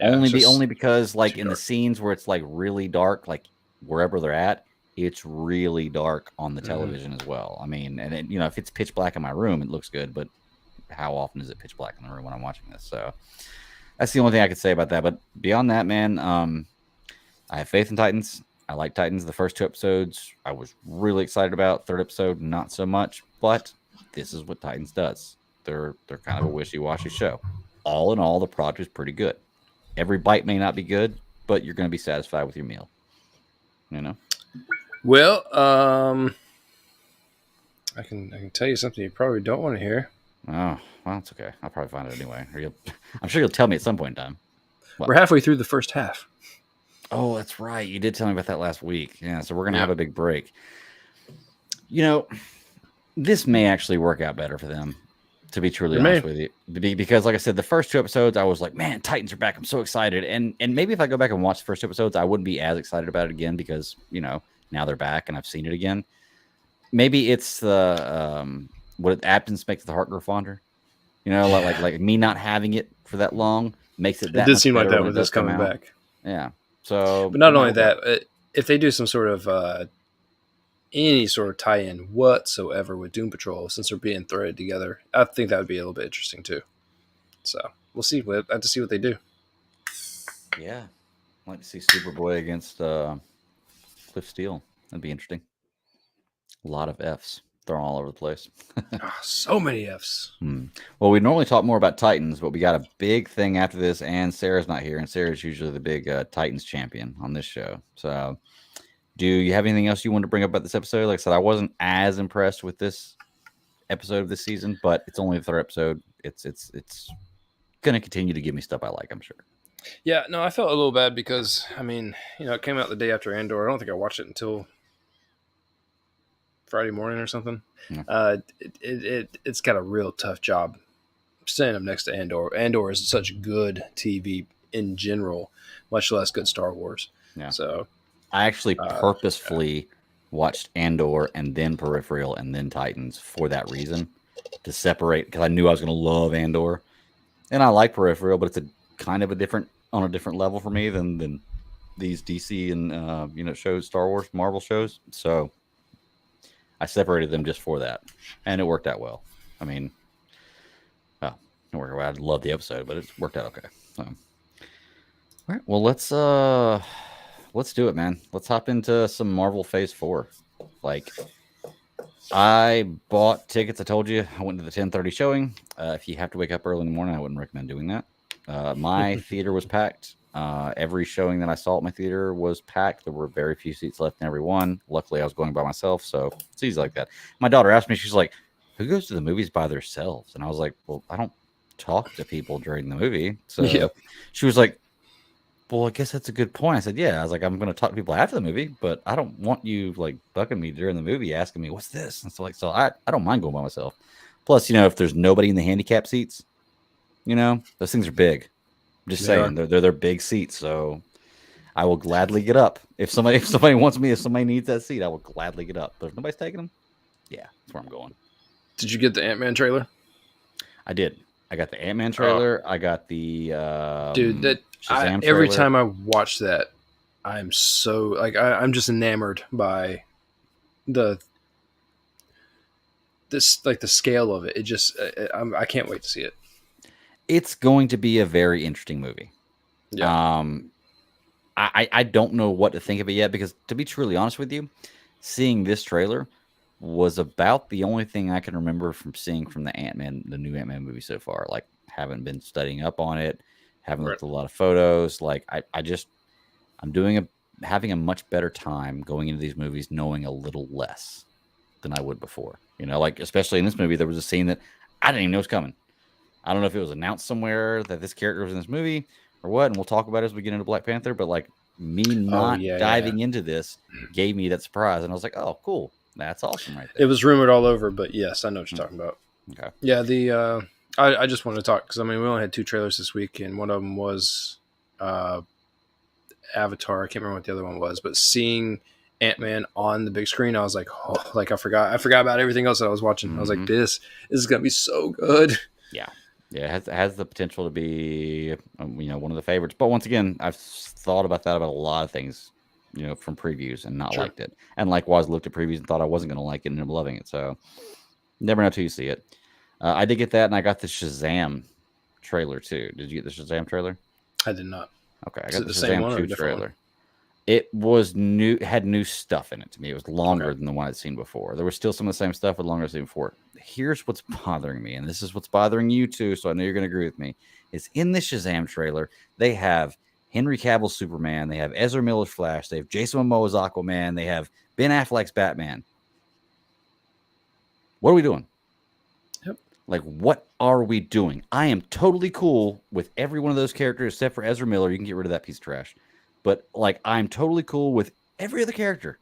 Yeah, only because like in the scenes where it's like really dark, like wherever they're at, it's really dark on the television as well. I mean, and it, if it's pitch black in my room, it looks good, but how often is it pitch black in the room when I'm watching this? So that's the only thing I could say about that. But beyond that, man, I have faith in Titans. I like Titans. The first 2 episodes I was really excited about. 3rd episode, not so much. But this is what Titans does. They're kind of a wishy-washy show. All in all, the product is pretty good. Every bite may not be good, but you're going to be satisfied with your meal. Well, I can tell you something you probably don't want to hear. Oh, well, it's okay. I'll probably find it anyway. I'm sure you'll tell me at some point in time. We're halfway through the first half. Oh, that's right. You did tell me about that last week. Yeah, so we're going to have a big break. You know, this may actually work out better for them, to be truly It honest may. with you. Because, like I said, the first 2 episodes, I was like, man, Titans are back. I'm so excited. And maybe if I go back and watch the first 2 episodes, I wouldn't be as excited about it again because, now they're back and I've seen it again. Maybe it's the what absence makes the heart grow fonder. Like me not having it for that long makes it It that did much seem like better that when it with does this come coming out. back. Yeah. So But not it might only work out. that, if they do some sort of any sort of tie-in whatsoever with Doom Patrol, since they're being threaded together, I think that would be a little bit interesting too. So we'll see. We'll have to see what they do. Yeah. I'd like to see Superboy against Cliff Steele. That'd be interesting. A lot of Fs thrown all over the place. Oh, so many Fs. Well, we normally talk more about Titans, but we got a big thing after this, and Sarah's not here, and Sarah's usually the big Titans champion on this show. So, do you have anything else you want to bring up about this episode? Like I said, I wasn't as impressed with this episode of this season, but it's only the third episode. It's gonna continue to give me stuff I like, I'm sure. Yeah, no, I felt a little bad because it came out the day after Andor. I don't think I watched it until Friday morning or something. Yeah. It's got a real tough job standing up next to Andor. Andor is such good TV in general, much less good Star Wars. Yeah. So I actually purposefully watched Andor and then Peripheral and then Titans for that reason, to separate, because I knew I was going to love Andor, and I like Peripheral, but it's a kind of on a different level for me than these DC and shows, Star Wars, Marvel shows. So I separated them just for that, and it worked out well. I mean, it worked out well. I love the episode, but it worked out okay. So, all right, well, let's do it, man. Let's hop into some Marvel Phase 4. Like, I bought tickets. I told you I went to the 10:30 showing. If you have to wake up early in the morning, I wouldn't recommend doing that. My theater was packed. Every showing that I saw at my theater was packed. There were very few seats left in every one. Luckily, I was going by myself, so it's easy like that. My daughter asked me, she's like, who goes to the movies by themselves? And I was like, well, I don't talk to people during the movie. So Yep. She was like, well, I guess that's a good point. I said, yeah. I was like, I'm going to talk to people after the movie, but I don't want you like bugging me during the movie, asking me what's this. And so I don't mind going by myself. Plus, if there's nobody in the handicap seats, those things are big. I'm just saying, they're big seats. So I will gladly get up if somebody wants me, if somebody needs that seat, I will gladly get up. But if nobody's taking them, yeah, that's where I'm going. Did you get the Ant-Man trailer? I did. I got the Ant-Man trailer. I got the dude. Every time I watch that, I'm so like I'm just enamored by the scale of it. It just I can't wait to see it. It's going to be a very interesting movie. Yeah. I don't know what to think of it yet, because to be truly honest with you, seeing this trailer was about the only thing I can remember from seeing from the new Ant-Man movie so far. Like, haven't been studying up on it, haven't looked at a lot of photos. Like, I'm having a much better time going into these movies knowing a little less than I would before. Like, especially in this movie, there was a scene that I didn't even know was coming. I don't know if it was announced somewhere that this character was in this movie or what, and we'll talk about it as we get into Black Panther. But like, me not diving into this gave me that surprise, and I was like, oh, cool. That's awesome right there. It was rumored all over, but yes, I know what you're talking about. Okay. Yeah, I just wanted to talk because, we only had 2 trailers this week, and one of them was Avatar. I can't remember what the other one was, but seeing Ant-Man on the big screen, I was like, oh, like I forgot about everything else that I was watching. Mm-hmm. I was like, this is going to be so good. Yeah. Yeah, it has the potential to be, one of the favorites. But once again, I've thought about that about a lot of things, from previews, and not liked it. And likewise, looked at previews and thought I wasn't going to like it and ended up loving it. So never know till you see it. I did get that, and I got the Shazam trailer too. Did you get the Shazam trailer? I did not. Okay, I got the Shazam 2 trailer. It was new, had new stuff in it to me. It was longer than the one I'd seen before. There was still some of the same stuff, but longer than I'd seen before. Here's what's bothering me, and this is what's bothering you too, so I know you're going to agree with me, is in this Shazam trailer, they have Henry Cavill's Superman, they have Ezra Miller's Flash, they have Jason Momoa's Aquaman, they have Ben Affleck's Batman. What are we doing? Yep. Like, what are we doing? I am totally cool with every one of those characters except for Ezra Miller. You can get rid of that piece of trash. But, like, I'm totally cool with every other character.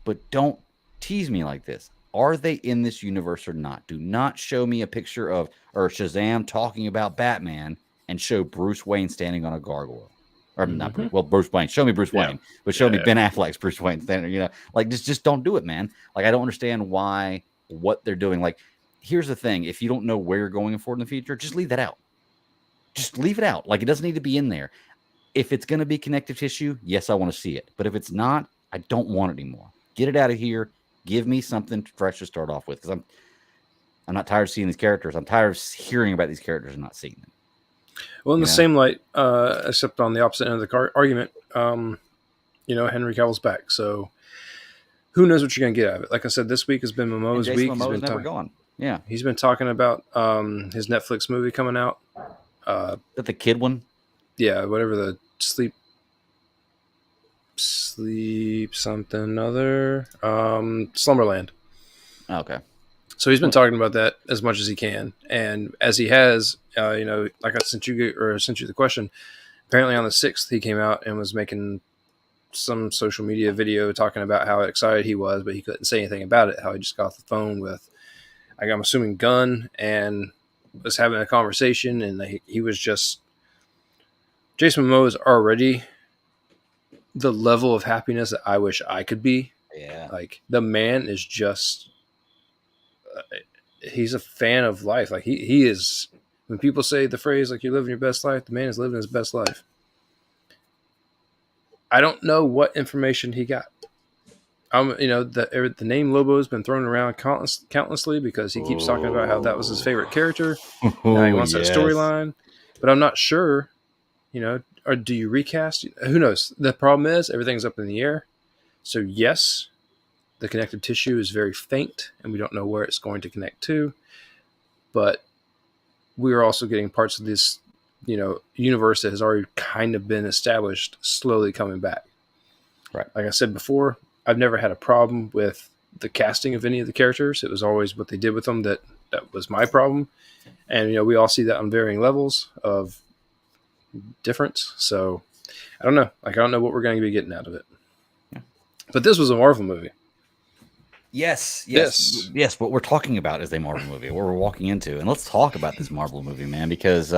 But don't tease me like this. Are they in this universe or not? Do not show me a picture of or Shazam talking about Batman and show Bruce Wayne standing on a gargoyle. Or not Bruce, well, Bruce Wayne. Show me Bruce Yeah. Wayne, but show me Yeah. Ben Affleck's Bruce Wayne standing. Like just don't do it, man. Like I don't understand what they're doing. Like here's the thing: if you don't know where you're going for in the future, just leave that out. Just leave it out. Like it doesn't need to be in there. If it's going to be connective tissue, yes, I want to see it. But if it's not, I don't want it anymore. Get it out of here. Give me something fresh to start off with, because I'm not tired of seeing these characters. I'm tired of hearing about these characters and not seeing them. Well, in the same light, except on the opposite end of the argument, Henry Cavill's back, so who knows what you're going to get out of it. Like I said, this week has been Momoa's week. Momoa's never gone. Yeah, he's been talking about his Netflix movie coming out. That the kid one? Yeah, whatever the sleep something other Slumberland. Okay. So he's been talking about that as much as he can, and as he has, like I sent you the question. Apparently, on the 6th, he came out and was making some social media video talking about how excited he was, but he couldn't say anything about it. How he just got off the phone with, I'm assuming, Gunn, and was having a conversation, and he was just Jason Momoa is already the level of happiness that I wish I could be. Yeah, like the man is just. He's a fan of life. Like he is. When people say the phrase like "you're living your best life," the man is living his best life. I don't know what information he got. The name Lobo has been thrown around countlessly because he keeps talking about how that was his favorite character. Now he wants that storyline, but I'm not sure. Or do you recast? Who knows? The problem is everything's up in the air. So yes. The connective tissue is very faint, and we don't know where it's going to connect to. But we are also getting parts of this, universe that has already kind of been established slowly coming back. Right. Like I said before, I've never had a problem with the casting of any of the characters. It was always what they did with them that was my problem. And, we all see that on varying levels of difference. So I don't know. I don't know what we're going to be getting out of it. Yeah. But this was a Marvel movie. Yes. What we're talking about is a Marvel movie. What we're walking into, and let's talk about this Marvel movie, man. Because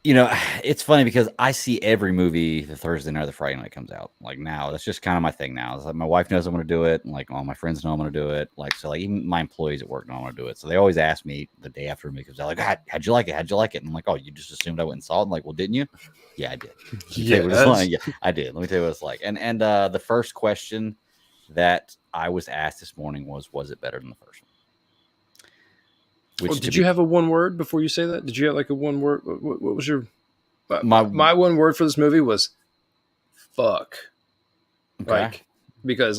it's funny because I see every movie the Thursday night or the Friday night comes out. Like now, that's just kind of my thing now. It's like my wife knows I'm going to do it, and like all my friends know I'm going to do it. Like so, like even my employees at work know I'm going to do it. So they always ask me the day after me because they're like, "How'd you like it? How'd you like it?" And I'm like, "Oh, you just assumed I went and saw it." I'm like, "Well, didn't you?" Yeah, I did. Yeah, I did. Let me tell you what it's like. And the first question that I was asked this morning was it better than the first one? Did you have a one word before you say that? Did you have like a one word? What was your my one word for this movie was fuck. Okay. Because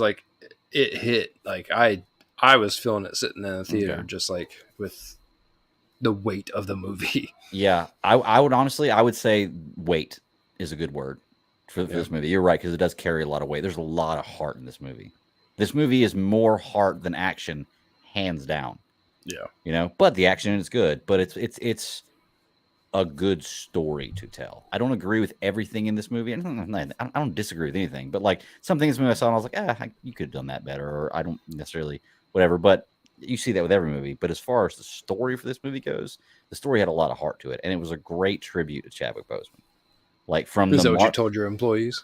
it hit I was feeling it sitting in the theater just like with the weight of the movie. Yeah, I would say weight is a good word for this movie. You're right, because it does carry a lot of weight. There's a lot of heart in this movie. This movie is more heart than action, hands down. Yeah. But the action is good. But it's a good story to tell. I don't agree with everything in this movie. I don't disagree with anything. But like some things when I saw, and I was like, you could have done that better, or I don't necessarily whatever. But you see that with every movie. But as far as the story for this movie goes, the story had a lot of heart to it, and it was a great tribute to Chadwick Boseman. Like from is that what you told your employees?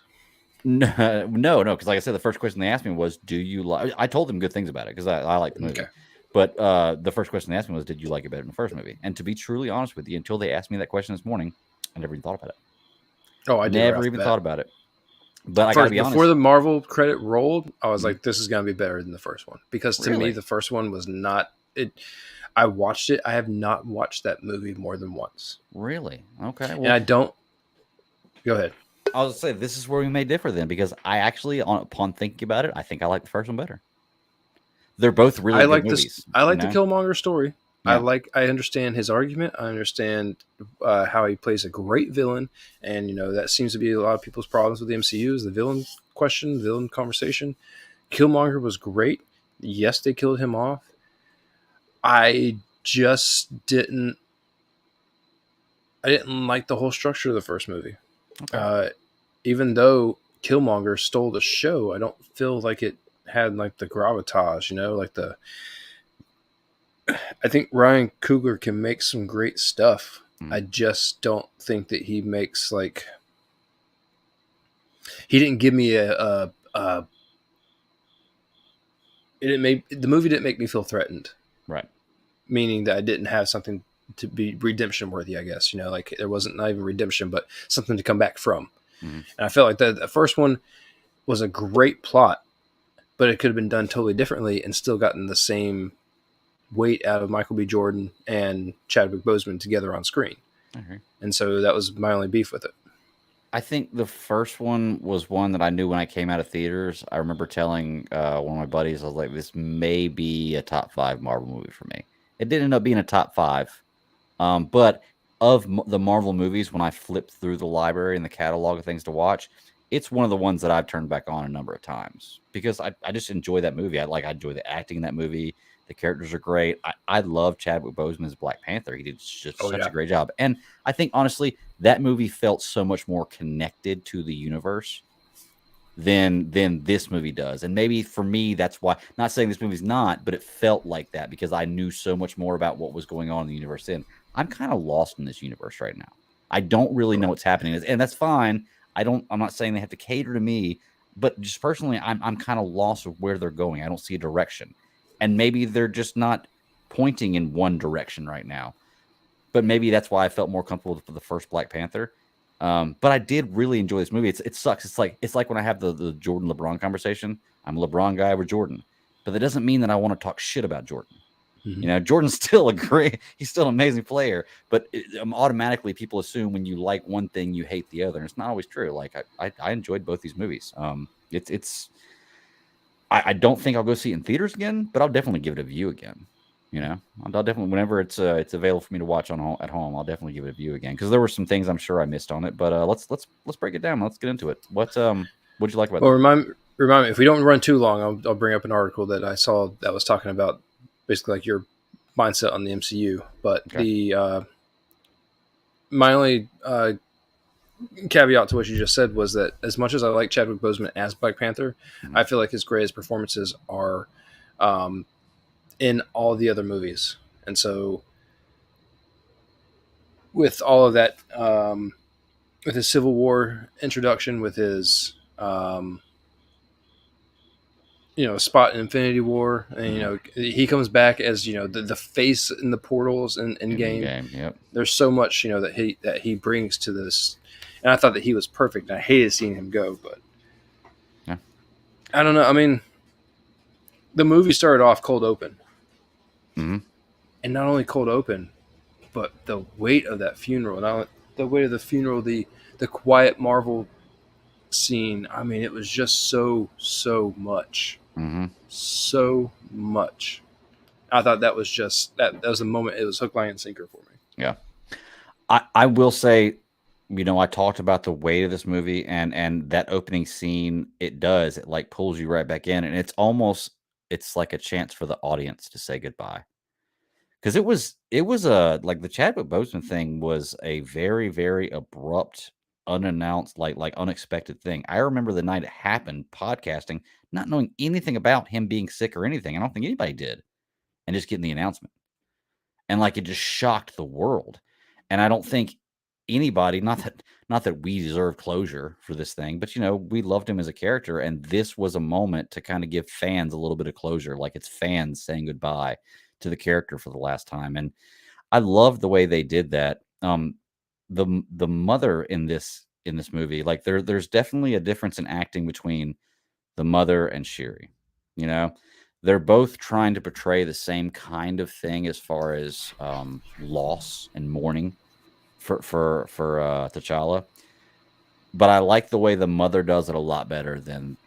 No, because like I said, the first question they asked me was, "Do you like?" I told them good things about it because I like the movie. Okay. But the first question they asked me was, "Did you like it better than the first movie?" And to be truly honest with you, until they asked me that question this morning, I never even thought about it. Oh, I never even thought about it. But I gotta be honest. Before the Marvel credit rolled, I was like, "This is gonna be better than the first one," because to me, the first one was not it. I watched it. I have not watched that movie more than once. Really? Okay. Well, and I don't. Go ahead. I was going to say, this is where we may differ then, because I actually, upon thinking about it, I think I like the first one better. They're both really good movies. I like the Killmonger story. Yeah. I understand his argument. I understand how he plays a great villain. And, that seems to be a lot of people's problems with the MCU is the villain question, villain conversation. Killmonger was great. Yes, they killed him off. I just didn't like the whole structure of the first movie. Okay. Even though Killmonger stole the show, I don't feel like it had like the gravitas, you know, like the. I think Ryan Coogler can make some great stuff. Mm. I just don't think that he makes like. He didn't give me a it didn't make the movie didn't make me feel threatened. Right. Meaning that I didn't have something to be redemption worthy, I guess. You know, like there wasn't not even redemption, but something to come back from. Mm. And I felt like the first one was a great plot, but it could have been done totally differently and still gotten the same weight out of Michael B. Jordan and Chadwick Boseman together on screen. Okay. And so that was my only beef with it. I think the first one was one that I knew when I came out of theaters. I remember telling one of my buddies, I was like, this may be a top 5 Marvel movie for me. It did end up being a top 5. But of the Marvel movies, when I flipped through the library and the catalog of things to watch, it's one of the ones that I've turned back on a number of times because I just enjoy that movie. I enjoy the acting in that movie. The characters are great. I love Chadwick Boseman as Black Panther. He did just such a great job. And I think, honestly, that movie felt so much more connected to the universe than this movie does. And maybe for me, that's why, not saying this movie's not, but it felt like that because I knew so much more about what was going on in the universe then. I'm kind of lost in this universe right now. I don't really know what's happening. And that's fine. I'm not saying they have to cater to me, but just personally, I'm kind of lost of where they're going. I don't see a direction. And maybe they're just not pointing in one direction right now. But maybe that's why I felt more comfortable with the first Black Panther. But I did really enjoy this movie. It sucks. It's like when I have the Jordan LeBron conversation. I'm a LeBron guy over Jordan, but that doesn't mean that I want to talk shit about Jordan. Mm-hmm. You know, Jordan's still he's still an amazing player, but automatically people assume when you like one thing, you hate the other. And it's not always true. Like I enjoyed both these movies. I don't think I'll go see it in theaters again, but I'll definitely give it a view again. You know, I'll definitely, whenever it's available for me to watch at home, I'll definitely give it a view again because there were some things I'm sure I missed on it. But let's break it down. Let's get into it. What'd you like about? Well, remind me if we don't run too long, I'll bring up an article that I saw that was talking about basically like your mindset on the MCU. But okay. My only caveat to what you just said was that as much as I like Chadwick Boseman as Black Panther, mm-hmm. I feel like his greatest performances are in all the other movies. And so with all of that, with his Civil War introduction, with his, spot in Infinity War, and, he comes back as, the face in the portals in game. Yep. There's so much, that he brings to this. And I thought that he was perfect. I hated seeing him go, but yeah. I don't know. I mean, the movie started off cold open. Mm-hmm. And not only cold open, but the weight of that funeral, the weight of the funeral, the quiet Marvel scene. I mean, it was just so much, mm-hmm. so much. I thought that was just that was the moment. It was hook, line, and sinker for me. Yeah, I will say, I talked about the weight of this movie and that opening scene. It like pulls you right back in, and it's like a chance for the audience to say goodbye. Because it was like the Chadwick Boseman thing was a very, very abrupt, unannounced, like unexpected thing. I remember the night it happened, podcasting, not knowing anything about him being sick or anything. I don't think anybody did, and just getting the announcement, and like it just shocked the world. And I don't think anybody, not that we deserve closure for this thing, but we loved him as a character, and this was a moment to kind of give fans a little bit of closure, like it's fans saying goodbye to the character for the last time. And I love the way they did that. The mother in this movie, like there's definitely a difference in acting between the mother and Shuri. They're both trying to portray the same kind of thing as far as loss and mourning for T'Challa. But I like the way the mother does it a lot better than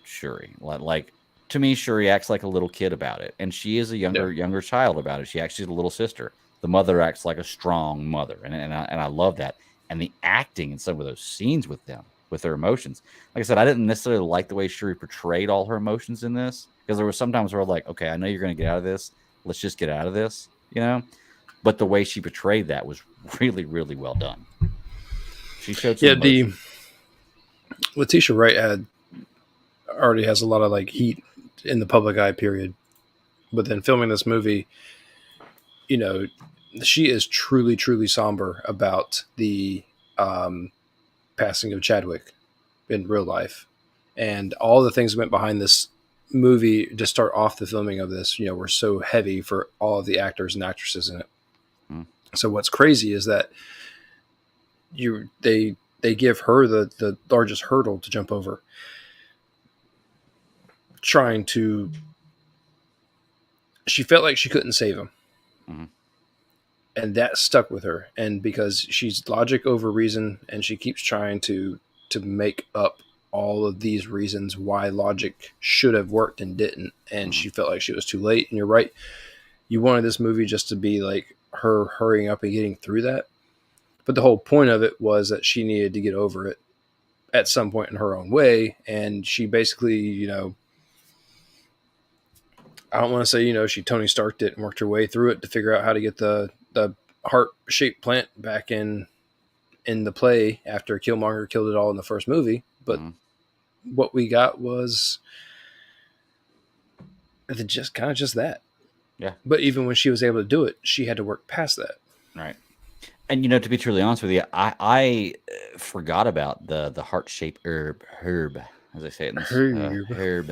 Shuri. Like to me, Shuri acts like a little kid about it, and she is a younger child about it. She's a little sister. The mother acts like a strong mother, and I love that. And the acting in some of those scenes with them, with their emotions. Like I said, I didn't necessarily like the way Shuri portrayed all her emotions in this, because there were sometimes where like, okay, I know you're going to get out of this. Let's just get out of this, But the way she portrayed that was really, really well done. She showed some emotion. Letitia Wright already has a lot of like heat in the public eye, period. But then filming this movie, you know, she is truly, truly somber about the passing of Chadwick in real life, and all the things that went behind this movie to start off the filming of this, were so heavy for all of the actors and actresses in it. Mm. So what's crazy is that they give her the largest hurdle to jump over, trying to. She felt like she couldn't save him. Mm-hmm. And that stuck with her. And because she's logic over reason, and she keeps trying to make up all of these reasons why logic should have worked and didn't. And she felt like she was too late. And you're right. You wanted this movie just to be like her hurrying up and getting through that. But the whole point of it was that she needed to get over it at some point in her own way. And she basically, I don't want to say, she Tony Starked it and worked her way through it to figure out how to get the heart-shaped plant back in the play after Killmonger killed it all in the first movie. But what we got was just that. Yeah. But even when she was able to do it, she had to work past that. Right. And to be truly honest with you, I forgot about the heart-shaped herb, as they say it in this herb,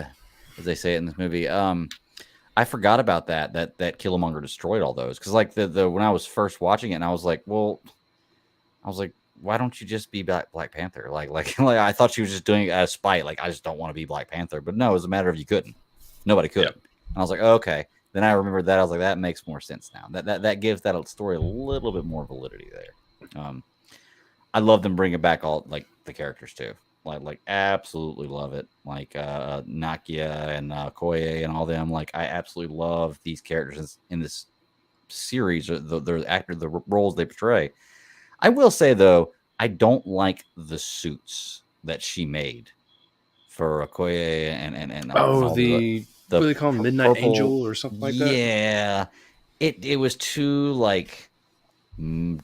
as they say it in this movie. I forgot about that Killmonger destroyed all those, because like the when I was first watching it, and I was like, why don't you just be Black Panther? Like I thought she was just doing it out of spite. Like, I just don't want to be Black Panther. But no, it was a matter of you couldn't. Nobody could. Yep. And I was like, oh, okay. Then I remembered that. I was like, that makes more sense now. That gives that story a little bit more validity there. I love them bringing back all like the characters too. Like absolutely love it. Like Nakia and Koye and all them. Like, I absolutely love these characters in this series. The roles they portray. I will say though, I don't like the suits that she made for Okoye and what do they call them? Midnight purple, Angel or something like that? Yeah. It was too like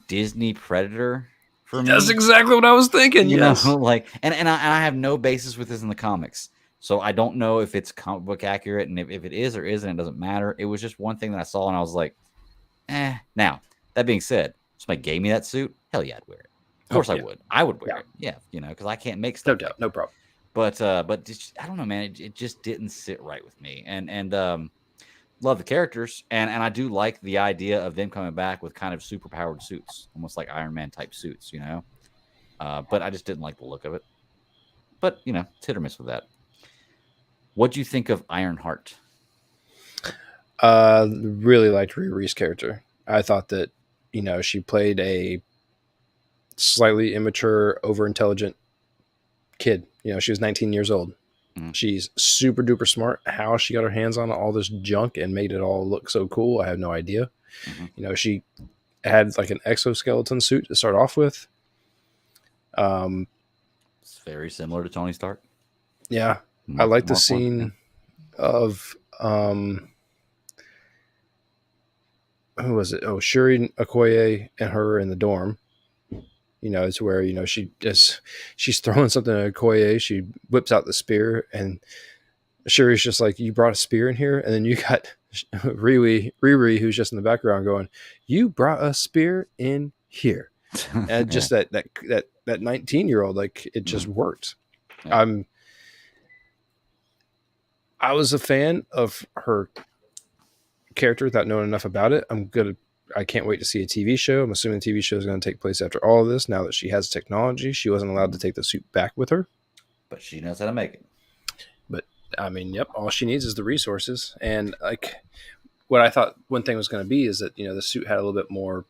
Disney Predator for me. That's exactly what I was thinking. Yes. Like, and I have no basis with this in the comics. So I don't know if it's comic book accurate, and if it is or isn't, it doesn't matter. It was just one thing that I saw and I was like, Now, that being said, if somebody gave me that suit, hell yeah, I'd wear it. Of course I would. I would wear it. Yeah, because I can't make stuff. No doubt, no problem. But just, I don't know, man. It just didn't sit right with me. And love the characters, and I do like the idea of them coming back with kind of superpowered suits, almost like Iron Man type suits, But I just didn't like the look of it. But it's hit or miss with that. What do you think of Ironheart? Really liked Riri's character. I thought that she played a slightly immature, over-intelligent kid. She was 19 years old. She's super duper smart. How she got her hands on all this junk and made it all look so cool, I have no idea. She had like an exoskeleton suit to start off with. It's very similar to Tony Stark. Yeah. I like the scene of who was it? Oh, Shuri Okoye and her in the dorm. It's where, she's throwing something at Okoye. She whips out the spear, and Shuri's just like, you brought a spear in here? And then you got Riri, who's just in the background going, you brought a spear in here. And just that 19-year-old, like, it just worked. Yeah. I was a fan of her character without knowing enough about it. I can't wait to see a TV show. I'm assuming the TV show is going to take place after all of this. Now that she has technology, she wasn't allowed to take the suit back with her. But she knows how to make it. But, I mean, yep, all she needs is the resources. And, like, what I thought one thing was going to be is that, the suit had a little bit more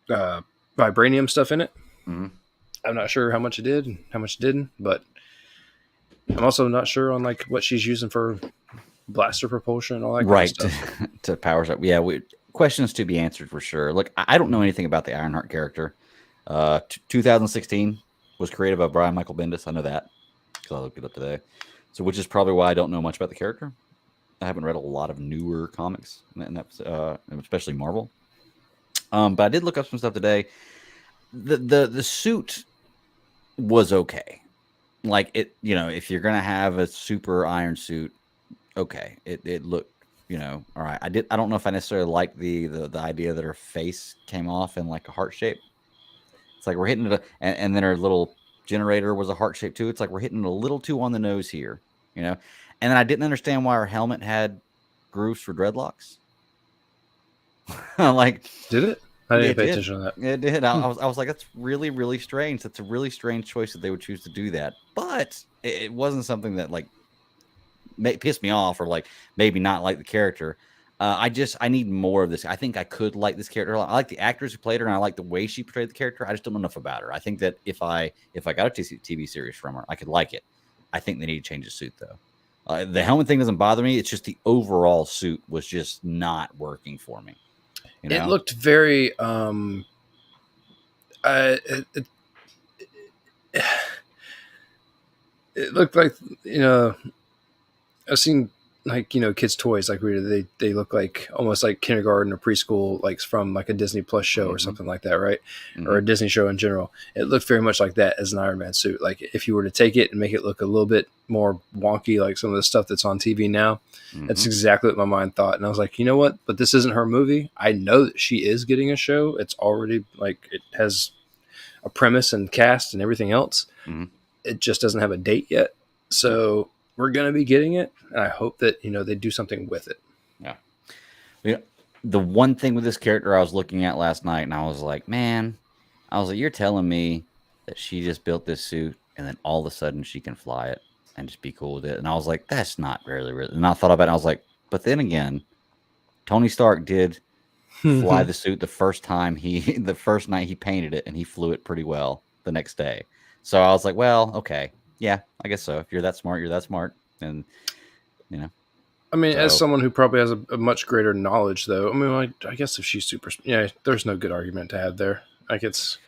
vibranium stuff in it. Mm-hmm. I'm not sure how much it did and how much it didn't, but I'm also not sure on, like, what she's using for blaster propulsion and all that kind of stuff. To power up. Yeah, questions to be answered for sure. Look, I don't know anything about the Ironheart character. 2016 was created by Brian Michael Bendis. I know that because I looked it up today. So, which is probably why I don't know much about the character. I haven't read a lot of newer comics, and especially Marvel. But I did look up some stuff today. The suit was okay. like it, if you're gonna have a super iron suit, okay, it looked, all right. I don't know if I necessarily like the idea that her face came off in like a heart shape. It's like we're hitting it, and then her little generator was a heart shape too. It's like we're hitting it a little too on the nose here, you know. And then I didn't understand why her helmet had grooves for dreadlocks. Like Did it? I didn't it pay did. attention to that. It did. Hmm. I was like, that's really, really strange. That's a really strange choice that they would choose to do that. But it wasn't something that like pissed me off or like maybe not like the character. I need more of this. I think I could like this character. I like the actors who played her, and I like the way she portrayed the character. I just don't know enough about her. I think that if I got a TV series from her, I could like it. I think they need to change the suit though. The helmet thing doesn't bother me. It's just the overall suit was just not working for me. It looked very it, it, it looked like, I've seen like, kids toys like they look like almost like kindergarten or preschool, like from like a Disney Plus show or something like that, right? Or a Disney show in general. It looked very much like that as an Iron Man suit. Like if you were to take it and make it look a little bit more wonky, like some of the stuff that's on TV now, that's exactly what my mind thought. And I was like, you know what? But this isn't her movie. I know that she is getting a show. It's already like it has a premise and cast and everything else. It just doesn't have a date yet. So we're going to be getting it. And I hope that, they do something with it. Yeah. The one thing with this character I was looking at last night, and I was like, man, you're telling me that she just built this suit and then all of a sudden she can fly it and just be cool with it. And I was like, that's not really. And I thought about it. And I was like, but then again, Tony Stark did fly the suit the first night he painted it, and he flew it pretty well the next day. So I was like, well, okay. Yeah, I guess so. If you're that smart, you're that smart. And, I mean, as someone who probably has a much greater knowledge, though, I mean, I guess if she's super, there's no good argument to have there. Like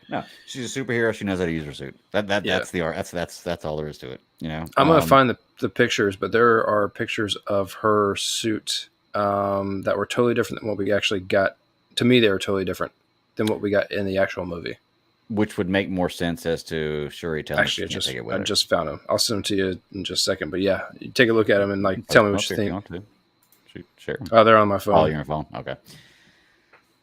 no, she's a superhero. She knows how to use her suit. That's the art. That's all there is to it. I'm gonna find the pictures, but there are pictures of her suit that were totally different than what we actually got. To me, they were totally different than what we got in the actual movie. Which would make more sense as to Shuri telling Actually, I just found them. I'll send them to you in just a second. But yeah, you take a look at them and like tell me what you think. Sure. Oh, they're on my phone. Oh, you're on your phone. Okay.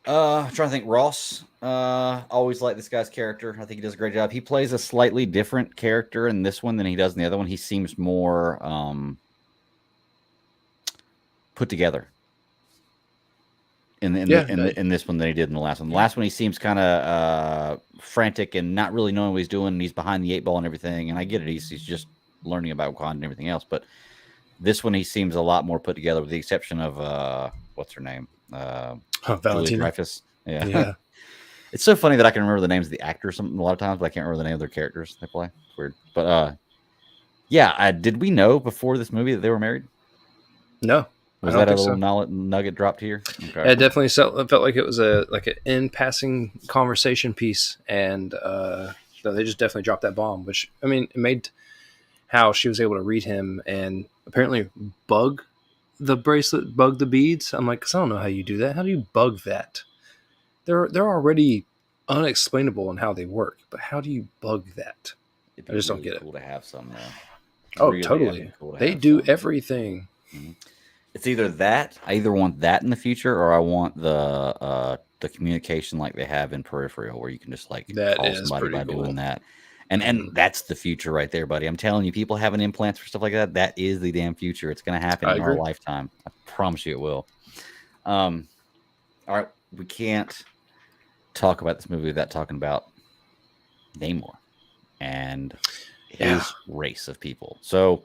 I'm trying to think. Ross. Always like this guy's character. I think he does a great job. He plays a slightly different character in this one than he does in the other one. He seems more put together in this one than he did in the last one. The last one, he seems kind of frantic and not really knowing what he's doing. And he's behind the eight ball and everything. And I get it. He's just learning about Wakanda and everything else. But this one, he seems a lot more put together, with the exception of what's her name, Valentina Dreyfus. Yeah. It's so funny that I can remember the names of the actors a lot of times, but I can't remember the name of their characters they play. It's weird. But did we know before this movie that they were married? No. Was that a little nugget dropped here? Okay. It definitely felt like it was an in passing conversation piece, and they just definitely dropped that bomb. Which, I mean, it made how she was able to read him and apparently bug the bracelet, bug the beads. I'm like, 'cause I don't know how you do that. How do you bug that? They're already unexplainable in how they work, but how do you bug that? I just don't get it. Cool to have some. Oh, really totally. Cool they do everything. Mm-hmm. It's either that I either want that in the future, or I want the communication like they have in Peripheral, where you can just like call somebody by doing that. And that's the future right there, buddy. I'm telling you, people having implants for stuff like that, that is the damn future. It's going to happen in our lifetime. I promise you it will. All right. We can't talk about this movie without talking about Namor and his race of people. So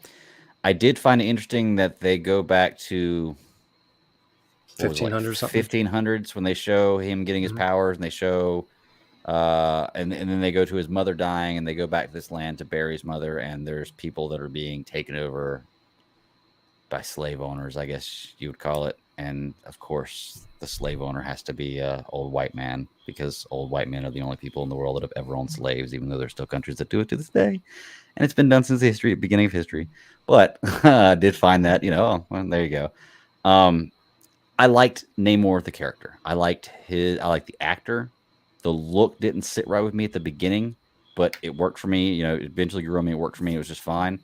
I did find it interesting that they go back to 1500s when they show him getting his powers, and they show and then they go to his mother dying, and they go back to this land to bury his mother, and there's people that are being taken over by slave owners, I guess you would call it. And of course the slave owner has to be a old white man, because old white men are the only people in the world that have ever owned slaves, even though there's still countries that do it to this day, and it's been done since the beginning of history. But I did find that, well, there you go. I liked Namor the character. I liked the actor. The look didn't sit right with me at the beginning, but it worked for me. It eventually grew on me. It worked for me. It was just fine.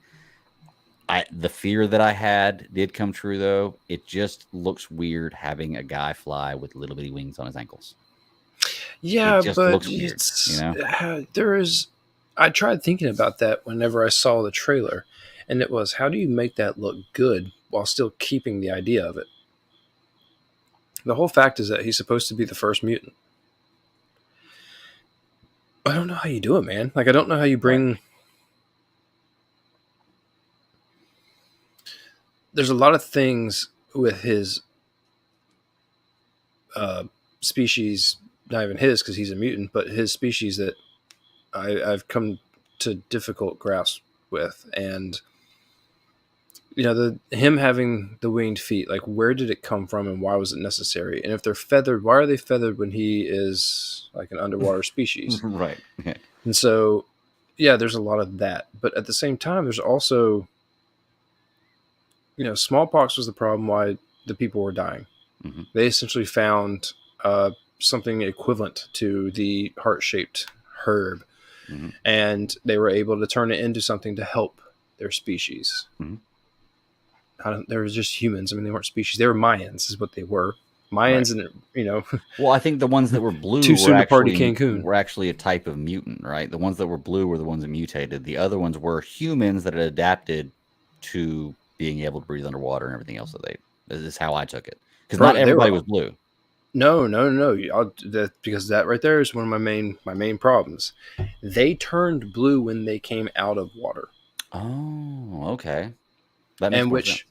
The fear that I had did come true though. It just looks weird having a guy fly with little bitty wings on his ankles. It Yeah, just but looks weird, there is. I tried thinking about that whenever I saw the trailer, and it was, how do you make that look good while still keeping the idea of it? The whole fact is that he's supposed to be the first mutant. I don't know how you do it, man. Like, I don't know how you bring. Right. There's a lot of things with his species, not even his because he's a mutant, but his species that I've come to difficult grasp with. And him having the winged feet, like, where did it come from and why was it necessary? And if they're feathered, why are they feathered when he is like an underwater species? Right. And so, yeah, there's a lot of that. But at the same time, there's also, smallpox was the problem why the people were dying. Mm-hmm. They essentially found something equivalent to the heart-shaped herb, mm-hmm. and they were able to turn it into something to help their species. Mm-hmm. They were just humans. I mean, they weren't species. They were Mayans, is what they were. Mayans, right. And Well, I think the ones that were blue were actually a type of mutant, right? The ones that were blue were the ones that mutated. The other ones were humans that had adapted to being able to breathe underwater and everything else. This is how I took it, because not everybody was blue. No. Because that right there is one of my main problems. They turned blue when they came out of water. Oh, okay. That makes more sense.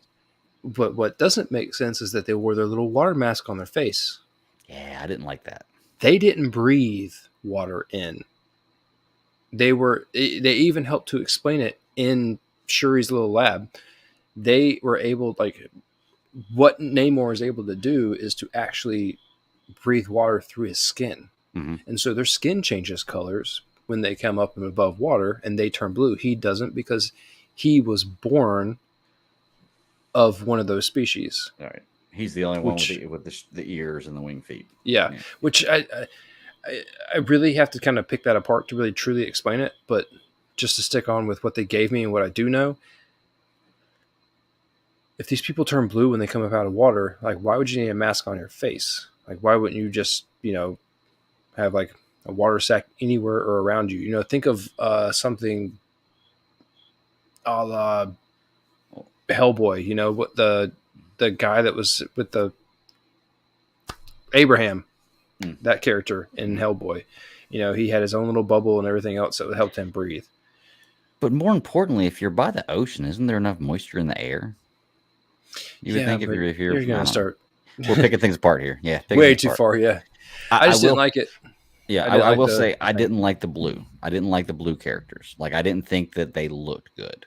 But what doesn't make sense is that they wore their little water mask on their face. Yeah, I didn't like that. They didn't breathe water in. They even helped to explain it in Shuri's little lab. They were able, like, what Namor is able to do is to actually breathe water through his skin. Mm-hmm. And so their skin changes colors when they come up and above water and they turn blue. He doesn't, because he was born of one of those species. All right. He's the only one with the ears and the wing feet. Yeah. Which I really have to kind of pick that apart to really truly explain it. But just to stick on with what they gave me and what I do know, if these people turn blue when they come up out of water, like, why would you need a mask on your face? Like, why wouldn't you just, have like a water sack anywhere or around you? Think of something a la Hellboy, what the guy that was with the Abraham, that character in Hellboy, he had his own little bubble and everything else that helped him breathe. But more importantly, if you're by the ocean, isn't there enough moisture in the air? You would think if you're going to start. We're picking things apart here. Yeah. Way too far. Yeah. I just didn't like it. Yeah. I will say I didn't like the blue. I didn't like the blue characters. Like, I didn't think that they looked good.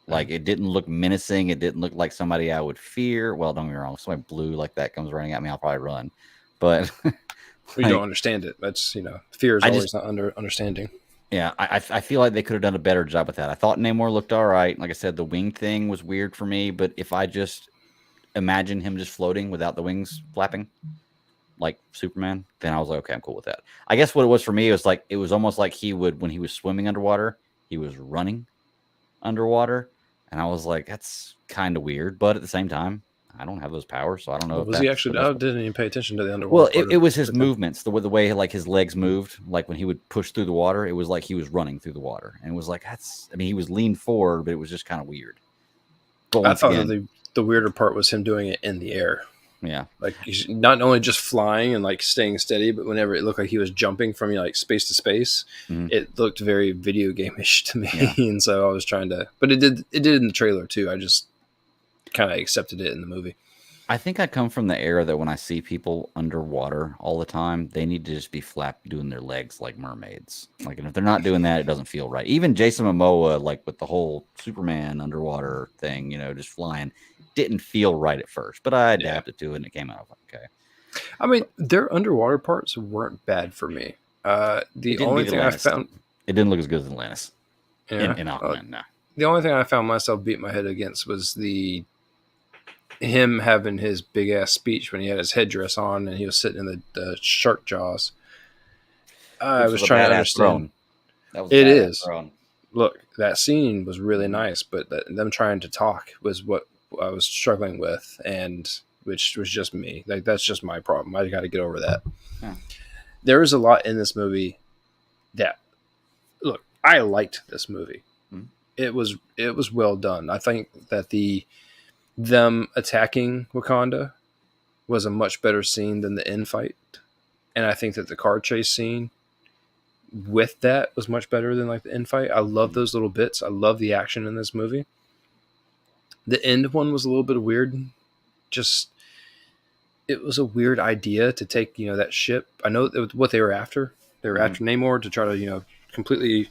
Like, it didn't look menacing. It didn't look like somebody I would fear. Well, don't get me wrong. If somebody blue like that comes running at me, I'll probably run. But you don't understand it. That's, fear is always not understanding. Yeah, I feel like they could have done a better job with that. I thought Namor looked all right. Like I said, the wing thing was weird for me. But if I just imagine him just floating without the wings flapping, like Superman, then I was like, okay, I'm cool with that. I guess what it was for me was like, it was almost like he would, when he was swimming underwater, he was running underwater. And I was like, that's kind of weird. But at the same time, I don't have those powers, so I don't know. Was he actually? I didn't even pay attention to the underwater. Well, it was his movements, the way like his legs moved, like when he would push through the water. It was like he was running through the water, and it was like he was leaned forward, but it was just kind of weird. But I thought that the weirder part was him doing it in the air. Yeah, like he's not only just flying and like staying steady, but whenever it looked like he was jumping from like space to space, it looked very video game-ish to me. Yeah. And so I was trying to, but it did in the trailer too. I just kind of accepted it in the movie. I think I come from the era that when I see people underwater all the time, they need to just be doing their legs like mermaids. Like, and if they're not doing that, it doesn't feel right. Even Jason Momoa, like with the whole Superman underwater thing, just flying, didn't feel right at first. But I adapted to it, and it came out okay. I mean, their underwater parts weren't bad for me. The only thing I found, it didn't look as good as Atlantis. In Aquaman, no. The only thing I found myself beat my head against was him having his big ass speech when he had his headdress on and he was sitting in the shark jaws. I was trying to understand. That was It badass is. throwing. Look, that scene was really nice, but them trying to talk was what I was struggling with, and which was just me. Like that's just my problem. I got to get over that. Yeah. There is a lot in this movie that look. I liked this movie. Mhm. It was well done. I think that them attacking Wakanda was a much better scene than the end fight, and I think that the car chase scene with that was much better than like the end fight. I love those little bits. I love the action in this movie. The end one was a little bit weird. Just it was a weird idea to take that ship. I know it was what they were after. They were after Namor to try to completely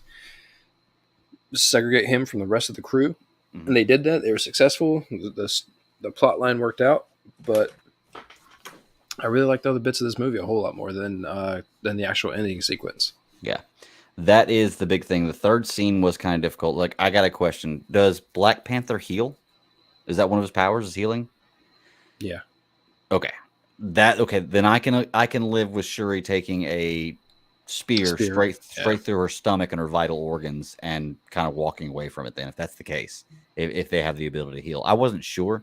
segregate him from the rest of the crew, and they did that. They were successful. The plot line worked out, but I really liked other bits of this movie a whole lot more than the actual ending sequence. Yeah. That is the big thing. The third scene was kind of difficult. Like, I got a question. Does Black Panther heal? Is that one of his powers, is healing? Yeah. Okay. Then I can live with Shuri taking a spear straight through her stomach and her vital organs and kind of walking away from it then, if that's the case. If they have the ability to heal. I wasn't sure.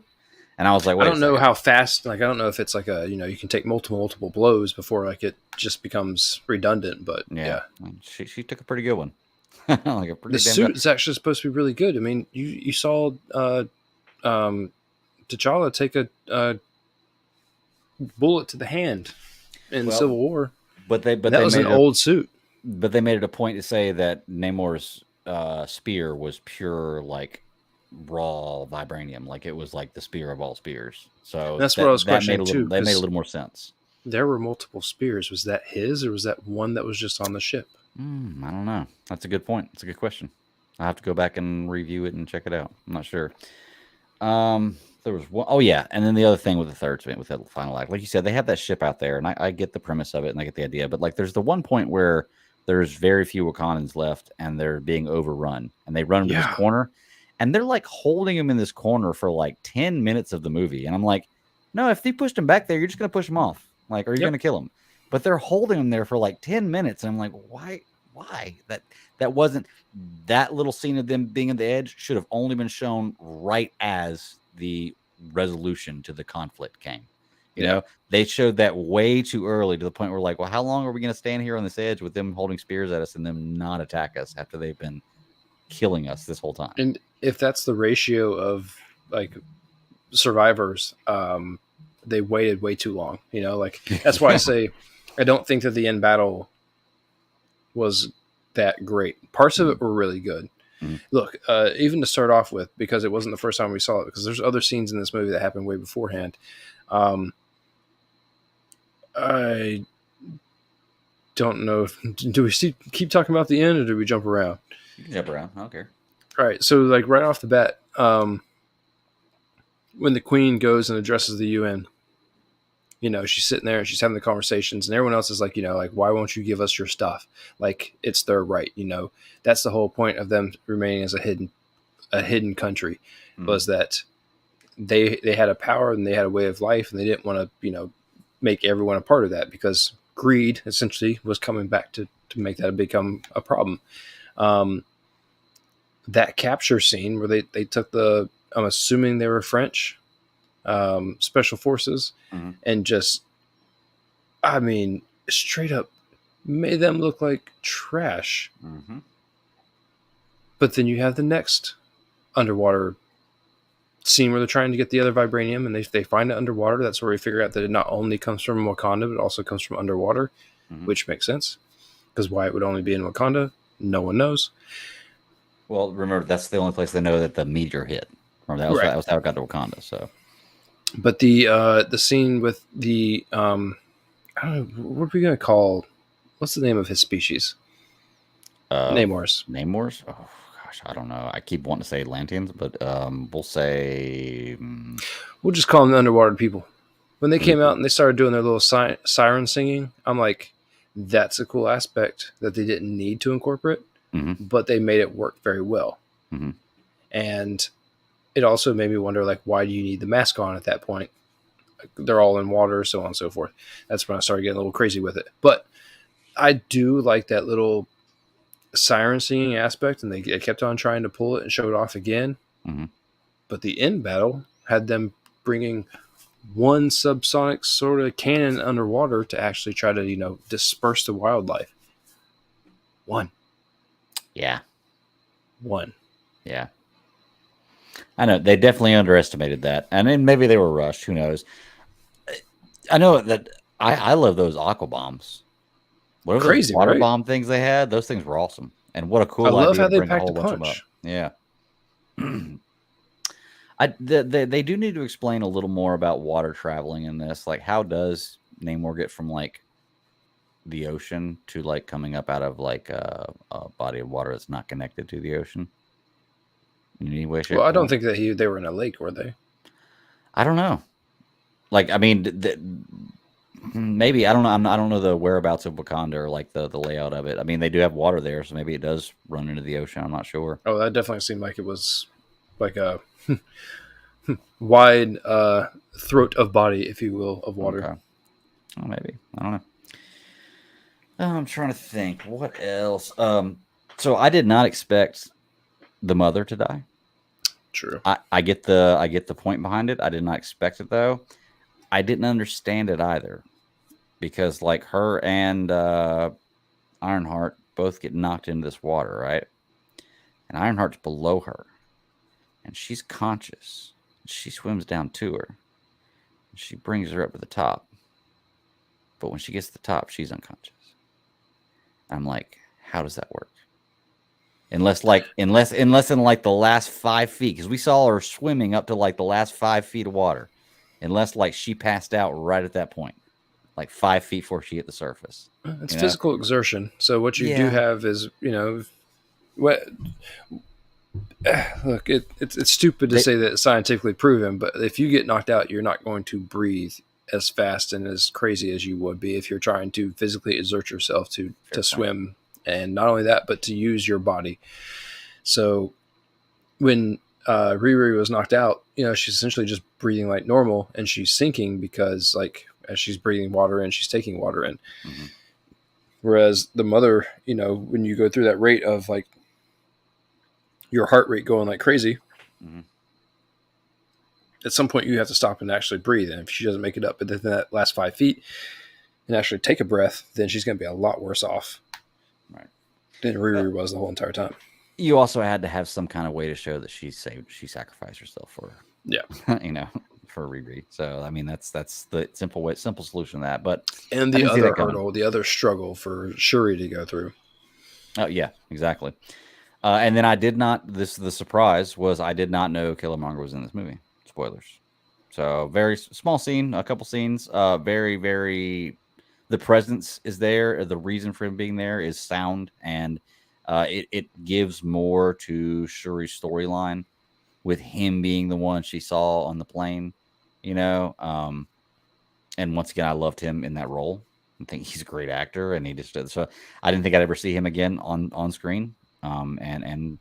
And I was like, wait I don't a know second. how fast. Like, I don't know if it's like you can take multiple blows before like it just becomes redundant. But yeah. She took a pretty good one. Like a pretty The suit is actually supposed to be really good. I mean, you saw T'Challa take a bullet to the hand in Civil War. But that was an old suit. But they made it a point to say that Namor's spear was pure, like, raw vibranium. Like, it was like the spear of all spears. So that's what I was questioning too. That made a little more sense. There were multiple spears. Was that his, or was that one that was just on the ship? I don't know. That's a good point. It's a good question. I have to go back and review it and check it out. I'm not sure. There was one. Oh yeah, and then the other thing with the third event, with that final act, like you said, they have that ship out there, and I get the premise of it, and I get the idea. But like, there's the one point where there's very few Wakandans left, and they're being overrun, and they run into this corner, and they're like holding him in this corner for like 10 minutes of the movie, and I'm like, no, if they pushed him back there, you're just gonna push him off, like, or you're gonna kill him. But they're holding him there for like 10 minutes, and I'm like, why? That wasn't that little scene of them being at the edge should have only been shown right as the resolution to the conflict came. You know, they showed that way too early to the point where, like, well, how long are we going to stand here on this edge with them holding spears at us and them not attack us after they've been killing us this whole time? And if that's the ratio of like survivors, they waited way too long. You know, like that's why I say I don't think that the end battle was that great. Parts of it were really good. Look, even to start off with, because it wasn't the first time we saw it, because there's other scenes in this movie that happened way beforehand. I don't know. Do we keep talking about the end, or do we jump around? You can jump around. I don't care. All right. So, like, right off the bat, when the Queen goes and addresses the UN, you know, she's sitting there and she's having the conversations, and everyone else is like, you know, like, why won't you give us your stuff? Like, it's their right. You know, that's the whole point of them remaining as a hidden country, was that they had a power and they had a way of life, and they didn't want to, you know, make everyone a part of that, because greed essentially was coming back to make that become a problem. That capture scene where they took I'm assuming they were French special forces, and just, I mean, straight up made them look like trash. But then you have the next underwater scene where they're trying to get the other vibranium, and they find it underwater. That's where we figure out that it not only comes from Wakanda, but also comes from underwater, which makes sense, because why it would only be in Wakanda, no one knows. Well, remember, that's the only place they know that the meteor hit. Remember, that was how it got to Wakanda. So, but the scene with the I don't know, what are we gonna call? What's the name of his species? Namor's. Namor's. Oh gosh, I don't know. I keep wanting to say Atlanteans, but we'll say we'll just call them the underwater people. When they came out and they started doing their little siren singing, I'm like, that's a cool aspect that they didn't need to incorporate, but they made it work very well. And it also made me wonder, like, why do you need the mask on at that point? Like, they're all in water, so on and so forth. That's when I started getting a little crazy with it. But I do like that little siren singing aspect, and they kept on trying to pull it and show it off again. Mm-hmm. But the end battle had them bringing one subsonic sort of cannon underwater to actually try to disperse the wildlife. One. Yeah. Yeah. I know they definitely underestimated that, and then maybe they were rushed. Who knows? I know that I love those aqua bombs. Whatever those Crazy, water right? bomb things they had, those things were awesome. And what a I cool love idea how to they bring a packed whole a bunch of them up. punch. Yeah. They do need to explain a little more about water traveling in this. Like, how does Namor get from like the ocean to like coming up out of like a body of water that's not connected to the ocean in any way, shape, Well, I or don't form? think that they were in a lake, were they? I don't know. Like, I mean, maybe I don't know. I don't know the whereabouts of Wakanda or like the layout of it. I mean, they do have water there, so maybe it does run into the ocean. I'm not sure. Oh, that definitely seemed like it was like a wide throat of body, if you will, of water. Okay. Oh, maybe. I don't know. I'm trying to think. What else? So I did not expect the mother to die. True. I get the point behind it. I did not expect it though. I didn't understand it either because like her and Ironheart both get knocked into this water, right? And Ironheart's below her, and she's conscious. She swims down to her. And she brings her up to the top. But when she gets to the top, she's unconscious. I'm like, how does that work? Unless in like the last 5 feet, because we saw her swimming up to like the last 5 feet of water. Unless like she passed out right at that point, like 5 feet before she hit the surface. It's You know? physical exertion. So what you do Yeah. have is, what look, it's stupid to say that it's scientifically proven, but if you get knocked out, you're not going to breathe as fast and as crazy as you would be if you're trying to physically exert yourself to swim, and not only that, but to use your body. So when Riri was knocked out, she's essentially just breathing like normal, and she's sinking because like as she's breathing water in, she's taking water in. Mm-hmm. Whereas the mother, when you go through that rate of like your heart rate going like crazy, Mm-hmm. at some point you have to stop and actually breathe. And if she doesn't make it up within that last 5 feet and actually take a breath, then she's going to be a lot worse off, Right, than Riri was the whole entire time. You also had to have some kind of way to show that she sacrificed herself for, for Riri. So I mean, that's the simple solution to that. But and the other hurdle, the other struggle for Shuri to go through. Oh yeah, exactly. And then I did not. The surprise was I did not know Killmonger was in this movie. Spoilers. So very small scene, a couple scenes. Very very. The presence is there. The reason for him being there is sound, and it gives more to Shuri's storyline with him being the one she saw on the plane. And once again, I loved him in that role. I think he's a great actor, and he just did so. I didn't think I'd ever see him again on screen. And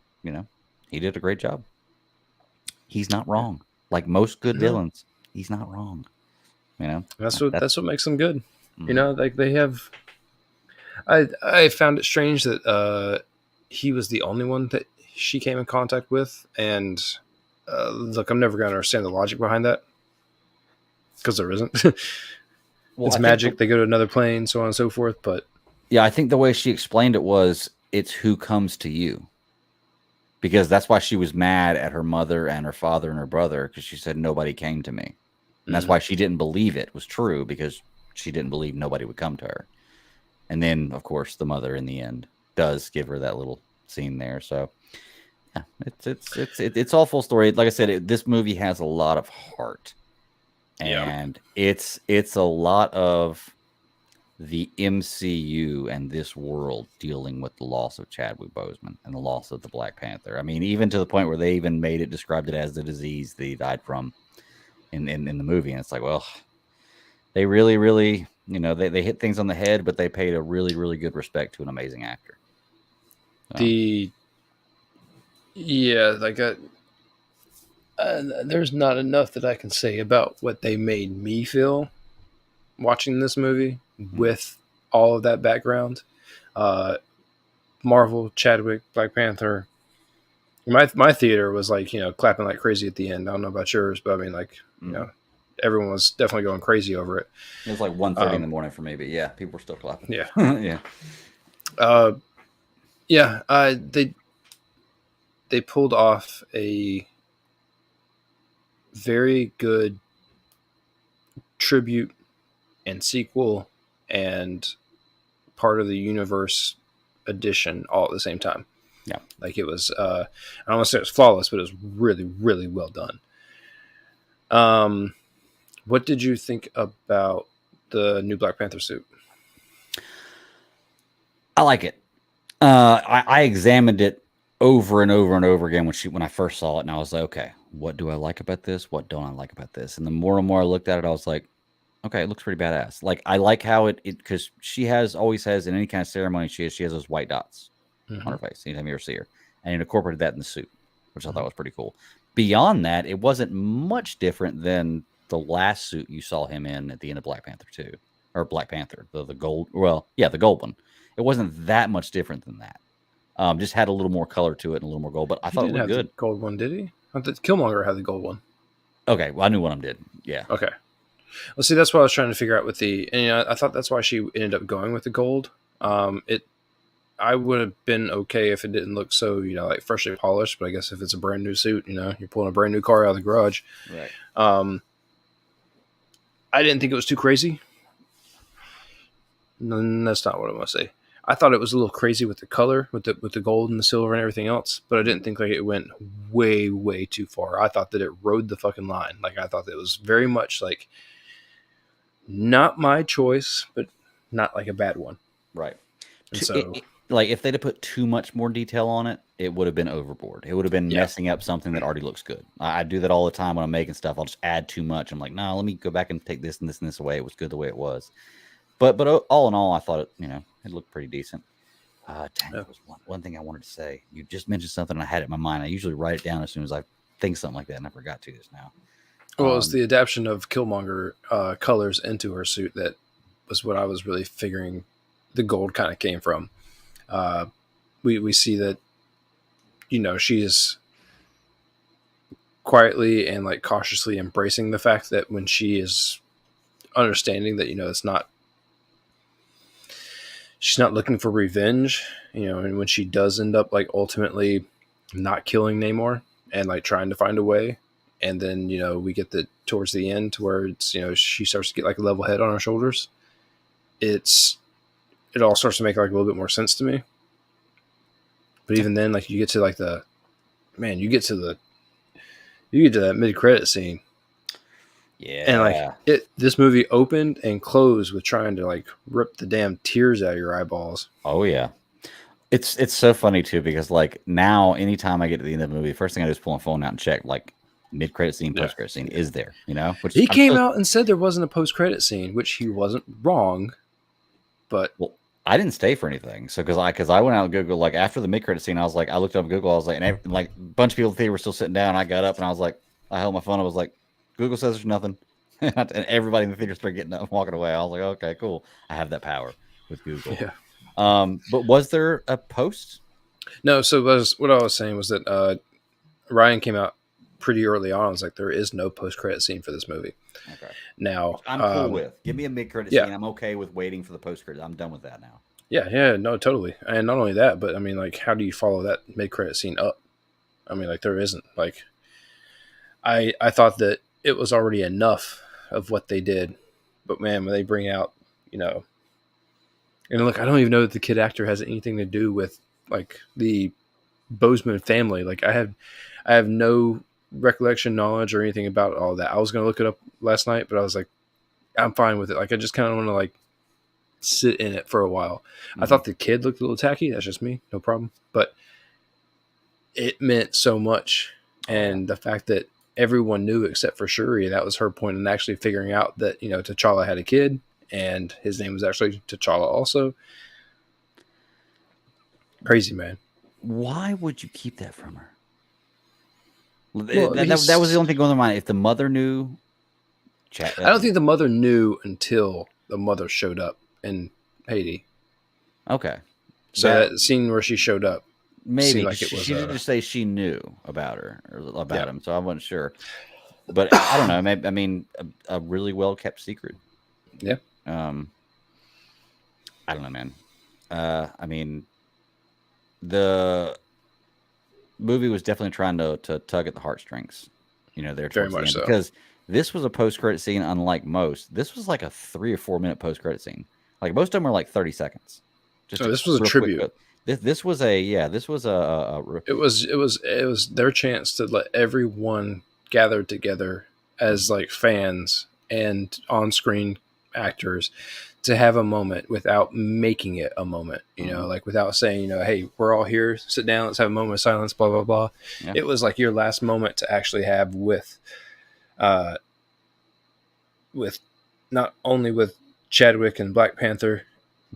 he did a great job. He's not wrong. Like most good villains, he's not wrong. That's what makes them good. Mm-hmm. Like they have. I found it strange that he was the only one that she came in contact with, and look, I'm never going to understand the logic behind that because there isn't. Well, it's magic. They go to another plane, so on and so forth. But yeah, I think the way she explained it was it's who comes to you. Because that's why she was mad at her mother and her father and her brother, because she said nobody came to me. And that's why she didn't believe it was true, because she didn't believe nobody would come to her. And then, of course, the mother in the end does give her that little scene there. So yeah, it's all full story. Like I said, this movie has a lot of heart. And it's a lot of the MCU and this world dealing with the loss of Chadwick Boseman and the loss of the Black Panther. I mean, even to the point where they even described it as the disease that he died from in the movie. And it's like, well, they really, really, they hit things on the head, but they paid a really, really good respect to an amazing actor. There's not enough that I can say about what they made me feel watching this movie with all of that background. Marvel, Chadwick, Black Panther. My theater was like, clapping like crazy at the end. I don't know about yours, but I mean, like, everyone was definitely going crazy over it. It was like 1:30 in the morning for me, but yeah, people were still clapping. Yeah. Yeah. Yeah. They pulled off a very good tribute and sequel and part of the universe edition all at the same time. Yeah. Like it was, I don't want to say it was flawless, but it was really, really well done. What did you think about the new Black Panther suit? I like it. I examined it over and over and over again when I first saw it, and I was like, okay, what do I like about this? What don't I like about this? And the more and more I looked at it, I was like, okay, it looks pretty badass. Like I like how it because she always has in any kind of ceremony she has those white dots on her face anytime you ever see her, and it incorporated that in the suit, which I thought was pretty cool. Beyond that, it wasn't much different than the last suit you saw him in at the end of Black Panther 2 or Black Panther, the gold. Well, yeah, the gold one. It wasn't that much different than that. Just had a little more color to it and a little more gold, but I thought it looked good. The gold one, did he? I thought Killmonger had the gold one. Okay, well, I knew one of them did. Yeah. Okay. Well, see, that's what I was trying to figure out with and I thought that's why she ended up going with the gold. I would have been okay if it didn't look so, like freshly polished, but I guess if it's a brand new suit, you're pulling a brand new car out of the garage. Right. I didn't think it was too crazy. No, that's not what I want to say. I thought it was a little crazy with the color, with the gold and the silver and everything else, but I didn't think like it went way, way too far. I thought that it rode the fucking line. Like I thought that it was very much like not my choice, but not like a bad one. Right. And so, like if they'd have put too much more detail on it, it would have been overboard. It would have been messing up something that already looks good. I do that all the time when I'm making stuff. I'll just add too much. I'm like, no, let me go back and take this and this and this away. It was good the way it was. But all in all, I thought it looked pretty decent. There was one thing I wanted to say. You just mentioned something, and I had it in my mind. I usually write it down as soon as I think something like that, and I forgot to just now. Well, it was the adaptation of Killmonger colors into her suit that was what I was really figuring the gold kind of came from. We see that, she is quietly and like cautiously embracing the fact that when she is understanding that, she's not looking for revenge, and when she does end up like ultimately not killing Namor and like trying to find a way. And then, we get towards the end to where it's, she starts to get like a level head on her shoulders. It all starts to make like a little bit more sense to me. But even then, like you get to like you get to that mid-credit scene. Yeah. And like this movie opened and closed with trying to like rip the damn tears out of your eyeballs. Oh yeah. It's so funny too, because like now anytime I get to the end of the movie, first thing I do is pull my phone out and check like mid-credit scene, post-credit scene is there, which he came out and said there wasn't a post-credit scene, which he wasn't wrong, but I didn't stay for anything. So because I went out and Google, like after the mid-credit scene, I looked up Google, I was like, and like a bunch of people in the theater were still sitting down. I got up and I was like, I held my phone, I was like, Google says there's nothing. And everybody in the theater started getting up and walking away. I was like, okay, cool. I have that power with Google. Yeah. But was there a post? No, so what I was saying was that Ryan came out pretty early on. I was like, there is no post-credit scene for this movie. Okay. Now, I'm cool with. Give me a mid-credit scene. I'm okay with waiting for the post-credit. I'm done with that now. Yeah, no, totally. And not only that, but I mean, like, how do you follow that mid-credit scene up? I mean, like, there isn't. Like, I thought that it was already enough of what they did. But, man, when they bring out, and look, I don't even know that the kid actor has anything to do with, like, the Bozeman family. Like, I have no recollection, knowledge, or anything about all that. I was going to look it up last night, but I was like, I'm fine with it. Like, I just kind of want to, like, sit in it for a while. Mm-hmm. I thought the kid looked a little tacky. That's just me. No problem. But it meant so much. And the fact that everyone knew except for Shuri, that was her point in actually figuring out that, T'Challa had a kid and his name was actually T'Challa also. Crazy, man. Why would you keep that from her? Well, that was the only thing going through my mind. If the mother knew, I don't think the mother knew until the mother showed up in Haiti. Okay, So That that scene where she showed up seemed maybe like it she, was she did a just say she knew about her or yeah. about him, so I wasn't sure. But I don't know. Maybe, I mean, a really well kept secret. Yeah, Um, I don't know, man. I mean, the movie was definitely trying to tug at the heartstrings, there very towards the much end, so. because this was a post credit scene unlike most. This was like a 3 or 4 minute post credit scene. Like most of them are like 30 seconds, just Oh, a this was a real quick. tribute. This was a yeah. This was It was their chance to let everyone gather together as like fans and on-screen actors to have a moment without making it a moment, mhm, like without saying, hey, we're all here, sit down, let's have a moment of silence, blah blah blah. yeah. It was like your last moment to actually have uh with not only with Chadwick and Black Panther,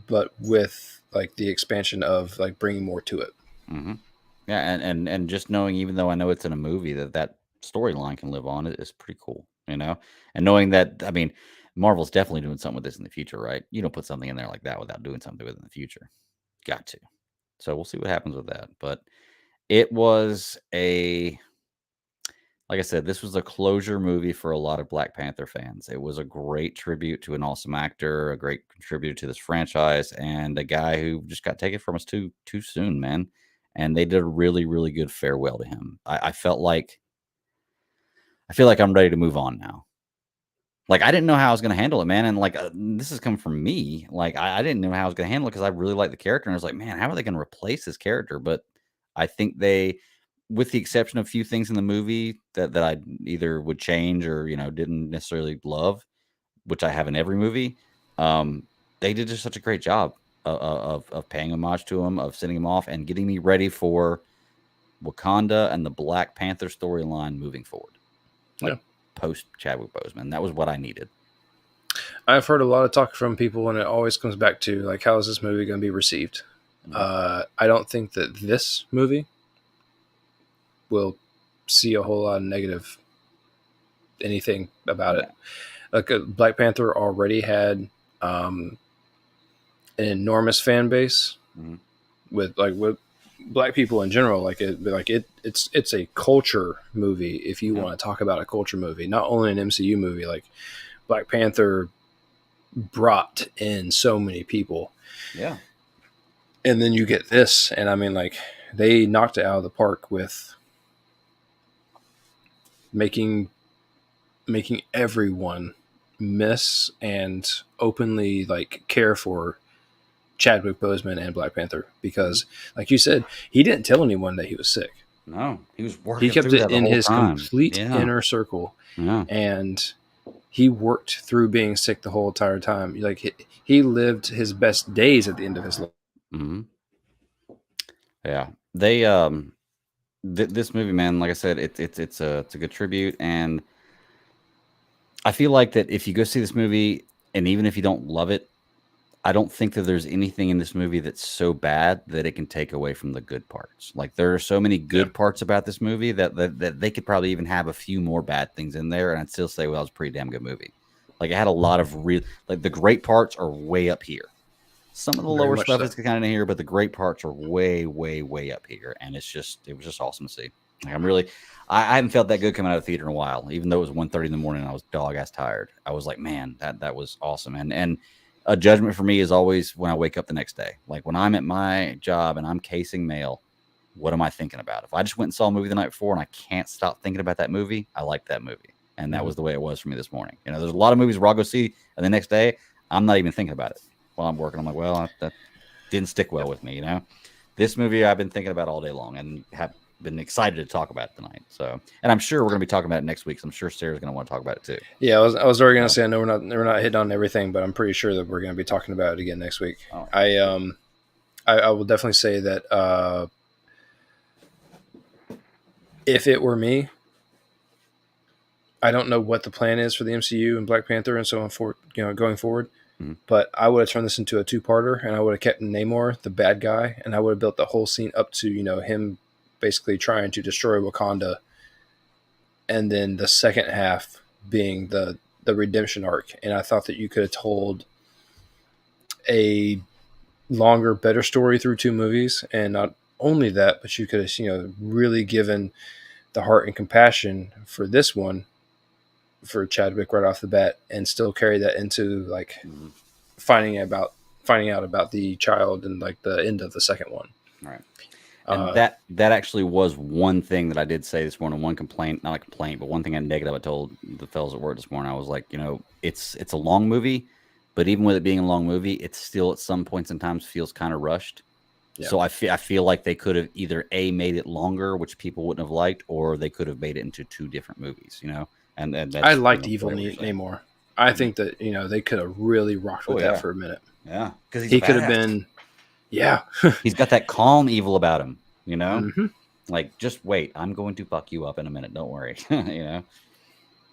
but with like the expansion of like bringing more to it. hmm Yeah, and just knowing, even though I know it's in a movie, that storyline can live on is pretty cool, And knowing that, I mean, Marvel's definitely doing something with this in the future, right? You don't put something in there like that without doing something with it in the future. Got to. So we'll see what happens with that. But it was like I said, this was a closure movie for a lot of Black Panther fans. It was a great tribute to an awesome actor, a great contributor to this franchise, and a guy who just got taken from us too soon, man. And they did a really, really good farewell to him. I feel like I'm ready to move on now. Like, I didn't know how I was going to handle it, man. And like, this is coming from me. Like, I didn't know how I was going to handle it because I really like the character. And I was like, man, how are they going to replace this character? But I think they, with the exception of a few things in the movie that I either would change or, didn't necessarily love, which I have in every movie, um, they did just such a great job of paying homage to him, of sending him off and getting me ready for Wakanda and the Black Panther storyline moving forward, Yeah. like post Chadwick Boseman. That was what I needed. I've heard a lot of talk from people, and it always comes back to like, how is this movie going to be received? Mhm. I don't think that this movie will see a whole lot of negative anything about it. Yeah. Like Black Panther already had um, an enormous fan base Mhm. with black people in general. It's a culture movie. If you Yeah. want to talk about a culture movie, not only an MCU movie, like Black Panther brought in so many people. Yeah. And then you get this, and I mean, like, they knocked it out of the park with making everyone miss and openly like care for Chadwick Boseman and Black Panther Mhm. because, like you said, he didn't tell anyone that he was sick. No, he was He working kept through it that the in whole his time. complete Yeah. inner circle, Yeah. and he worked through being sick the whole entire time. Like he lived his best days at the end of his life. Mhm. Yeah. They this movie, man, like I said, it's a good tribute, and I feel like that if you go see this movie, and even if you don't love it, I don't think that there's anything in this movie that's so bad that it can take away from the good parts. Like, there are so many Yeah, good parts about this movie that they could probably even have a few more bad things in there, and I'd still say, well, it was a pretty damn good movie. Like, it had a lot of real, like, the great parts are way up here. Some of the very lower much stuff so. is kind of in here, but the great parts are way, way, way up here, and it was just awesome to see. Like, I haven't felt that good coming out of the theater in a while. Even though it was 1:30 in the morning, and I was dog ass tired. I was like, man, that was awesome. And a judgment for me is always when I wake up the next day. Like, when I'm at my job and I'm casing mail, what am I thinking about? If I just went and saw a movie the night before and I can't stop thinking about that movie, I like that movie. And that Mhm. was the way it was for me this morning. There's a lot of movies where I'll go see, and the next day I'm not even thinking about it while I'm working. I'm like, well, that didn't stick well Yep. with me. This movie I've been thinking about all day long and have been excited to talk about it tonight. So, and I'm sure we're going to be talking about it next week. So I'm sure Sarah's going to want to talk about it too. Yeah, I was already gonna So, say I know we're not hitting on everything, but I'm pretty sure that we're gonna be talking about it again next week. all right. I will definitely say that if it were me, I don't know what the plan is for the MCU and Black Panther and so on for going forward. Mhm. But I would have turned this into a two-parter, and I would have kept Namor the bad guy, and I would have built the whole scene up to him basically trying to destroy Wakanda, and then the second half being the redemption arc. And I thought that you could have told a longer, better story through 2 movies, and not only that, but you could have really given the heart and compassion for this one for Chadwick right off the bat, and still carry that into like Mhm. finding out about the child and like the end of the second one. Right. And Uh, that actually was one thing that I did say this morning. One complaint, not a complaint, but one thing I negative I told the fellas at work this morning. I was like, it's a long movie, but even with it being a long movie, it still at some points and times feels kind of rushed. yeah, So I feel like they could have either made it longer, which people wouldn't have liked, or they could have made it into two different movies. And I that's liked Evil whatever you're saying. Namor. I Mhm. think that they could have really rocked Oh with that yeah, for a minute. yeah, because he's a He could have badass. been, yeah. He's got that calm evil about him. hmm Like, just wait, I'm going to fuck you up in a minute. Don't worry.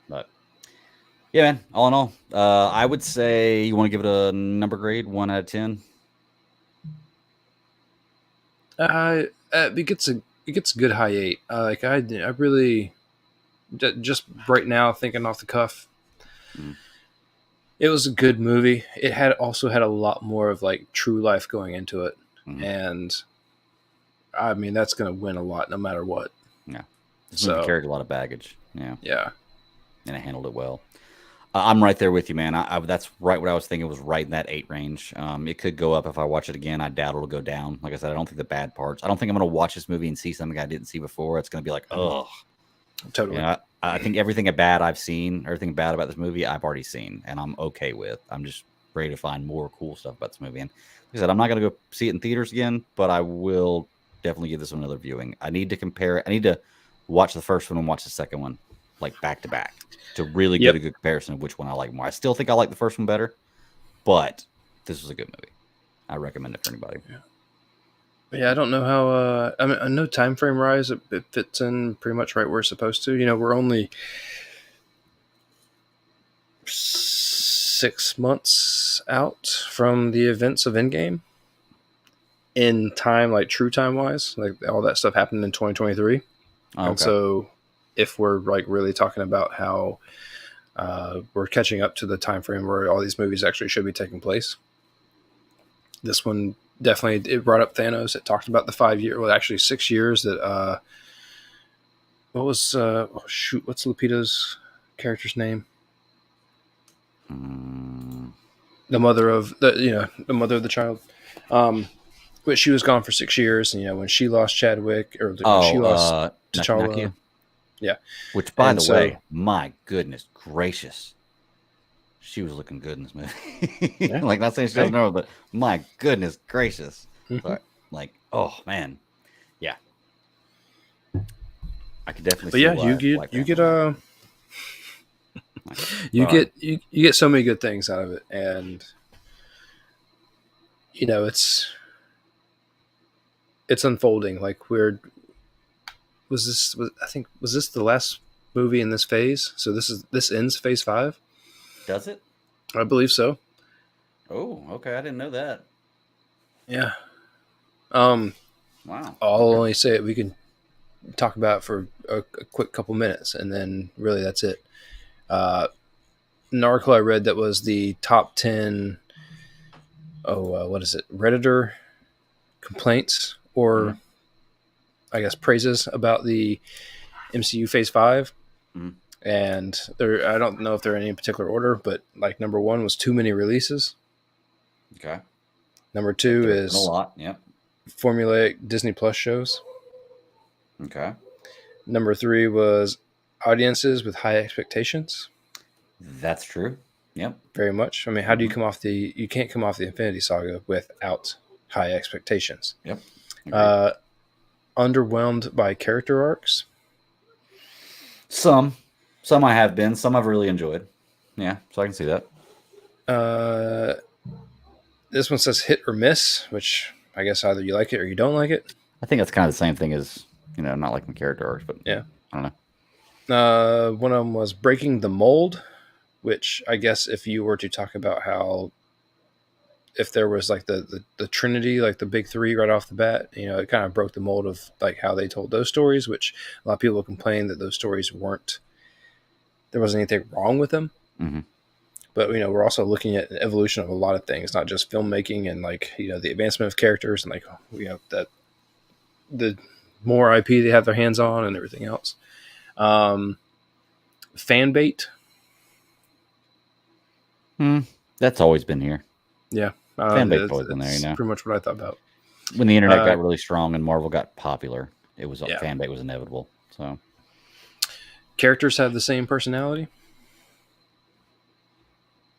But yeah, man. All in all, I would say you want to give it a number grade, 1 out of 10. It gets a good high 8. I really just right now thinking off the cuff, Mm. it was a good movie. It had also had a lot more of like true life going into it, Mhm. and I mean that's gonna win a lot no matter what. Yeah, this movie So carried a lot of baggage. Yeah, yeah, and it handled it well. I'm right there with you, man. That's right what I was thinking was right in that 8 range. It could go up if I watch it again. I doubt it'll go down. Like I said, I don't think the bad parts. I don't think I'm going to watch this movie and see something I didn't see before. It's going to be like, ugh. totally. I think everything bad I've seen, everything bad about this movie, I've already seen, and I'm okay with. I'm just ready to find more cool stuff about this movie. And like I said, I'm not going to go see it in theaters again, but I will definitely give this one another viewing. I need to compare it. I need to watch the first one and watch the second one, like back to back, to really get Yep. a good comparison of which one I like more. I still think I like the first one better, but this was a good movie. I recommend it for anybody. Yeah, I don't know how. I mean, I know time frame rise. It fits in pretty much right where it's supposed to. We're only 6 months out from the events of Endgame in time, like true time wise. Like all that stuff happened in 2023, Oh, and okay. so if we're like really talking about how we're catching up to the time frame where all these movies actually should be taking place, this one definitely it brought up Thanos. It talked about the 5 year, well, actually 6 years that. What was what's Lupita's character's name? The mother of the mother of the child. But she was gone for 6 years, and when she lost Chadwick, or when she lost T'Challa, Nakia. yeah. Which, by And the so- way, my goodness gracious, she was looking good in this movie. Yeah. Like, not saying she doesn't know, but my goodness gracious. Mhm. But, like, oh man, yeah, I could definitely. But see yeah, why Black Panther you get so many good things out of it, and it's unfolding. Like was this the last movie in this phase? So this ends phase 5. Does it? I believe so. Oh, okay. I didn't know that. Yeah. Wow. I'll only say it. We can talk about it for a quick couple minutes, and then really that's it. An article I read that was the top 10. What is it? Redditor complaints or I guess praises about the MCU Phase 5. And I don't know if they're in any particular order, but like number 1 was too many releases. Okay. Number 2 is a lot. Yep. formulaic Disney Plus shows. Okay. Number 3 was audiences with high expectations. That's true. Yep. Very much. I mean, how do you come off you can't come off the Infinity Saga without high expectations. Yep. Underwhelmed by character arcs. Some I have been. Some I've really enjoyed. Yeah, so I can see that. This one says hit or miss, which I guess either you like it or you don't like it. I think that's kind of the same thing as not liking the character arcs, but yeah, I don't know. One of them was breaking the mold, which I guess if you were to talk about how if there was like the Trinity, like the big 3 right off the bat, it kind of broke the mold of like how they told those stories, which a lot of people complain that those stories there wasn't anything wrong with them. Mm-hmm. but we're also looking at an evolution of a lot of things, not just filmmaking and like the advancement of characters and like that the more IP they have their hands on and everything else. Fan bait. That's always been here. Yeah. Fan bait's always been there, Pretty much what I thought about. When the internet got really strong and Marvel got popular, it was Yeah. fan bait was inevitable. So characters have the same personality.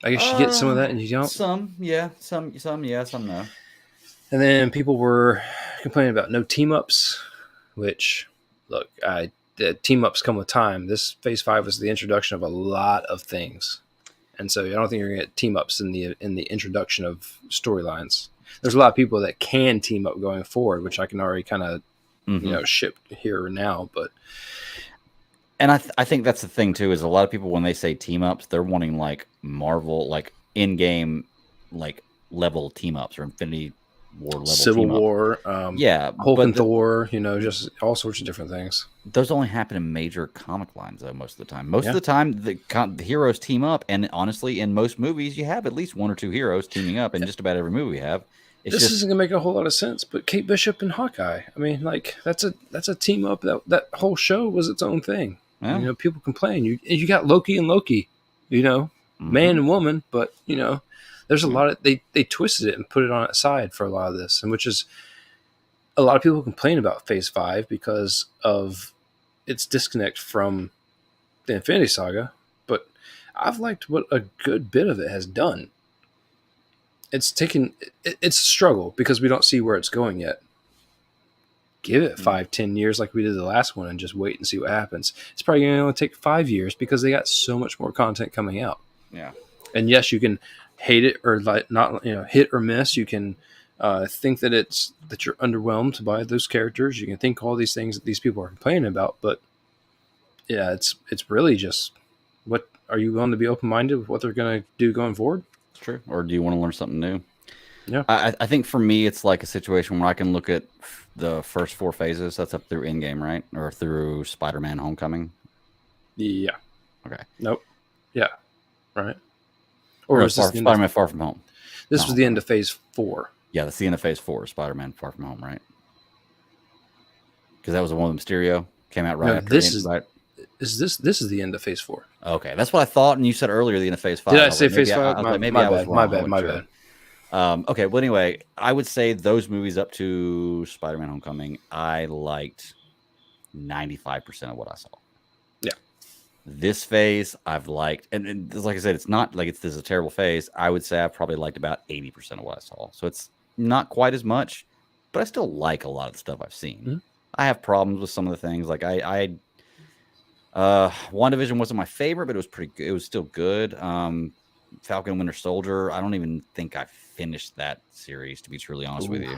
I guess you get some of that and you don't. Some, yeah. Some yeah, some no. And then people were complaining about no team ups, which, look, the team ups come with time. This Phase 5 was the introduction of a lot of things, and so I don't think you're going to get team ups in the introduction of storylines. There's a lot of people that can team up going forward, which I can already kind of ship here now, but. And I think that's the thing too, is a lot of people when they say team ups, they're wanting like Marvel, like in game, like level team ups or Infinity War level Civil team War, Hulk and Thor, just all sorts of different things. Those only happen in major comic lines though. Most of the time, of the time, the heroes team up, and honestly, in most movies, you have at least one or two heroes teaming up in just about every movie we have. This isn't gonna make a whole lot of sense, but Kate Bishop and Hawkeye. I mean, like that's a team up. That whole show was its own thing. Yeah. People complain. You got Loki and Loki, man and woman, but there's a lot of they twisted it and put it on its side for a lot of this, and which is a lot of people complain about Phase 5 because of its disconnect from the Infinity Saga. But I've liked what a good bit of it has done. It's a struggle because we don't see where it's going yet. Give it 5-10 years like we did the last one and just wait and see what happens. It's probably going to only take 5 years because they got so much more content coming out. Yeah. And yes, you can hate it or like not, hit or miss. You can think that you're underwhelmed by those characters. You can think all these things that these people are complaining about, but yeah, it's really just what are you going to be open-minded with what they're going to do going forward? It's true. Or do you want to learn something new? Yeah, I think for me, it's like a situation where I can look at the first 4 phases. That's up through Endgame, right? Or through Spider-Man Homecoming. Yeah. Okay. Nope. Yeah. Right. Or no, was this Spider-Man Far From Home? This was the end of Phase 4. Yeah, that's the end of Phase 4. Spider-Man Far From Home, right? Because that was the one with Mysterio came out right after. This is the end of Phase 4. Okay, that's what I thought, and you said earlier the end of Phase 5. Did I say Phase 5? My bad. My bad. Okay, well, anyway, I would say those movies up to Spider-Man Homecoming, I liked 95% of what I saw. Yeah. This phase, I've liked, and like I said, it's not like this is a terrible phase. I would say I've probably liked about 80% of what I saw. So it's not quite as much, but I still like a lot of the stuff I've seen. Mm-hmm. I have problems with some of the things. Like WandaVision wasn't my favorite, but it was pretty good. It was still good. Falcon and Winter Soldier, I don't even think I finished that series, to be truly honest with you.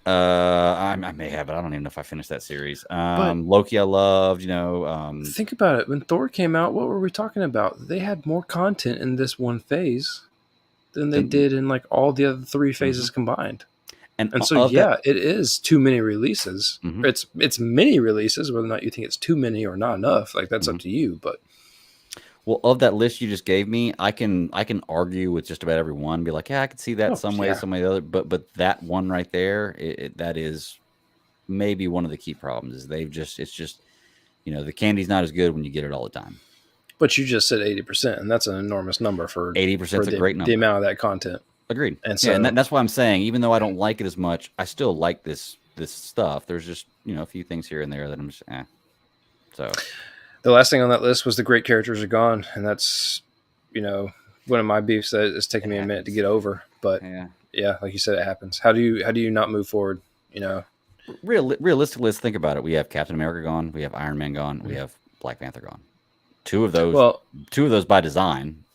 I may have, but I don't even know if I finished that series. Loki, I loved. Think about it. When Thor came out, what were we talking about? They had more content in this one phase than they did in like all the other 3 phases combined. And so it is too many releases. Mm-hmm. It's many releases. Whether or not you think it's too many or not enough, like that's up to you. But well, of that list you just gave me, I can argue with just about every one. Be like, yeah, I could see that some way, some way, the other. But that one right there, that is maybe one of the key problems. Is it's just the candy's not as good when you get it all the time. But you just said 80%, and that's an enormous number for 80%. Is a great number. The amount of that content. Agreed. And so, and that's why I'm saying, even though I don't like it as much, I still like this stuff. There's just a few things here and there that I'm just So. The last thing on that list was the great characters are gone, and that's, one of my beefs that it's taken me a minute to get over. But yeah, like you said, it happens. How do you not move forward? Realistically, let's think about it. We have Captain America gone, we have Iron Man gone, we have Black Panther gone. Two of those by design.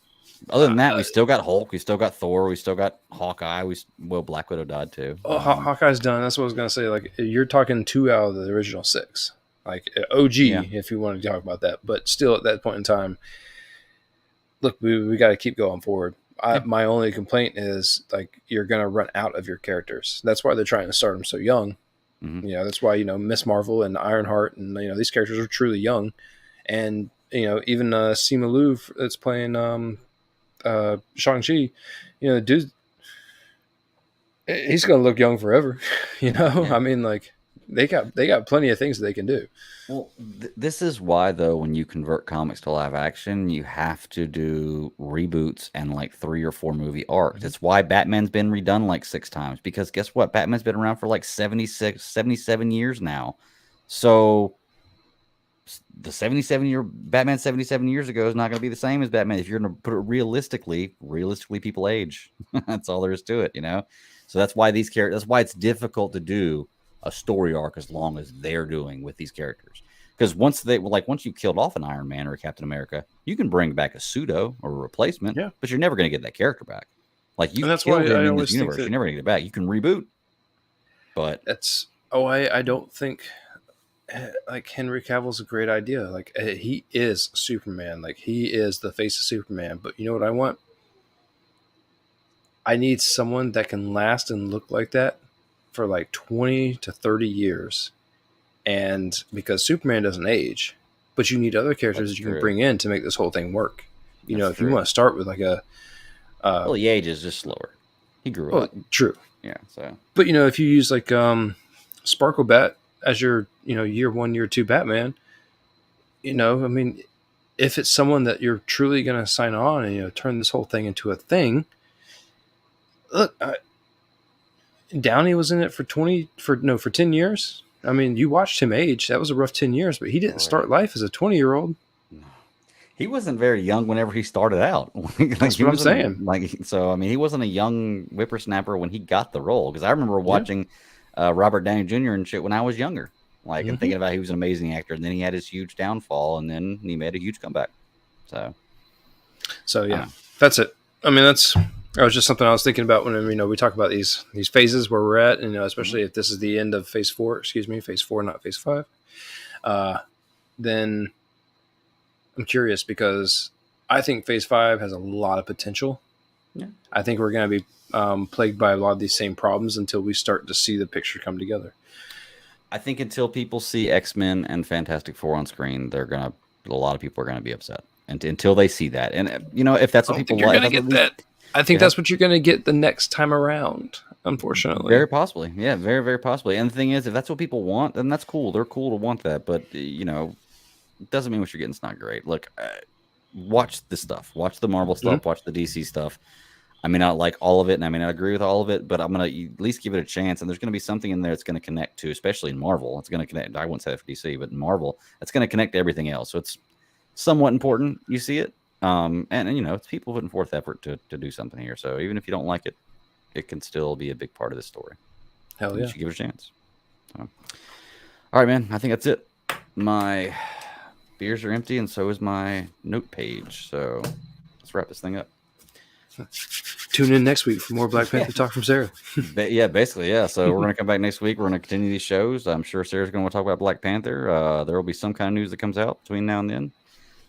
Other than that, we still got Hulk, we still got Thor, we still got Hawkeye. Black Widow died too. Oh, Hawkeye's done. That's what I was gonna say. Like you're talking 2 out of the original 6. Like OG, if you want to talk about that. But still, at that point in time, look, we got to keep going forward. My only complaint is like you're going to run out of your characters. That's why they're trying to start them so young. Mm-hmm. That's why Miss Marvel and Ironheart and these characters are truly young, and even Simu Liu that's playing Shang-Chi, dude, he's gonna look young forever. Yeah. I mean, like they got plenty of things that they can do. Well, this is why, though, when you convert comics to live action, you have to do reboots and like 3 or 4 movie arcs. Mhm. It's why Batman's been redone like 6 times because guess what? Batman's been around for like 76, 77 years now. So the 77-year Batman 77 years ago is not going to be the same as Batman. If you're going to put it realistically, people age. That's all there is to it. So that's why these characters, that's why it's difficult to do a story arc as long as they're doing with these characters. Because once you killed off an Iron Man or a Captain America, you can bring back a pseudo or a replacement, Yeah, but you're never going to get that character back. Like you and that's why killed him I in this always think universe, that you're never going to get it back. You can reboot, but that's. Oh, I don't think like Henry Cavill's a great idea. Like he is Superman. Like he is the face of Superman. But you know what I want? I need someone that can last and look like that for like 20 to 30 years. And because Superman doesn't age, but you need other characters that's that you can true. bring in to make this whole thing work. That's If you true. want to start with like a Well, he ages just slower. He grew up. true. Yeah, so But if you use like Sparkle Bat as your year 1, year 2 Batman, I mean, if it's someone that you're truly going to sign on and turn this whole thing into a thing, look, Downey was in it for 10 years. I mean, you watched him age. That was a rough 10 years, but he didn't start life as a 20-year-old. he wasn't very young whenever he started out. That's he what I'm wasn't saying. so. I mean, he wasn't a young whippersnapper when he got the role. Because I remember Yeah. watching Robert Downey Jr. and shit when I was younger, and Mm-hmm. thinking about he was an amazing actor. And then he had his huge downfall, and then he made a huge comeback. So yeah, that's it. I mean, that was just something I was thinking about when we talk about these phases where we're at, and especially if this is the end of phase 4. Excuse me, phase 4, not phase 5. Then I'm curious because I think phase 5 has a lot of potential. Yeah. I think we're going to be plagued by a lot of these same problems until we start to see the picture come together. I think until people see X-Men and Fantastic Four on screen, a lot of people are going to be upset. And until they see that, and if that's what people you're like, going to get that. I think that's what you're going to get the next time around. Unfortunately, very possibly, yeah, very, very possibly. And the thing is, if that's what people want, then that's cool. They're cool to want that, but it doesn't mean what you're getting is not great. Look, watch this stuff. Watch the Marvel stuff. Watch the DC stuff. I may not like all of it, and I may not agree with all of it, but I'm going to at least give it a chance. And there's going to be something in there that's going to connect to, especially in Marvel. It's going to connect. I wouldn't say that for DC, but in Marvel, it's going to connect to everything else. So it's somewhat important. You see it, and it's people putting forth effort to do something here. So even if you don't like it, it can still be a big part of this story. Hell yeah! You should give it a chance. So. All right, man. I think that's it. My beers are empty, and so is my note page. So let's wrap this thing up. Tune in next week for more Black Panther talk from Sarah. Yeah, basically, yeah. So we're going to come back next week. We're going to continue these shows. I'm sure Sarah's going to talk about Black Panther. There will be some kind of news that comes out between now and then.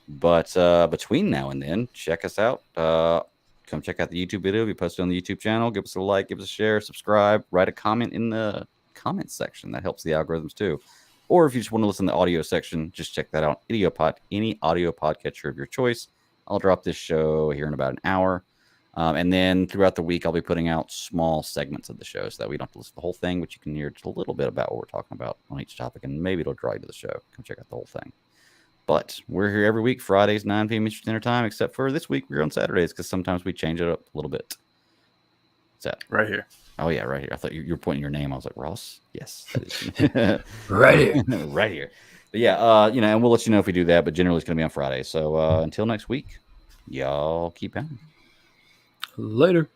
But between now and then, check us out. Come check out the YouTube video. We posted on the YouTube channel. Give us a like, give us a share, subscribe, write a comment in the comments section. That helps the algorithms too. Or if you just want to listen to the audio section, just check that out. Any audio podcatcher of your choice. I'll drop this show here in about an hour. And then throughout the week, I'll be putting out small segments of the show so that we don't have to listen to the whole thing, but you can hear just a little bit about what we're talking about on each topic, and maybe it'll draw you to the show. Come check out the whole thing. But we're here every week, Fridays, 9 p.m. Eastern Standard Time, except for this week we're on Saturdays because sometimes we change it up a little bit. What's that? Right here. Oh, yeah, right here. I thought you were pointing your name. I was like, Ross? Yes. Right here. Right here. But yeah, and we'll let you know if we do that, but generally it's going to be on Friday. So until next week, y'all keep pounding. Later.